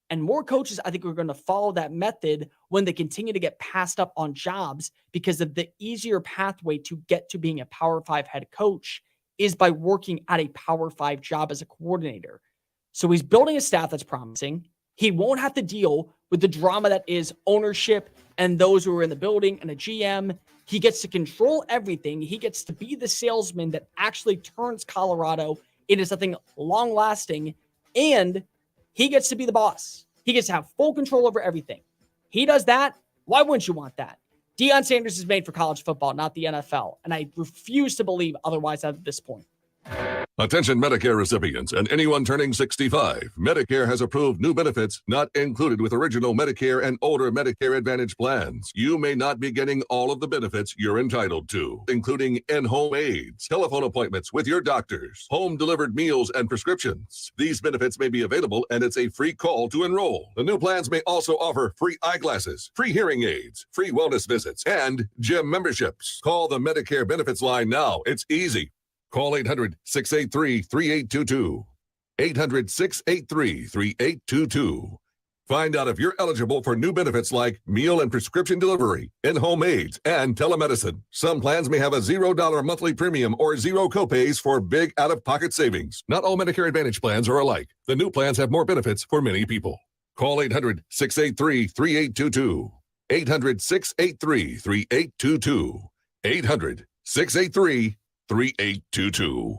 And more coaches, I think, are going to follow that method when they continue to get passed up on jobs because of the easier pathway to get to being a Power 5 head coach is by working at a Power 5 job as a coordinator. So he's building a staff that's promising. He won't have to deal with the drama that is ownership and those who are in the building and a GM. He gets to control everything. He gets to be the salesman that actually turns Colorado into something long-lasting, and he gets to be the boss. He gets to have full control over everything. He does that. Why wouldn't you want that? Deion Sanders is made for college football, not the NFL, and I refuse to believe otherwise at this point. Attention Medicare recipients and anyone turning 65. Medicare has approved new benefits not included with original Medicare and older Medicare Advantage plans. You may not be getting all of the benefits you're entitled to, including in-home aids, telephone appointments with your doctors, home-delivered meals and prescriptions. These benefits may be available, and it's a free call to enroll. The new plans may also offer free eyeglasses, free hearing aids, free wellness visits, and gym memberships. Call the Medicare benefits line now. It's easy. Call 800-683-3822. 800-683-3822. Find out if you're eligible for new benefits like meal and prescription delivery, in-home aids, and telemedicine. Some plans may have a $0 monthly premium or zero copays for big out-of-pocket savings. Not all Medicare Advantage plans are alike. The new plans have more benefits for many people. Call 800-683-3822. 800-683-3822. 800-683-3822. 3822.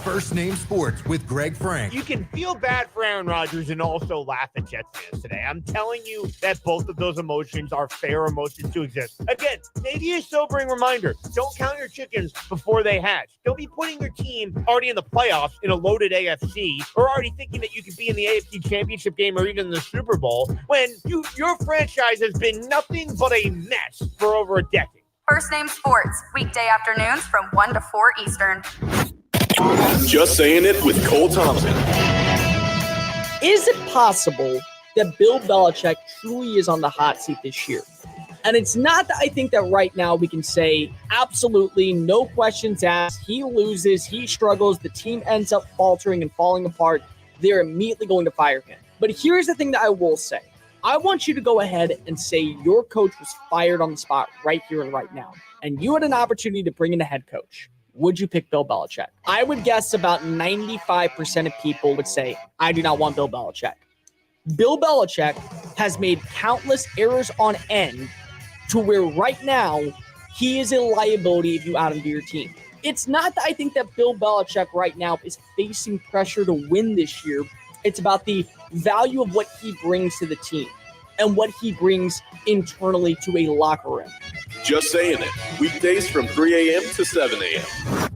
First Name Sports with Greg Frank. You can feel bad for Aaron Rodgers and also laugh at Jets fans today. I'm telling you that both of those emotions are fair emotions to exist. Again, maybe a sobering reminder. Don't count your chickens before they hatch. Don't be putting your team already in the playoffs in a loaded AFC or already thinking that you could be in the AFC Championship game or even the Super Bowl when your franchise has been nothing but a mess for over a decade. First Name Sports, weekday afternoons from 1 to 4 Eastern. Just saying it with Cole Thompson. Is it possible that Bill Belichick truly is on the hot seat this year? And it's not that I think that right now we can say absolutely no questions asked. He loses, he struggles, the team ends up faltering and falling apart. They're immediately going to fire him. But here's the thing that I will say. I want you to go ahead and say your coach was fired on the spot right here and right now, and you had an opportunity to bring in a head coach. Would you pick Bill Belichick? I would guess about 95% of people would say, I do not want Bill Belichick. Bill Belichick has made countless errors on end to where right now he is a liability if you add him to your team. It's not that I think that Bill Belichick right now is facing pressure to win this year. It's about the value of what he brings to the team and what he brings internally to a locker room. Just saying it. Weekdays from 3 a.m. to 7 a.m.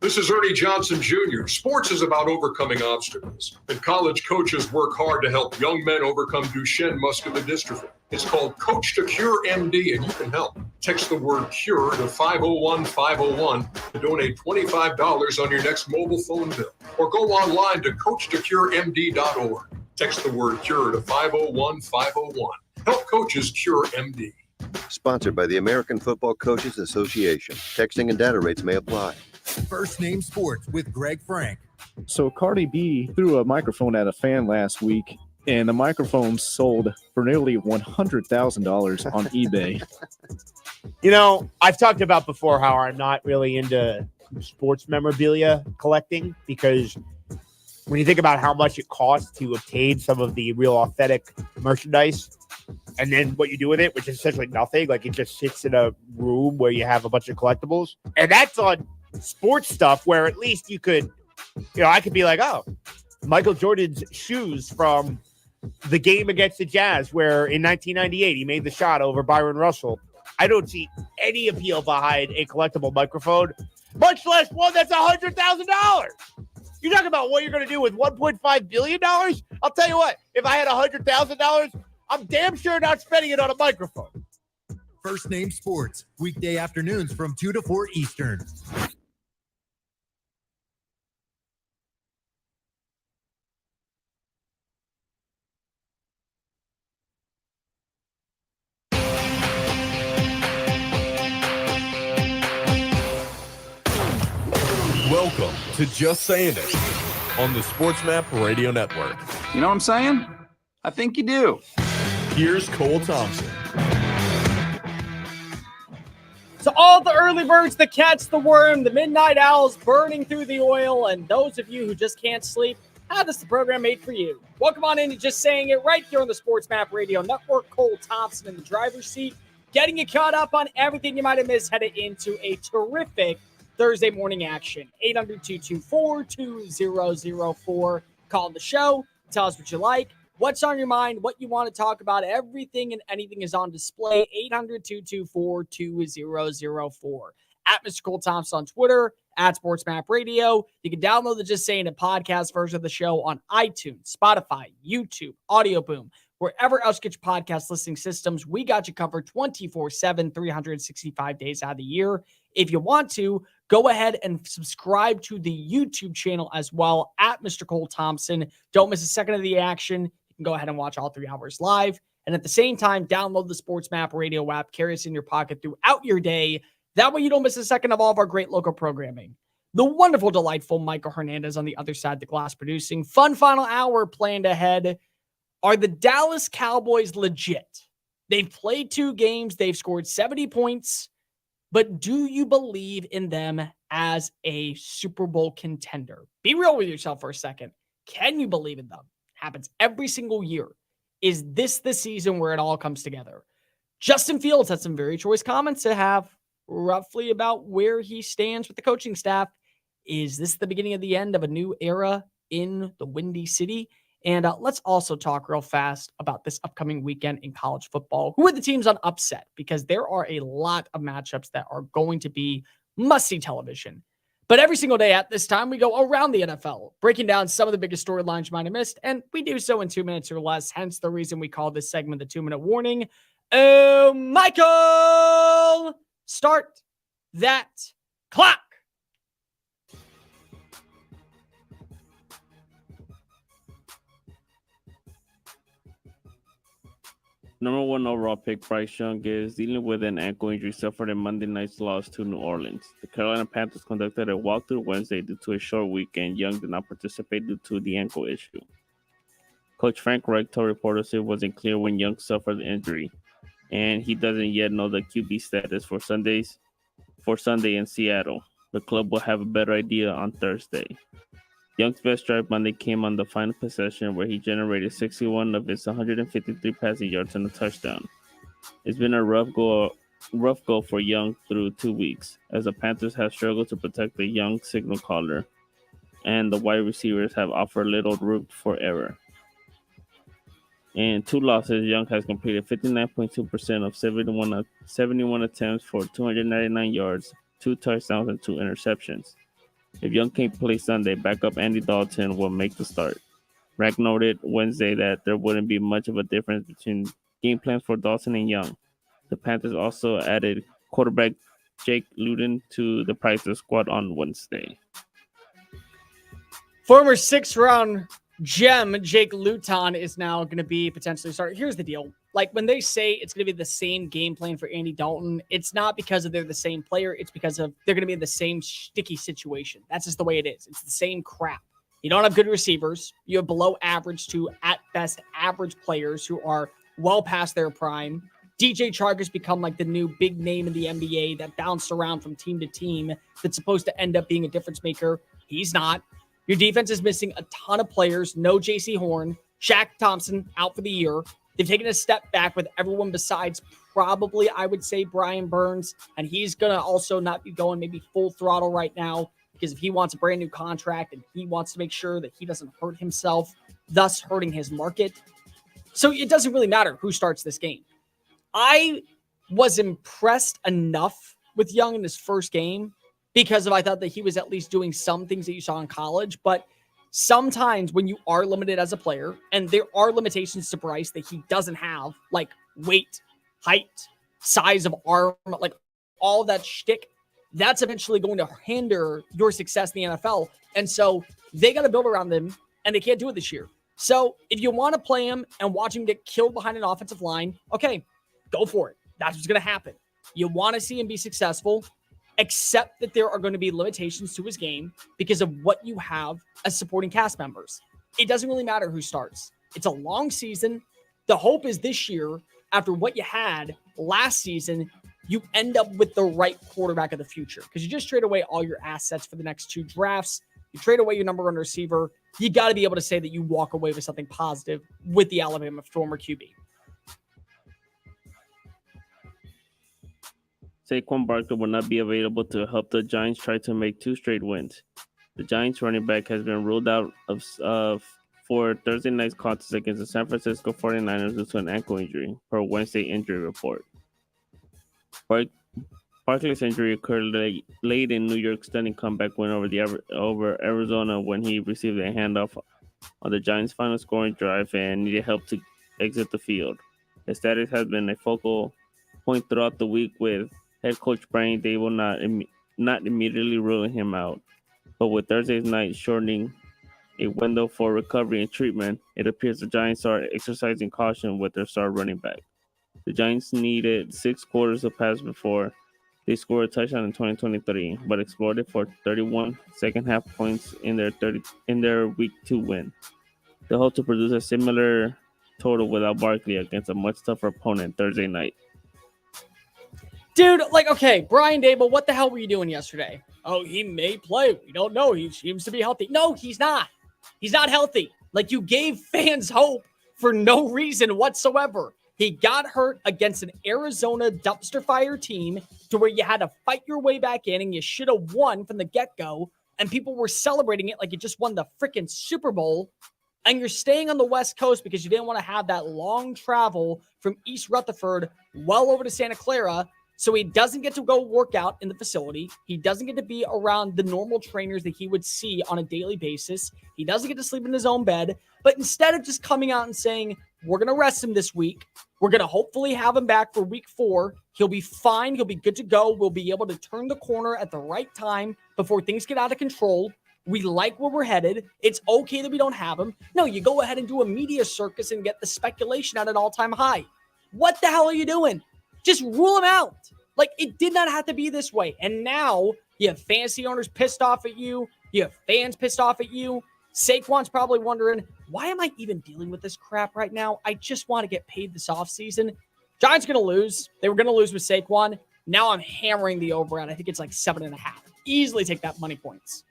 This is Ernie Johnson Jr. Sports is about overcoming obstacles, and college coaches work hard to help young men overcome Duchenne muscular dystrophy. It's called Coach to Cure MD, and you can help. Text the word CURE to 501-501 to donate $25 on your next mobile phone bill, or go online to coachtocuremd.org. Text the word CURE to 501-501. Help coaches cure MD. Sponsored by the American Football Coaches Association. Texting and data rates may apply. First Name Sports with Greg Frank. So Cardi B threw a microphone at a fan last week, and the microphone sold for nearly $100,000 on eBay. You know, I've talked about before how I'm not really into sports memorabilia collecting because when you think about how much it costs to obtain some of the real authentic merchandise and then what you do with it, which is essentially nothing, like it just sits in a room where you have a bunch of collectibles. And that's on sports stuff where at least you could, I could be like, oh, Michael Jordan's shoes from the game against the Jazz where in 1998 he made the shot over Byron Russell. I don't see any appeal behind a collectible microphone, much less one that's $100,000. You're talking about what you're going to do with $1.5 billion? I'll tell you what, if I had $100,000, I'm damn sure not spending it on a microphone. First Name Sports, weekday afternoons from 2 to 4 Eastern. Welcome to Just Saying It on the Sports Map Radio Network. You know what I'm saying? I think you do. Here's Cole Thompson. So all the early birds, the cats, the worm, the midnight owls burning through the oil, and those of you who just can't sleep, this is the program made for you. Welcome on into Just Saying It right here on the Sports Map Radio Network. Cole Thompson in the driver's seat, getting you caught up on everything you might have missed headed into a terrific Thursday morning action. 800-224-2004. Call the show. Tell us what you like, what's on your mind, what you want to talk about. Everything and anything is on display. 800-224-2004. At Mr. Cole Thompson on Twitter, at Sports Map Radio. You can download the Just Saying It podcast version of the show on iTunes, Spotify, YouTube, Audio Boom, wherever else you get your podcast listening systems. We got you covered 24/7, 365 days out of the year. If you want to, go ahead and subscribe to the YouTube channel as well, at Mr. Cole Thompson. Don't miss a second of the action. You can go ahead and watch all 3 hours live. And at the same time, download the Sports Map Radio app. Carry us in your pocket throughout your day. That way you don't miss a second of all of our great local programming. The wonderful, delightful Michael Hernandez on the other side of the glass producing. Fun final hour planned ahead. Are the Dallas Cowboys legit? They've played 2 games. They've scored 70 points. But do you believe in them as a Super Bowl contender? Be real with yourself for a second. Can you believe in them? Happens every single year. Is this the season where it all comes together? Justin Fields had some very choice comments to have roughly about where he stands with the coaching staff. Is this the beginning of the end of a new era in the Windy City? And let's also talk real fast about this upcoming weekend in college football. Who are the teams on upset? Because there are a lot of matchups that are going to be must-see television. But every single day at this time, we go around the NFL, breaking down some of the biggest storylines you might have missed, and we do so in 2 minutes or less, hence the reason we call this segment the 2-minute warning. Oh, Michael! Start that clock. Number 1 overall pick Bryce Young is dealing with an ankle injury suffered in Monday night's loss to New Orleans. The Carolina Panthers conducted a walkthrough Wednesday due to a short week, and Young did not participate due to the ankle issue. Coach Frank Reich told reporters it wasn't clear when Young suffered the injury, and he doesn't yet know the QB status for Sunday in Seattle. The club will have a better idea on Thursday. Young's best drive Monday came on the final possession, where he generated 61 of his 153 passing yards and a touchdown. It's been a rough go for Young through 2 weeks, as the Panthers have struggled to protect the young signal caller, and the wide receivers have offered little room for error. In 2 losses, Young has completed 59.2% of 71 attempts for 299 yards, 2 touchdowns, and 2 interceptions. If Young can't play Sunday, backup Andy Dalton will make the start. Rack noted Wednesday that there wouldn't be much of a difference between game plans for Dalton and Young. The Panthers also added quarterback Jake Luton to the practice squad on Wednesday. Former 6th-round gem Jake Luton is now going to be potentially starting. Here's the deal. Like, when they say it's going to be the same game plan for Andy Dalton, it's not because of they're the same player. It's because of they're going to be in the same sticky situation. That's just the way it is. It's the same crap. You don't have good receivers. You have below average to, at best, average players who are well past their prime. DJ Chark has become like the new big name in the NBA that bounced around from team to team that's supposed to end up being a difference maker. He's not. Your defense is missing a ton of players. No J.C. Horn. Shaq Thompson out for the year. They've taken a step back with everyone besides probably, I would say, Brian Burns. And he's going to also not be going maybe full throttle right now, because if he wants a brand new contract and he wants to make sure that he doesn't hurt himself, thus hurting his market. So it doesn't really matter who starts this game. I was impressed enough with Young in his first game because I thought that he was at least doing some things that you saw in college. But sometimes when you are limited as a player, and there are limitations to Bryce that he doesn't have, like weight, height, size of arm, like all that shtick, that's eventually going to hinder your success in the NFL. And so they got to build around him, and they can't do it this year. So if you want to play him and watch him get killed behind an offensive line, okay, go for it. That's what's going to happen. You want to see him be successful, except that there are going to be limitations to his game because of what you have as supporting cast members. it doesn't really matter who starts. It's a long season. The hope is this year, after what you had last season, you end up with the right quarterback of the future because you just trade away all your assets for the next 2 drafts. You trade away your number 1 receiver. You got to be able to say that you walk away with something positive with the Alabama former QB. Saquon Barkley will not be available to help the Giants try to make 2 straight wins. The Giants running back has been ruled out for Thursday night's contest against the San Francisco 49ers due to an ankle injury, per Wednesday injury report. Barkley's injury occurred late in New York's stunning comeback win over Arizona when he received a handoff on the Giants' final scoring drive and needed help to exit the field. His status has been a focal point throughout the week, with head coach Brian Dable not immediately ruling him out. But with Thursday's night shortening a window for recovery and treatment, it appears the Giants are exercising caution with their star running back. The Giants needed 6 quarters to pass before they scored a touchdown in 2023, but exploded for 31 second-half points in their Week 2 win. They hope to produce a similar total without Barkley against a much tougher opponent Thursday night. Dude, okay, Brian Dable, what the hell were you doing yesterday? Oh, he may play. We don't know. He seems to be healthy. No, he's not. He's not healthy. You gave fans hope for no reason whatsoever. He got hurt against an Arizona dumpster fire team to where you had to fight your way back in and you should have won from the get-go, and people were celebrating it like you just won the freaking Super Bowl, and you're staying on the West Coast because you didn't want to have that long travel from East Rutherford well over to Santa Clara. So he doesn't get to go work out in the facility. He doesn't get to be around the normal trainers that he would see on a daily basis. He doesn't get to sleep in his own bed. But instead of just coming out and saying, we're going to rest him this week, we're going to hopefully have him back for week 4. He'll be fine. He'll be good to go. We'll be able to turn the corner at the right time before things get out of control. We like where we're headed. It's okay that we don't have him. No, you go ahead and do a media circus and get the speculation at an all-time high. What the hell are you doing? Just rule him out. It did not have to be this way. And now you have fantasy owners pissed off at you. You have fans pissed off at you. Saquon's probably wondering, why am I even dealing with this crap right now? I just want to get paid this offseason. Giants going to lose. They were going to lose with Saquon. Now I'm hammering the over, and I think it's 7.5. Easily take that money points.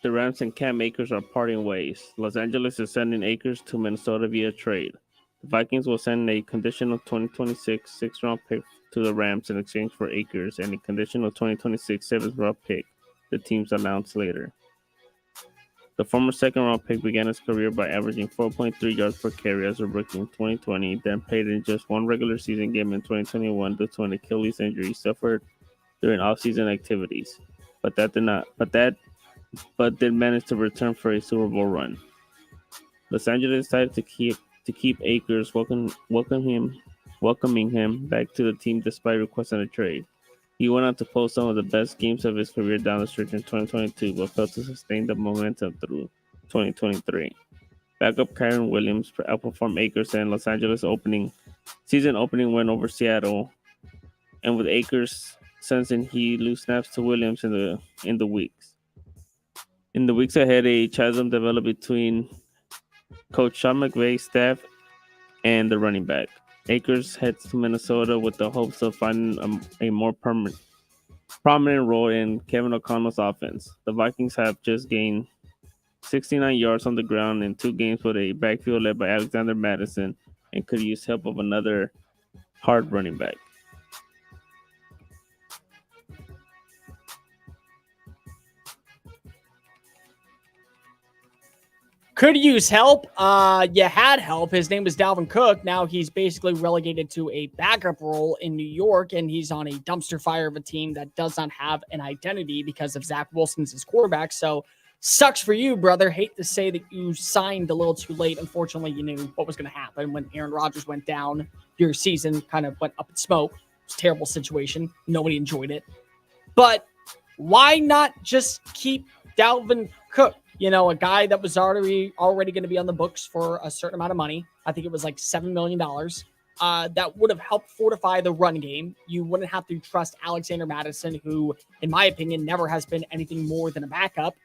The Rams and Cam Akers are parting ways. Los Angeles is sending Akers to Minnesota via trade. The Vikings will send a conditional 2026 6th-round pick to the Rams in exchange for Akers and a conditional 2026 7th-round pick, the teams announced later. The former 2nd-round pick began his career by averaging 4.3 yards per carry as a rookie in 2020, then played in just 1 regular season game in 2021 due to an Achilles injury suffered during off-season activities. But did manage to return for a Super Bowl run. Los Angeles decided to keep Akers, welcoming him back to the team despite requesting a trade. He went on to post some of the best games of his career down the stretch in 2022, but failed to sustain the momentum through 2023. Backup Kyron Williams outperformed Akers in Los Angeles season opening win over Seattle, and with Akers sensing he lose snaps to Williams in the weeks. In the weeks ahead, a chasm developed between Coach Sean McVay's staff and the running back. Akers heads to Minnesota with the hopes of finding a more prominent role in Kevin O'Connell's offense. The Vikings have just gained 69 yards on the ground in 2 games with a backfield led by Alexander Madison and could use help of another hard running back. Could use help. You had help. His name was Dalvin Cook. Now he's basically relegated to a backup role in New York, and he's on a dumpster fire of a team that does not have an identity because of Zach Wilson's his quarterback. So sucks for you, brother. Hate to say that you signed a little too late. Unfortunately, you knew what was going to happen when Aaron Rodgers went down. Your season kind of went up in smoke. It was a terrible situation. Nobody enjoyed it. But why not just keep Dalvin Cook? A guy that was already going to be on the books for a certain amount of money. I think it was $7 million. that would have helped fortify the run game. You wouldn't have to trust Alexander Madison, who, in my opinion, never has been anything more than a backup.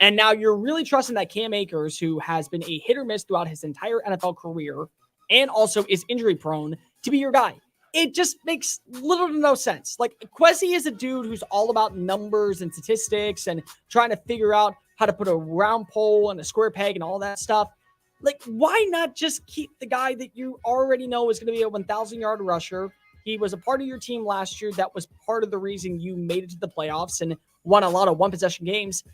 And now you're really trusting that Cam Akers, who has been a hit or miss throughout his entire NFL career and also is injury prone, to be your guy. It just makes little to no sense. Like, Kwesi is a dude who's all about numbers and statistics and trying to figure out how to put a round pole and a square peg and all that stuff. Like, why not just keep the guy that you already know is going to be a 1,000-yard rusher? He was a part of your team last year. That was part of the reason you made it to the playoffs and won a lot of one-possession games.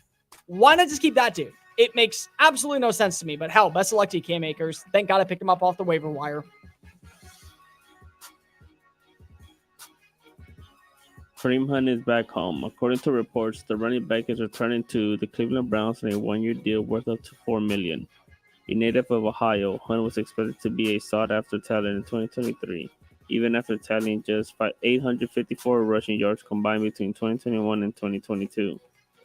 Why not just keep that dude? It makes absolutely no sense to me. But hell, best of luck to you, Cam Akers. Thank God I picked him up off the waiver wire. Kareem Hunt is back home. According to reports, the running back is returning to the Cleveland Browns on a one-year deal worth up to $4 million. A native of Ohio, Hunt was expected to be a sought-after talent in 2023, even after tallying just 854 rushing yards combined between 2021 and 2022.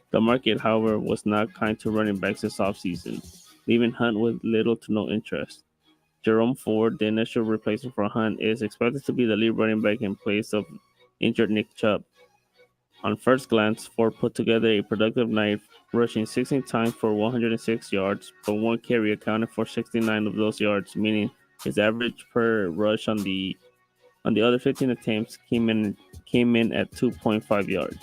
The market, however, was not kind to running backs this offseason, leaving Hunt with little to no interest. Jerome Ford, the initial replacement for Hunt, is expected to be the lead running back in place of injured Nick Chubb. On first glance, Ford put together a productive night, rushing 16 times for 106 yards, but one carry accounted for 69 of those yards, meaning his average per rush on the other 15 attempts came in at 2.5 yards.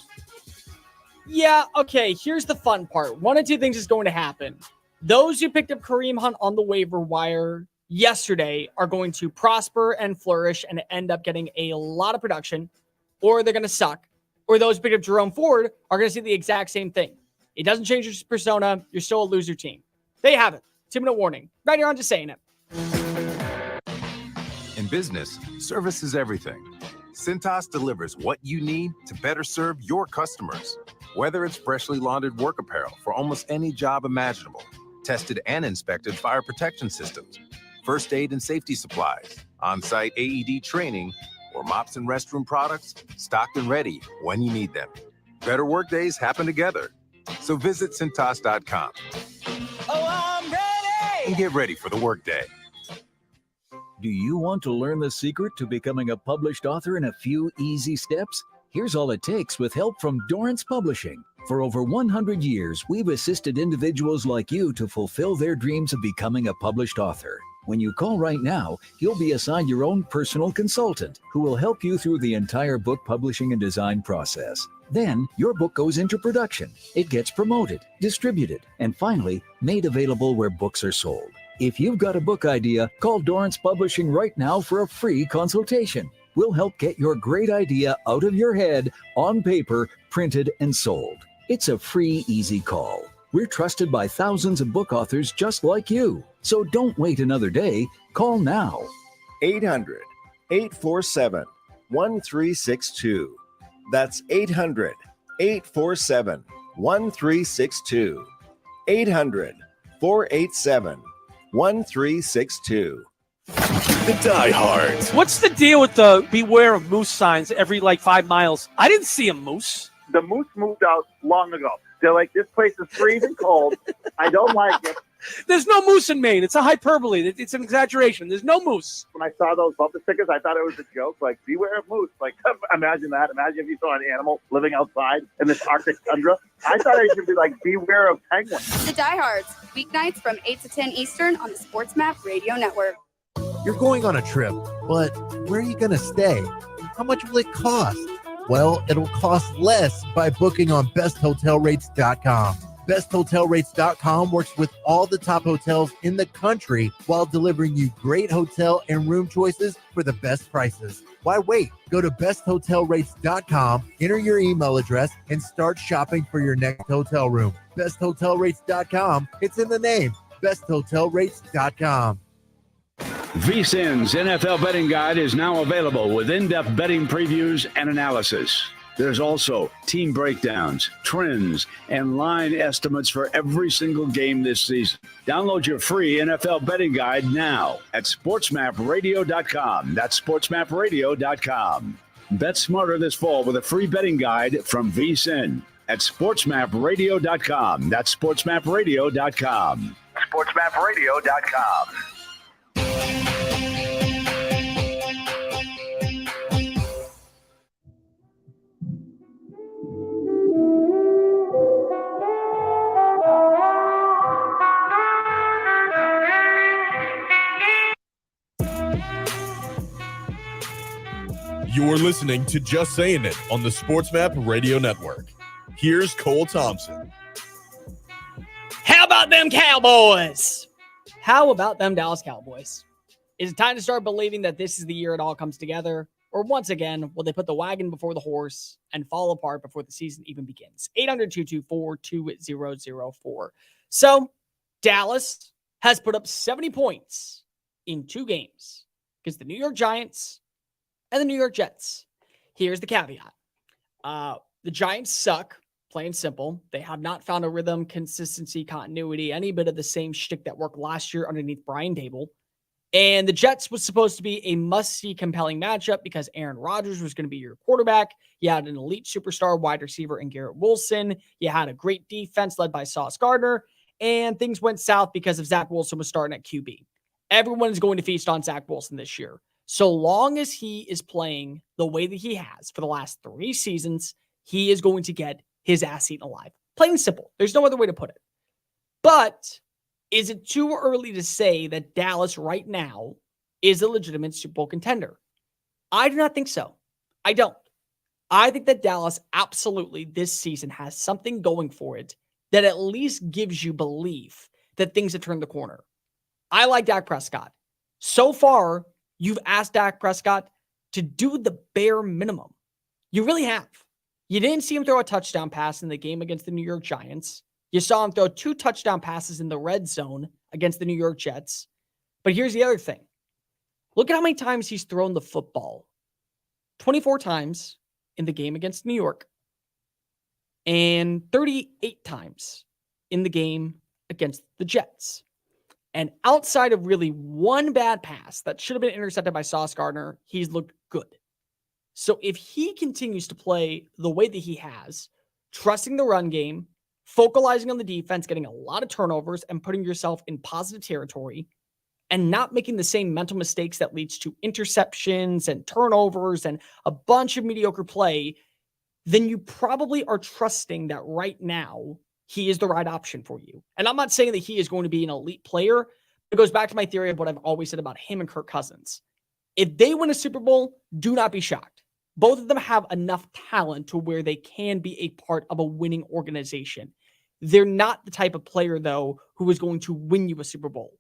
Yeah, okay, here's the fun part. One of two things is going to happen. Those who picked up Kareem Hunt on the waiver wire yesterday are going to prosper and flourish and end up getting a lot of production, or they're going to suck. Or those who picked up Jerome Ford are going to see the exact same thing. It doesn't change your persona. You're still a loser team. There you have it. 2-minute warning. Right here on Just Saying It. In business, service is everything. Cintas delivers what you need to better serve your customers. Whether it's freshly laundered work apparel for almost any job imaginable, tested and inspected fire protection systems, first aid and safety supplies, on-site AED training, or mops and restroom products, stocked and ready when you need them. Better work days happen together. So visit Cintas.com. Oh, I'm ready! And get ready for the workday. Do you want to learn the secret to becoming a published author in a few easy steps? Here's all it takes with help from Dorrance Publishing. For over 100 years, we've assisted individuals like you to fulfill their dreams of becoming a published author. When you call right now, you'll be assigned your own personal consultant who will help you through the entire book publishing and design process. Then, your book goes into production. It gets promoted, distributed, and finally, made available where books are sold. If you've got a book idea, call Dorrance Publishing right now for a free consultation. We'll help get your great idea out of your head, on paper, printed, and sold. It's a free, easy call. We're trusted by thousands of book authors just like you. So don't wait another day. Call now. 800-847-1362. That's 800-847-1362. 800-487-1362. The diehards. What's the deal with the beware of moose signs every 5 miles? I didn't see a moose. The moose moved out long ago. They're like, this place is freezing cold. I don't like it. There's no moose in Maine. It's a hyperbole. It's an exaggeration. There's no moose. When I saw those bumper stickers, I thought it was a joke. Like, beware of moose. Like, imagine that. Imagine if you saw an animal living outside in this Arctic tundra. I thought it should be like, beware of penguins. The Diehards, weeknights from 8 to 10 Eastern on the Sports Map Radio Network. You're going on a trip, but where are you going to stay? How much will it cost? Well, it'll cost less by booking on besthotelrates.com. BestHotelRates.com works with all the top hotels in the country while delivering you great hotel and room choices for the best prices. Why wait? Go to BestHotelRates.com, enter your email address, and start shopping for your next hotel room. BestHotelRates.com, it's in the name. BestHotelRates.com. VSiN's NFL Betting Guide is now available with in-depth betting previews and analysis. There's also team breakdowns, trends, and line estimates for every single game this season. Download your free NFL Betting Guide now at SportsMapRadio.com. That's SportsMapRadio.com. Bet smarter this fall with a free betting guide from VSiN at SportsMapRadio.com. That's SportsMapRadio.com. SportsMapRadio.com. listening to Just Saying It on the SportsMap Radio Network. Here's Cole Thompson. How about them Cowboys? How about them Dallas Cowboys? Is it time to start believing that this is the year it all comes together? Or once again, will they put the wagon before the horse and fall apart before the season even begins? 800-224-2004. So, Dallas has put up 70 points in 2 games against the New York Giants and the New York Jets. Here's the caveat. The Giants suck, plain and simple. They have not found a rhythm, consistency, continuity, any bit of the same shtick that worked last year underneath Brian Dable. And the Jets was supposed to be a must-see, compelling matchup because Aaron Rodgers was going to be your quarterback. You had an elite superstar wide receiver in Garrett Wilson. You had a great defense led by Sauce Gardner. And things went south because of Zach Wilson was starting at QB. Everyone is going to feast on Zach Wilson this year. So long as he is playing the way that he has for the last 3 seasons, he is going to get his ass eaten alive. Plain and simple. There's no other way to put it. But is it too early to say that Dallas right now is a legitimate Super Bowl contender? I do not think so. I don't. I think that Dallas absolutely this season has something going for it that at least gives you belief that things have turned the corner. I like Dak Prescott. So far, you've asked Dak Prescott to do the bare minimum. You really have. You didn't see him throw a touchdown pass in the game against the New York Giants. You saw him throw 2 touchdown passes in the red zone against the New York Jets. But here's the other thing. Look at how many times he's thrown the football. 24 times in the game against New York. And 38 times in the game against the Jets. And outside of really one bad pass that should have been intercepted by Sauce Gardner, he's looked good. So if he continues to play the way that he has, trusting the run game, focalizing on the defense, getting a lot of turnovers, and putting yourself in positive territory, and not making the same mental mistakes that leads to interceptions and turnovers and a bunch of mediocre play, then you probably are trusting that right now he is the right option for you. And I'm not saying that he is going to be an elite player. It goes back to my theory of what I've always said about him and Kirk Cousins. If they win a Super Bowl, do not be shocked. Both of them have enough talent to where they can be a part of a winning organization. They're not the type of player, though, who is going to win you a Super Bowl.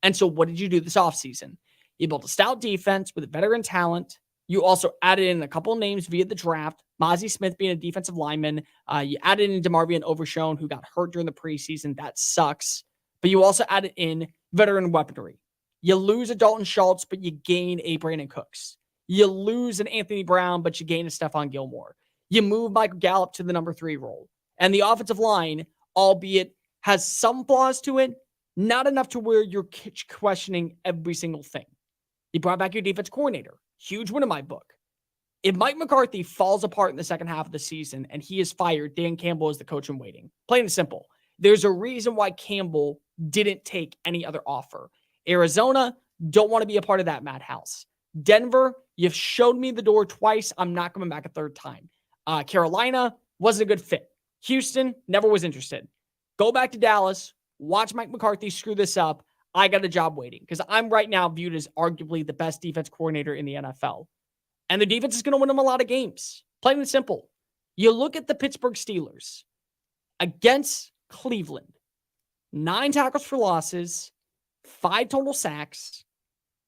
And so what did you do this offseason? You built a stout defense with veteran talent. You also added in a couple of names via the draft. Mozzie Smith being a defensive lineman. You added in DeMarvion Overshown, who got hurt during the preseason. That sucks. But you also added in veteran weaponry. You lose a Dalton Schultz, but you gain a Brandon Cooks. You lose an Anthony Brown, but you gain a Stephon Gilmore. You move Michael Gallup to the number 3 role. And the offensive line, albeit has some flaws to it, not enough to where you're questioning every single thing. You brought back your defense coordinator. Huge win in my book. If Mike McCarthy falls apart in the second half of the season and he is fired, Dan Campbell is the coach in waiting. Plain and simple. There's a reason why Campbell didn't take any other offer. Arizona, don't want to be a part of that madhouse. Denver, you've showed me the door twice. I'm not coming back a third time. Carolina, wasn't a good fit. Houston, never was interested. Go back to Dallas. Watch Mike McCarthy screw this up. I got a job waiting because I'm right now viewed as arguably the best defense coordinator in the NFL. And the defense is going to win them a lot of games. Plain and simple. You look at the Pittsburgh Steelers against Cleveland. 9 tackles for losses, 5 total sacks,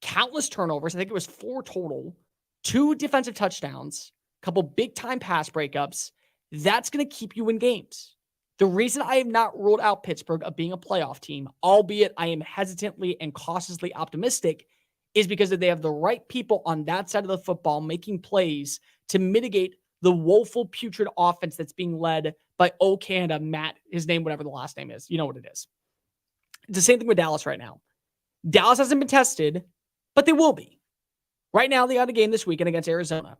countless turnovers. I think it was 4 total, 2 defensive touchdowns, a couple big-time pass breakups. That's going to keep you in games. The reason I have not ruled out Pittsburgh of being a playoff team, albeit I am hesitantly and cautiously optimistic, is because they have the right people on that side of the football making plays to mitigate the woeful, putrid offense that's being led by Canada, Matt, his name, whatever the last name is. You know what it is. It's the same thing with Dallas right now. Dallas hasn't been tested, but they will be. Right now, they got a game this weekend against Arizona.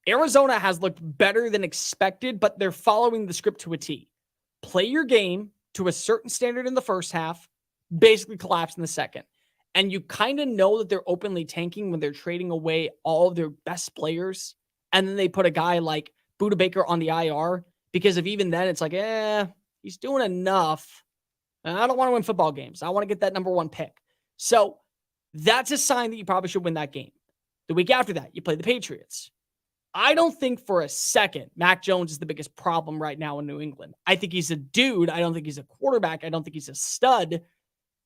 Arizona has looked better than expected, but they're following the script to a T. Play your game to a certain standard in the first half, basically collapse in the second. And you kind of know that they're openly tanking when they're trading away all of their best players. And then they put a guy like Budda Baker on the IR because if even then it's like, he's doing enough. I don't want to win football games. I want to get that number 1 pick. So that's a sign that you probably should win that game. The week after that, you play the Patriots. I don't think for a second Mac Jones is the biggest problem right now in New England. I think he's a dude. I don't think he's a quarterback. I don't think he's a stud,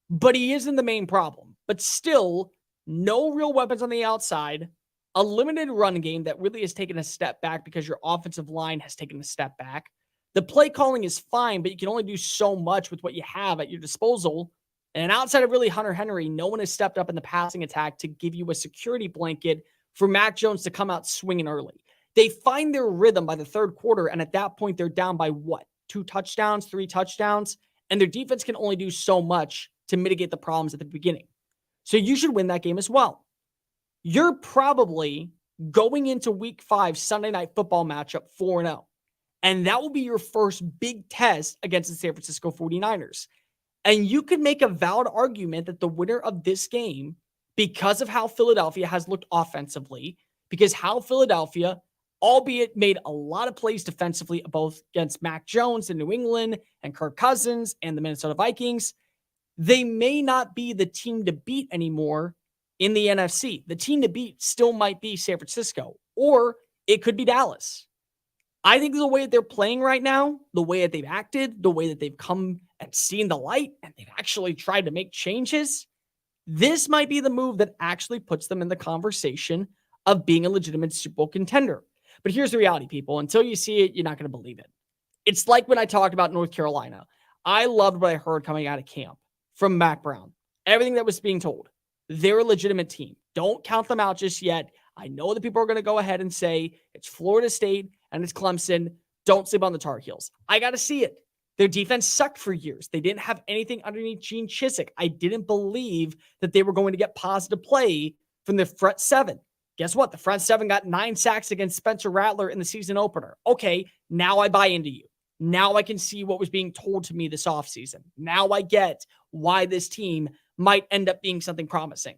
but he isn't the main problem. But still, no real weapons on the outside, a limited run game that really has taken a step back because your offensive line has taken a step back. The play calling is fine, but you can only do so much with what you have at your disposal. And outside of really Hunter Henry, no one has stepped up in the passing attack to give you a security blanket for Mac Jones to come out swinging early. They find their rhythm by the third quarter, and at that point, they're down by what? 2 touchdowns, 3 touchdowns, and their defense can only do so much to mitigate the problems at the beginning. So you should win that game as well. You're probably going into week 5 Sunday Night Football matchup 4-0. And that will be your first big test against the San Francisco 49ers. And you could make a valid argument that the winner of this game, because of how Philadelphia has looked offensively, because how Philadelphia, albeit made a lot of plays defensively, both against Mac Jones in New England and Kirk Cousins and the Minnesota Vikings, they may not be the team to beat anymore in the NFC. The team to beat still might be San Francisco, or it could be Dallas. I think the way that they're playing right now, the way that they've acted, the way that they've come and seen the light, and they've actually tried to make changes, this might be the move that actually puts them in the conversation of being a legitimate Super Bowl contender. But here's the reality, people. Until you see it, you're not going to believe it. It's like when I talked about North Carolina. I loved what I heard coming out of camp from Mac Brown. Everything that was being told. They're a legitimate team. Don't count them out just yet. I know that people are going to go ahead and say it's Florida State and it's Clemson. Don't sleep on the Tar Heels. I got to see it. Their defense sucked for years. They didn't have anything underneath Gene Chizik. I didn't believe that they were going to get positive play from the front 7. Guess what? The front 7 got 9 sacks against Spencer Rattler in the season opener. Okay, now I buy into you. Now I can see what was being told to me this offseason. Now I get why this team might end up being something promising.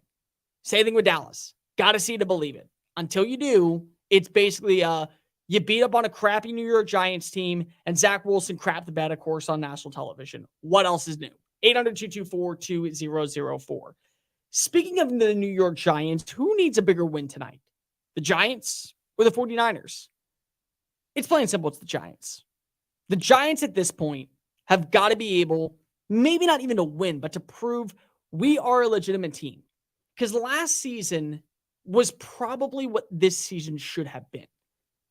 Same thing with Dallas. Got to see it to believe it. Until you do, it's basically you beat up on a crappy New York Giants team, and Zach Wilson crapped the bed, of course, on national television. What else is new? 800-224-2004. Speaking of the New York Giants, who needs a bigger win tonight? The Giants or the 49ers? It's plain and simple. It's the Giants. The Giants at this point have got to be able, maybe not even to win, but to prove we are a legitimate team. Because last season was probably what this season should have been.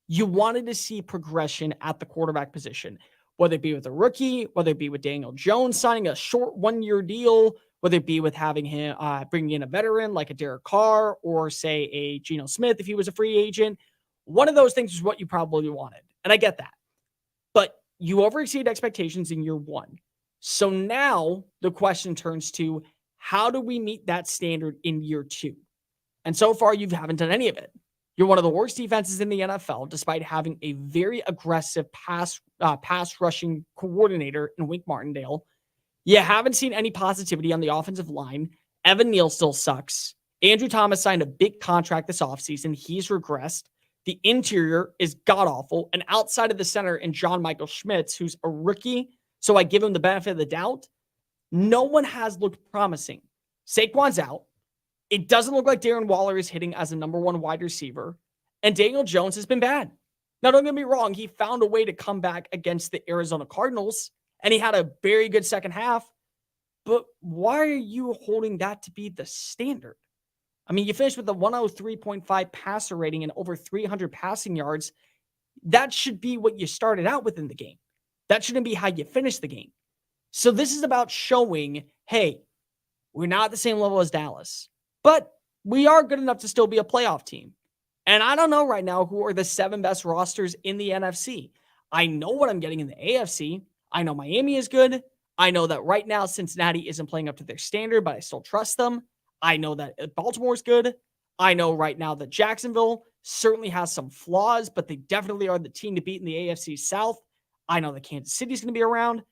You wanted to see progression at the quarterback position, whether it be with a rookie, whether it be with Daniel Jones signing a short 1-year deal, whether it be with having him bringing in a veteran like a Derek Carr or say a Geno Smith if he was a free agent. One of those things is what you probably wanted. And I get that. But you overexceeded expectations in year 1. So now the question turns to, how do we meet that standard in year 2? And so far, you haven't done any of it. You're one of the worst defenses in the NFL, despite having a very aggressive pass rushing coordinator in Wink Martindale. You haven't seen any positivity on the offensive line. Evan Neal still sucks. Andrew Thomas signed a big contract this offseason. He's regressed. The interior is god-awful. And outside of the center and John Michael Schmitz, who's a rookie, so I give him the benefit of the doubt, no one has looked promising. Saquon's out. It doesn't look like Darren Waller is hitting as a number 1 wide receiver. And Daniel Jones has been bad. Now, don't get me wrong. He found a way to come back against the Arizona Cardinals, and he had a very good second half. But why are you holding that to be the standard? I mean, you finished with a 103.5 passer rating and over 300 passing yards. That should be what you started out with in the game. That shouldn't be how you finish the game. So this is about showing, hey, we're not at the same level as Dallas, but we are good enough to still be a playoff team. And I don't know right now who are the 7 best rosters in the NFC. I know what I'm getting in the AFC. I know Miami is good. I know that right now Cincinnati isn't playing up to their standard, but I still trust them. I know that Baltimore's good. I know right now that Jacksonville certainly has some flaws, but they definitely are the team to beat in the AFC South. I know that Kansas City's going to be around.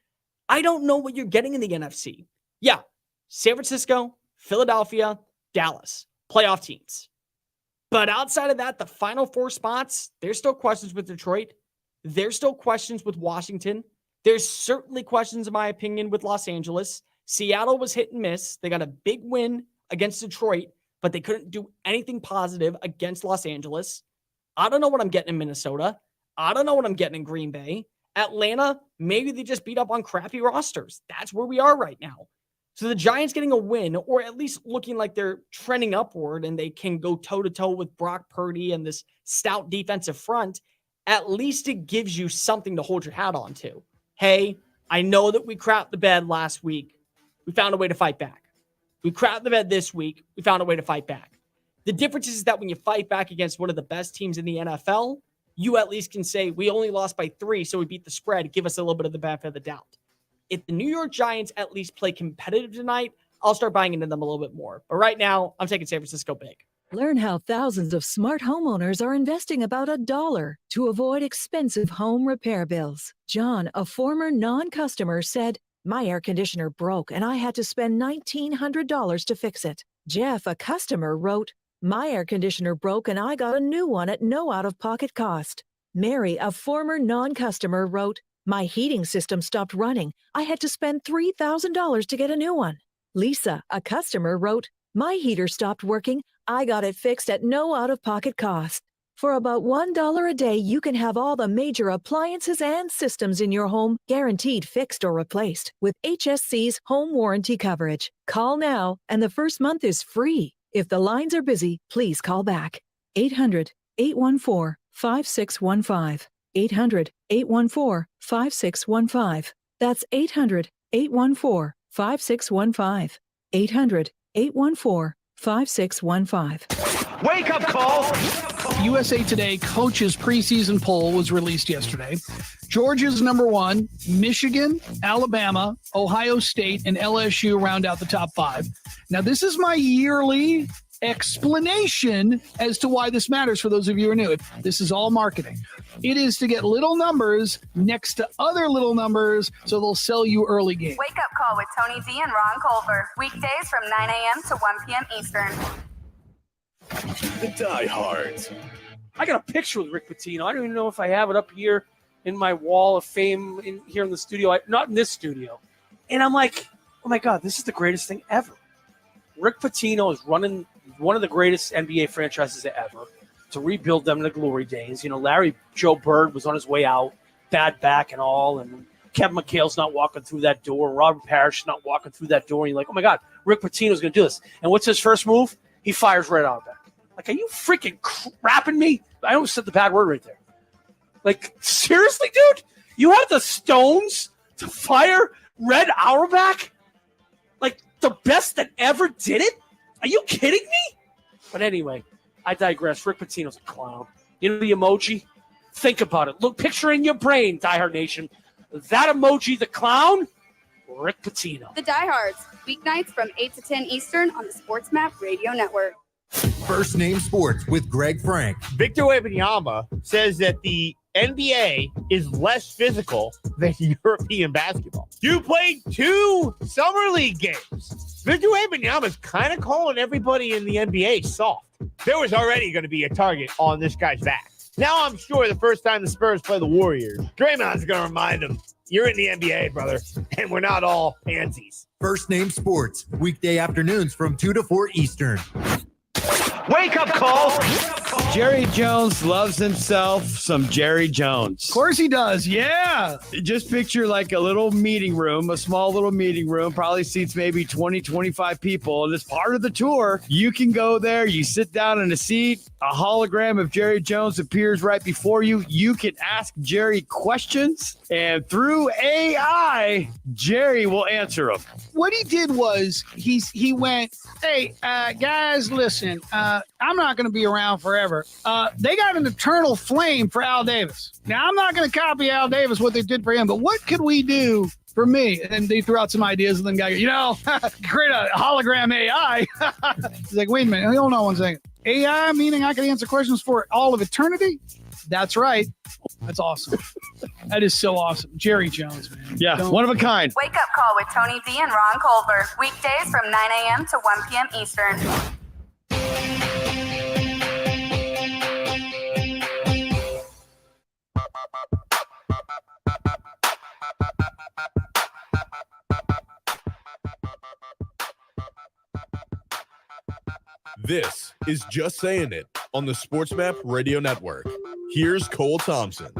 I don't know what you're getting in the NFC. Yeah, San Francisco, Philadelphia, Dallas, playoff teams. But outside of that, the final 4 spots, there's still questions with Detroit. There's still questions with Washington. There's certainly questions, in my opinion, with Los Angeles. Seattle was hit and miss. They got a big win against Detroit, but they couldn't do anything positive against Los Angeles. I don't know what I'm getting in Minnesota. I don't know what I'm getting in Green Bay. Atlanta, maybe they just beat up on crappy rosters. That's where we are right now. So the Giants getting a win, or at least looking like they're trending upward and they can go toe-to-toe with Brock Purdy and this stout defensive front, at least it gives you something to hold your hat on to. Hey, I know that we crapped the bed last week. We found a way to fight back. We crapped the bed this week. We found a way to fight back. The difference is that when you fight back against one of the best teams in the NFL, you at least can say, we only lost by 3, so we beat the spread. Give us a little bit of the benefit of the doubt. If the New York Giants at least play competitive tonight, I'll start buying into them a little bit more. But right now, I'm taking San Francisco big. Learn how thousands of smart homeowners are investing about $1 to avoid expensive home repair bills. John, a former non-customer, said, "My air conditioner broke and I had to spend $1,900 to fix it." Jeff, a customer, wrote, "My air conditioner broke and I got a new one at no out-of-pocket cost." Mary, a former non-customer, wrote, "My heating system stopped running. I had to spend $3,000 to get a new one." Lisa, a customer, wrote, "My heater stopped working. I got it fixed at no out-of-pocket cost." For about $1 a day, you can have all the major appliances and systems in your home guaranteed fixed or replaced with HSC's home warranty coverage. Call now, and the first month is free. If the lines are busy, please call back. 800-814-5615. 800-814-5615. That's 800-814-5615. 800-814-5615. Wake up, Cole! USA Today coaches preseason poll was released yesterday. Georgia's number 1, Michigan, Alabama, Ohio State, and LSU round out the top 5. Now, this is my yearly explanation as to why this matters for those of you who are new. This is all marketing. It is to get little numbers next to other little numbers so they'll sell you early games. Wake up call with Tony D and Ron Culver. Weekdays from 9 a.m. to 1 p.m. Eastern. The diehards. I got a picture with Rick Pitino. I don't even know if I have it up here in my wall of fame here in the studio. Not in this studio. And I'm like, oh my God, this is the greatest thing ever. Rick Pitino is running one of the greatest NBA franchises ever to rebuild them in the glory days. You know, Larry Joe Bird was on his way out, bad back and all, and Kevin McHale's not walking through that door. Robert Parrish is not walking through that door. And you're like, oh my God, Rick Pitino's going to do this. And what's his first move? He fires right out of that. Like, are you freaking crapping me? I almost said the bad word right there. Like, seriously, dude? You have the stones to fire Red Auerbach? Like, the best that ever did it? Are you kidding me? But anyway, I digress. Rick Pitino's a clown. You know the emoji? Think about it. Look, picture in your brain, Die Hard Nation. That emoji, the clown, Rick Pitino. The Diehards, weeknights from 8 to 10 Eastern on the Sports Map Radio Network. First Name Sports with Greg Frank. Victor Wembanyama says that the NBA is less physical than European basketball. You played 2 summer league games. Victor Wembanyama is kind of calling everybody in the NBA soft. There was already going to be a target on this guy's back. Now I'm sure the first time the Spurs play the Warriors, Draymond's going to remind them, you're in the NBA, brother, and we're not all pansies. First Name Sports, weekday afternoons from 2 to 4 Eastern. Wake up, Cole! Jerry Jones loves himself some Jerry Jones. Of course he does, yeah. Just picture like a little meeting room, a small little meeting room, probably seats maybe 20, 25 people. And as part of the tour, you can go there, you sit down in a seat, a hologram of Jerry Jones appears right before you. You can ask Jerry questions, and through AI, Jerry will answer them. What he did was he went, hey, guys, listen, I'm not going to be around forever. They got an eternal flame for Al Davis. Now, I'm not going to copy Al Davis, what they did for him, but what could we do for me? And they threw out some ideas, and then guy, create a hologram AI. He's like, wait a minute, hold on one second. AI, meaning I can answer questions for all of eternity? That's right. That's awesome. That is so awesome. Jerry Jones, man. Yeah, one of a kind. Wake up call with Tony D and Ron Culver. Weekdays from 9 a.m. to 1 p.m. Eastern. This is Just Saying It on the SportsMap Radio Network. Here's Cole Thompson.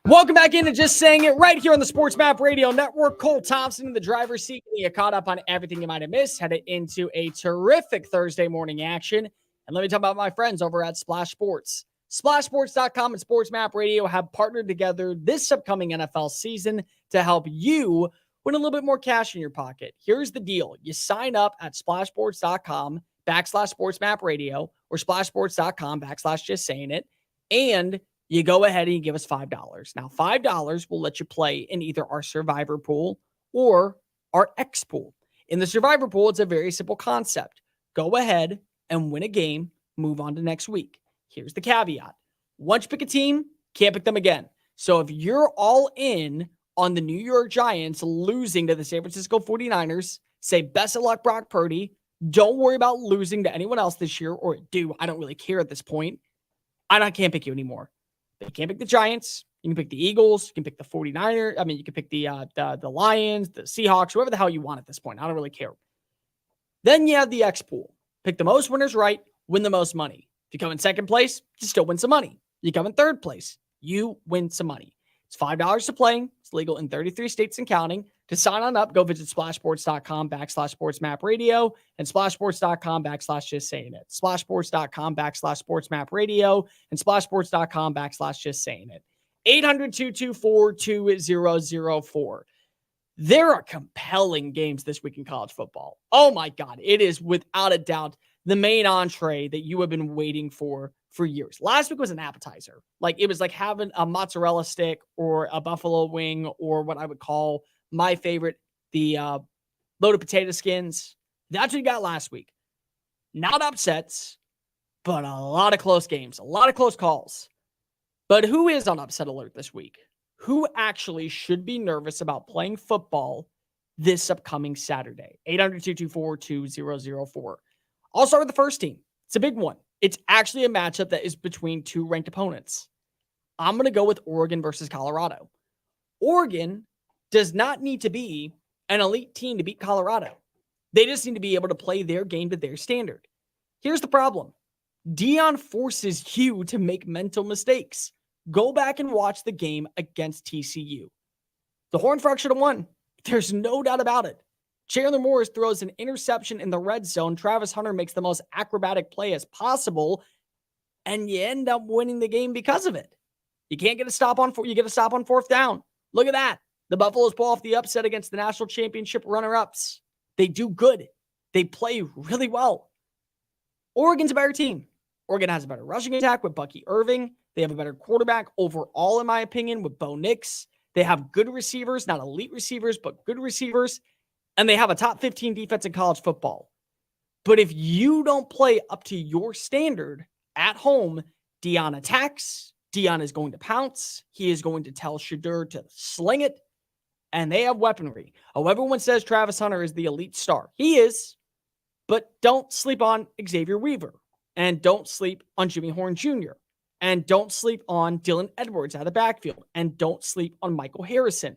Welcome back into Just Saying It right here on the SportsMap Radio Network. Cole Thompson in the driver's seat. You caught up on everything you might have missed. Headed into a terrific Thursday morning action. And let me talk about my friends over at Splash Sports. SplashSports.com and SportsMap Radio have partnered together this upcoming NFL season to help you win a little bit more cash in your pocket. Here's the deal. You sign up at SplashSports.com/SportsMap Radio or SplashSports.com/Just Saying It. And you go ahead and you give us $5. Now, $5 will let you play in either our Survivor pool or our X pool. In the Survivor pool, it's a very simple concept. Go ahead and win a game, move on to next week. Here's the caveat. Once you pick a team, can't pick them again. So if you're all in on the New York Giants losing to the San Francisco 49ers, say best of luck, Brock Purdy. Don't worry about losing to anyone else this year, or I don't really care at this point. I can't pick you anymore. You can't pick the Giants. You can pick the Eagles. You can pick the 49ers. I mean, you can pick the Lions, the Seahawks, whoever the hell you want at this point. I don't really care. Then you have the X pool. Pick the most winners right, win the most money. If you come in second place, you still win some money. You come in third place, you win some money. It's $5 to play. It's legal in 33 states and counting. To sign on up, go visit SplashSports.com/SportsMapRadio and SplashSports.com/Just Saying It. SplashSports.com/SportsMapRadio and SplashSports.com/Just Saying It. 800-224-2004. There are compelling games this week in college football. Oh my God. It is without a doubt the main entree that you have been waiting for years. Last week was an appetizer. It was like having a mozzarella stick or a buffalo wing or what I would call my favorite, the loaded potato skins. That's what you got last week. Not upsets, but a lot of close games, a lot of close calls. But who is on upset alert this week? Who actually should be nervous about playing football this upcoming Saturday? 800-224-2004. I'll start with the first team. It's a big one. It's actually a matchup that is between two ranked opponents. I'm going to go with Oregon versus Colorado. Oregon does not need to be an elite team to beat Colorado. They just need to be able to play their game to their standard. Here's the problem. Deion forces you to make mental mistakes. Go back and watch the game against TCU. The Horned Frog should have won. There's no doubt about it. Chandler Morris throws an interception in the red zone. Travis Hunter makes the most acrobatic play as possible, and you end up winning the game because of it. You can't get a stop on you get a stop on fourth down. Look at that. The Buffaloes pull off the upset against the national championship runner-ups. They do good. They play really well. Oregon's a better team. Oregon has a better rushing attack with Bucky Irving. They have a better quarterback overall, in my opinion, with Bo Nix. They have good receivers, not elite receivers, but good receivers. And they have a top 15 defense in college football. But if you don't play up to your standard at home, Deion attacks. Deion is going to pounce. He is going to tell Shedeur to sling it. And they have weaponry. Oh, everyone says Travis Hunter is the elite star. He is. But don't sleep on Xavier Weaver. And don't sleep on Jimmy Horn Jr. And don't sleep on Dylan Edwards out of the backfield. And don't sleep on Michael Harrison.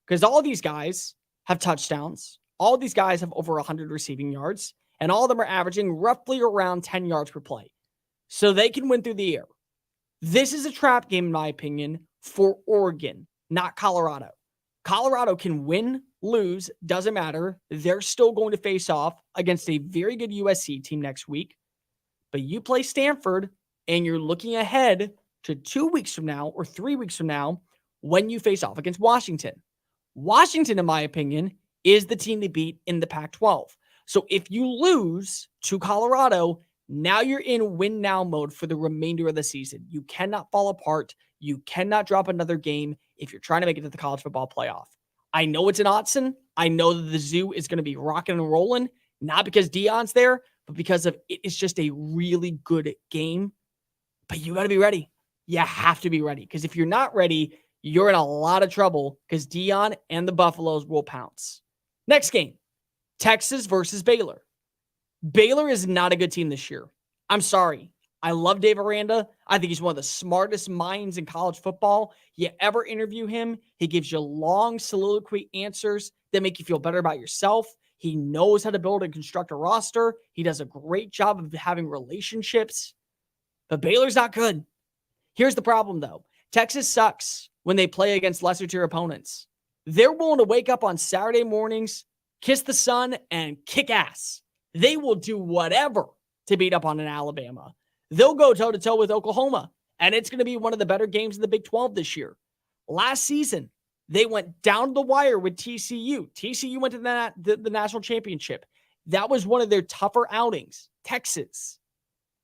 Because all these guys have touchdowns. All these guys have over 100 receiving yards. And all of them are averaging roughly around 10 yards per play. So they can win through the air. This is a trap game, in my opinion, for Oregon, not Colorado. Colorado can win, lose, doesn't matter. They're still going to face off against a very good USC team next week. But you play Stanford, and you're looking ahead to 2 weeks from now or 3 weeks from now when you face off against Washington. Washington, in my opinion, is the team to beat in the Pac-12. So if you lose to Colorado, now you're in win now mode for the remainder of the season. You cannot fall apart. You cannot drop another game if you're trying to make it to the college football playoff. I know it's an Autzen. I know that the zoo is going to be rocking and rolling, not because Deion's there, but because of it is just a really good game. But you got to be ready. You have to be ready, because if you're not ready, you're in a lot of trouble, because Deion and the Buffaloes will pounce. Next game, Texas versus Baylor. Baylor is not a good team this year. I'm sorry. I love Dave Aranda. I think he's one of the smartest minds in college football. You ever interview him, he gives you long soliloquy answers that make you feel better about yourself. He knows how to build and construct a roster. He does a great job of having relationships. But Baylor's not good. Here's the problem, though. Texas sucks when they play against lesser tier opponents. They're willing to wake up on Saturday mornings, kiss the sun, and kick ass. They will do whatever to beat up on an Alabama. They'll go toe-to-toe with Oklahoma, and it's going to be one of the better games in the Big 12 this year. Last season, they went down the wire with TCU. TCU went to the national championship. That was one of their tougher outings. Texas.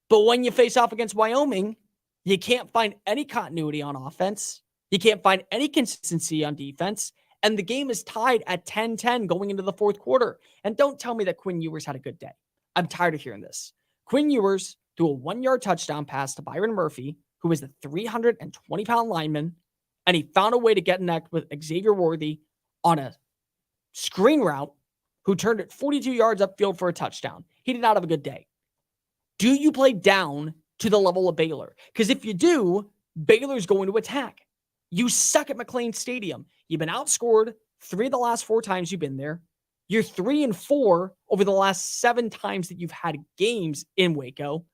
But when you face off against Wyoming, you can't find any continuity on offense. You can't find any consistency on defense. And the game is tied at 10-10 going into the fourth quarter. And don't tell me that Quinn Ewers had a good day. I'm tired of hearing this. Quinn Ewers threw a 1-yard touchdown pass to Byron Murphy, who is the 320-pound lineman, and he found a way to get in that with Xavier Worthy on a screen route, who turned it 42 yards upfield for a touchdown. He did not have a good day. Do you play down to the level of Baylor? Because if you do, Baylor's going to attack. You suck at McLean Stadium. You've been outscored 3 of the last 4 times you've been there. You're 3-4 over the last 7 times that you've had games in Waco.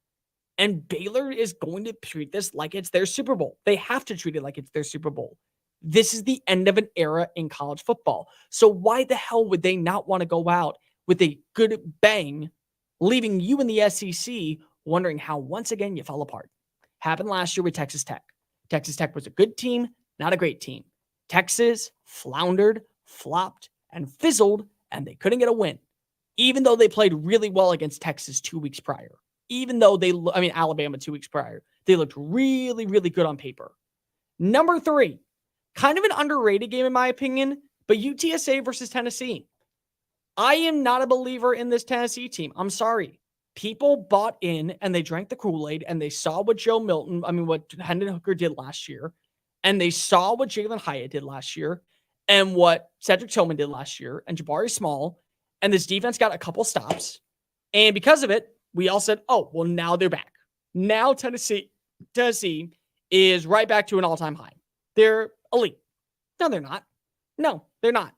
And Baylor is going to treat this like it's their Super Bowl. They have to treat it like it's their Super Bowl. This is the end of an era in college football. So why the hell would they not want to go out with a good bang, leaving you in the SEC wondering how once again you fell apart? Happened last year with Texas Tech. Texas Tech was a good team, not a great team. Texas floundered, flopped, and fizzled, and they couldn't get a win, even though they played really well against Texas 2 weeks prior. Even though Alabama 2 weeks prior, they looked really, really good on paper. Number 3, kind of an underrated game in my opinion, but UTSA versus Tennessee. I am not a believer in this Tennessee team. I'm sorry. People bought in and they drank the Kool-Aid and they saw what what Hendon Hooker did last year, and they saw what Jalen Hyatt did last year, and what Cedric Tillman did last year, and Jabari Small, and this defense got a couple stops. And because of it, we all said, oh, well, now they're back. Now Tennessee is right back to an all-time high. They're elite. No, they're not. No, they're not.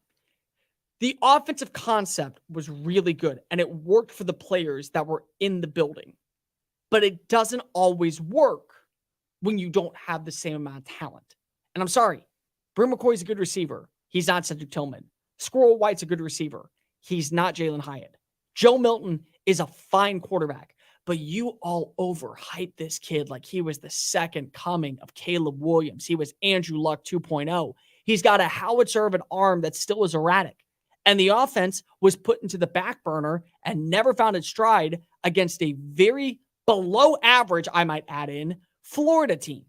The offensive concept was really good, and it worked for the players that were in the building. But it doesn't always work when you don't have the same amount of talent. And I'm sorry, Brim McCoy's a good receiver. He's not Cedric Tillman. Squirrel White's a good receiver. He's not Jalen Hyatt. Joe Milton is a fine quarterback, but you all overhyped this kid like he was the second coming of Caleb Williams. He was Andrew Luck 2.0. He's got a howitzer of an arm that still is erratic. And the offense was put into the back burner and never found its stride against a very below average, I might add in, Florida team.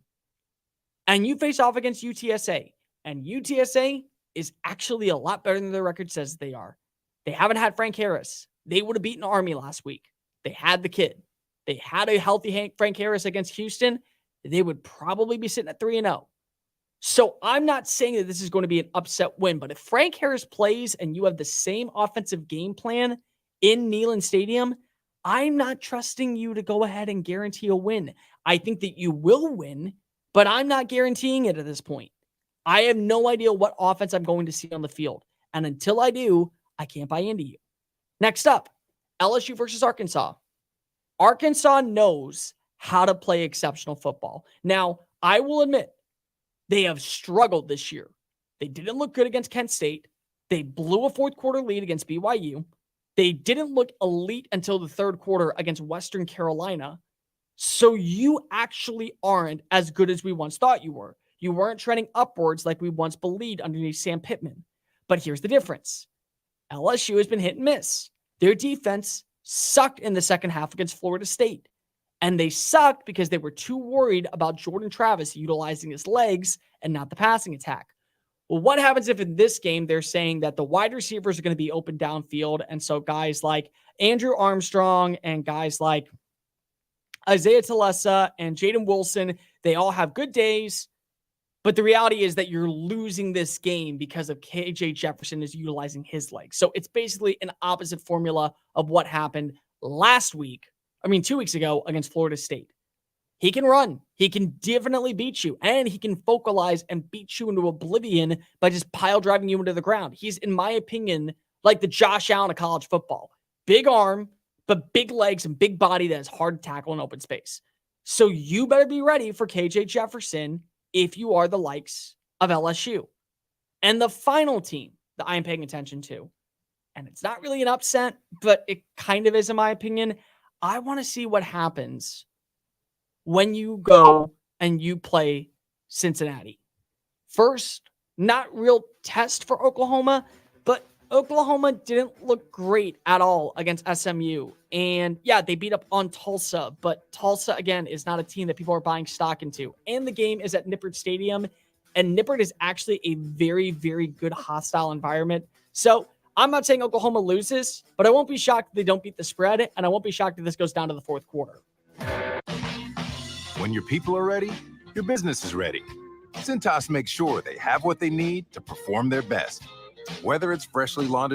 And you face off against UTSA. And UTSA is actually a lot better than their record says they are. They haven't had Frank Harris. They would have beaten Army last week. They had the kid. They had a healthy Frank Harris against Houston. They would probably be sitting at 3-0. So I'm not saying that this is going to be an upset win, but if Frank Harris plays and you have the same offensive game plan in Neyland Stadium, I'm not trusting you to go ahead and guarantee a win. I think that you will win, but I'm not guaranteeing it at this point. I have no idea what offense I'm going to see on the field. And until I do, I can't buy into you. Next up, LSU versus Arkansas. Arkansas knows how to play exceptional football. Now, I will admit, they have struggled this year. They didn't look good against Kent State. They blew a fourth quarter lead against BYU. They didn't look elite until the third quarter against Western Carolina. So you actually aren't as good as we once thought you were. You weren't trending upwards like we once believed underneath Sam Pittman. But here's the difference. LSU has been hit and miss. Their defense sucked in the second half against Florida State. And they sucked because they were too worried about Jordan Travis utilizing his legs and not the passing attack. Well, what happens if in this game they're saying that the wide receivers are going to be open downfield? And so guys like Andrew Armstrong and guys like Isaiah Talesa and Jaden Wilson, they all have good days. But the reality is that you're losing this game because of KJ Jefferson is utilizing his legs. So it's basically an opposite formula of what happened 2 weeks ago against Florida State. He can run. He can definitely beat you. And he can focalize and beat you into oblivion by just pile driving you into the ground. He's, in my opinion, like the Josh Allen of college football. Big arm, but big legs and big body that is hard to tackle in open space. So you better be ready for KJ Jefferson if you are the likes of LSU. And the final team that I am paying attention to, and it's not really an upset, but it kind of is in my opinion, I want to see what happens when you go and you play Cincinnati. First, not real test for Oklahoma, but Oklahoma didn't look great at all against SMU. And yeah, they beat up on Tulsa, but Tulsa, again, is not a team that people are buying stock into. And the game is at Nippert Stadium, and Nippert is actually a very, very good hostile environment. So I'm not saying Oklahoma loses, but I won't be shocked if they don't beat the spread, and I won't be shocked if this goes down to the fourth quarter. When your people are ready, your business is ready. Cintas makes sure they have what they need to perform their best. Whether it's freshly laundered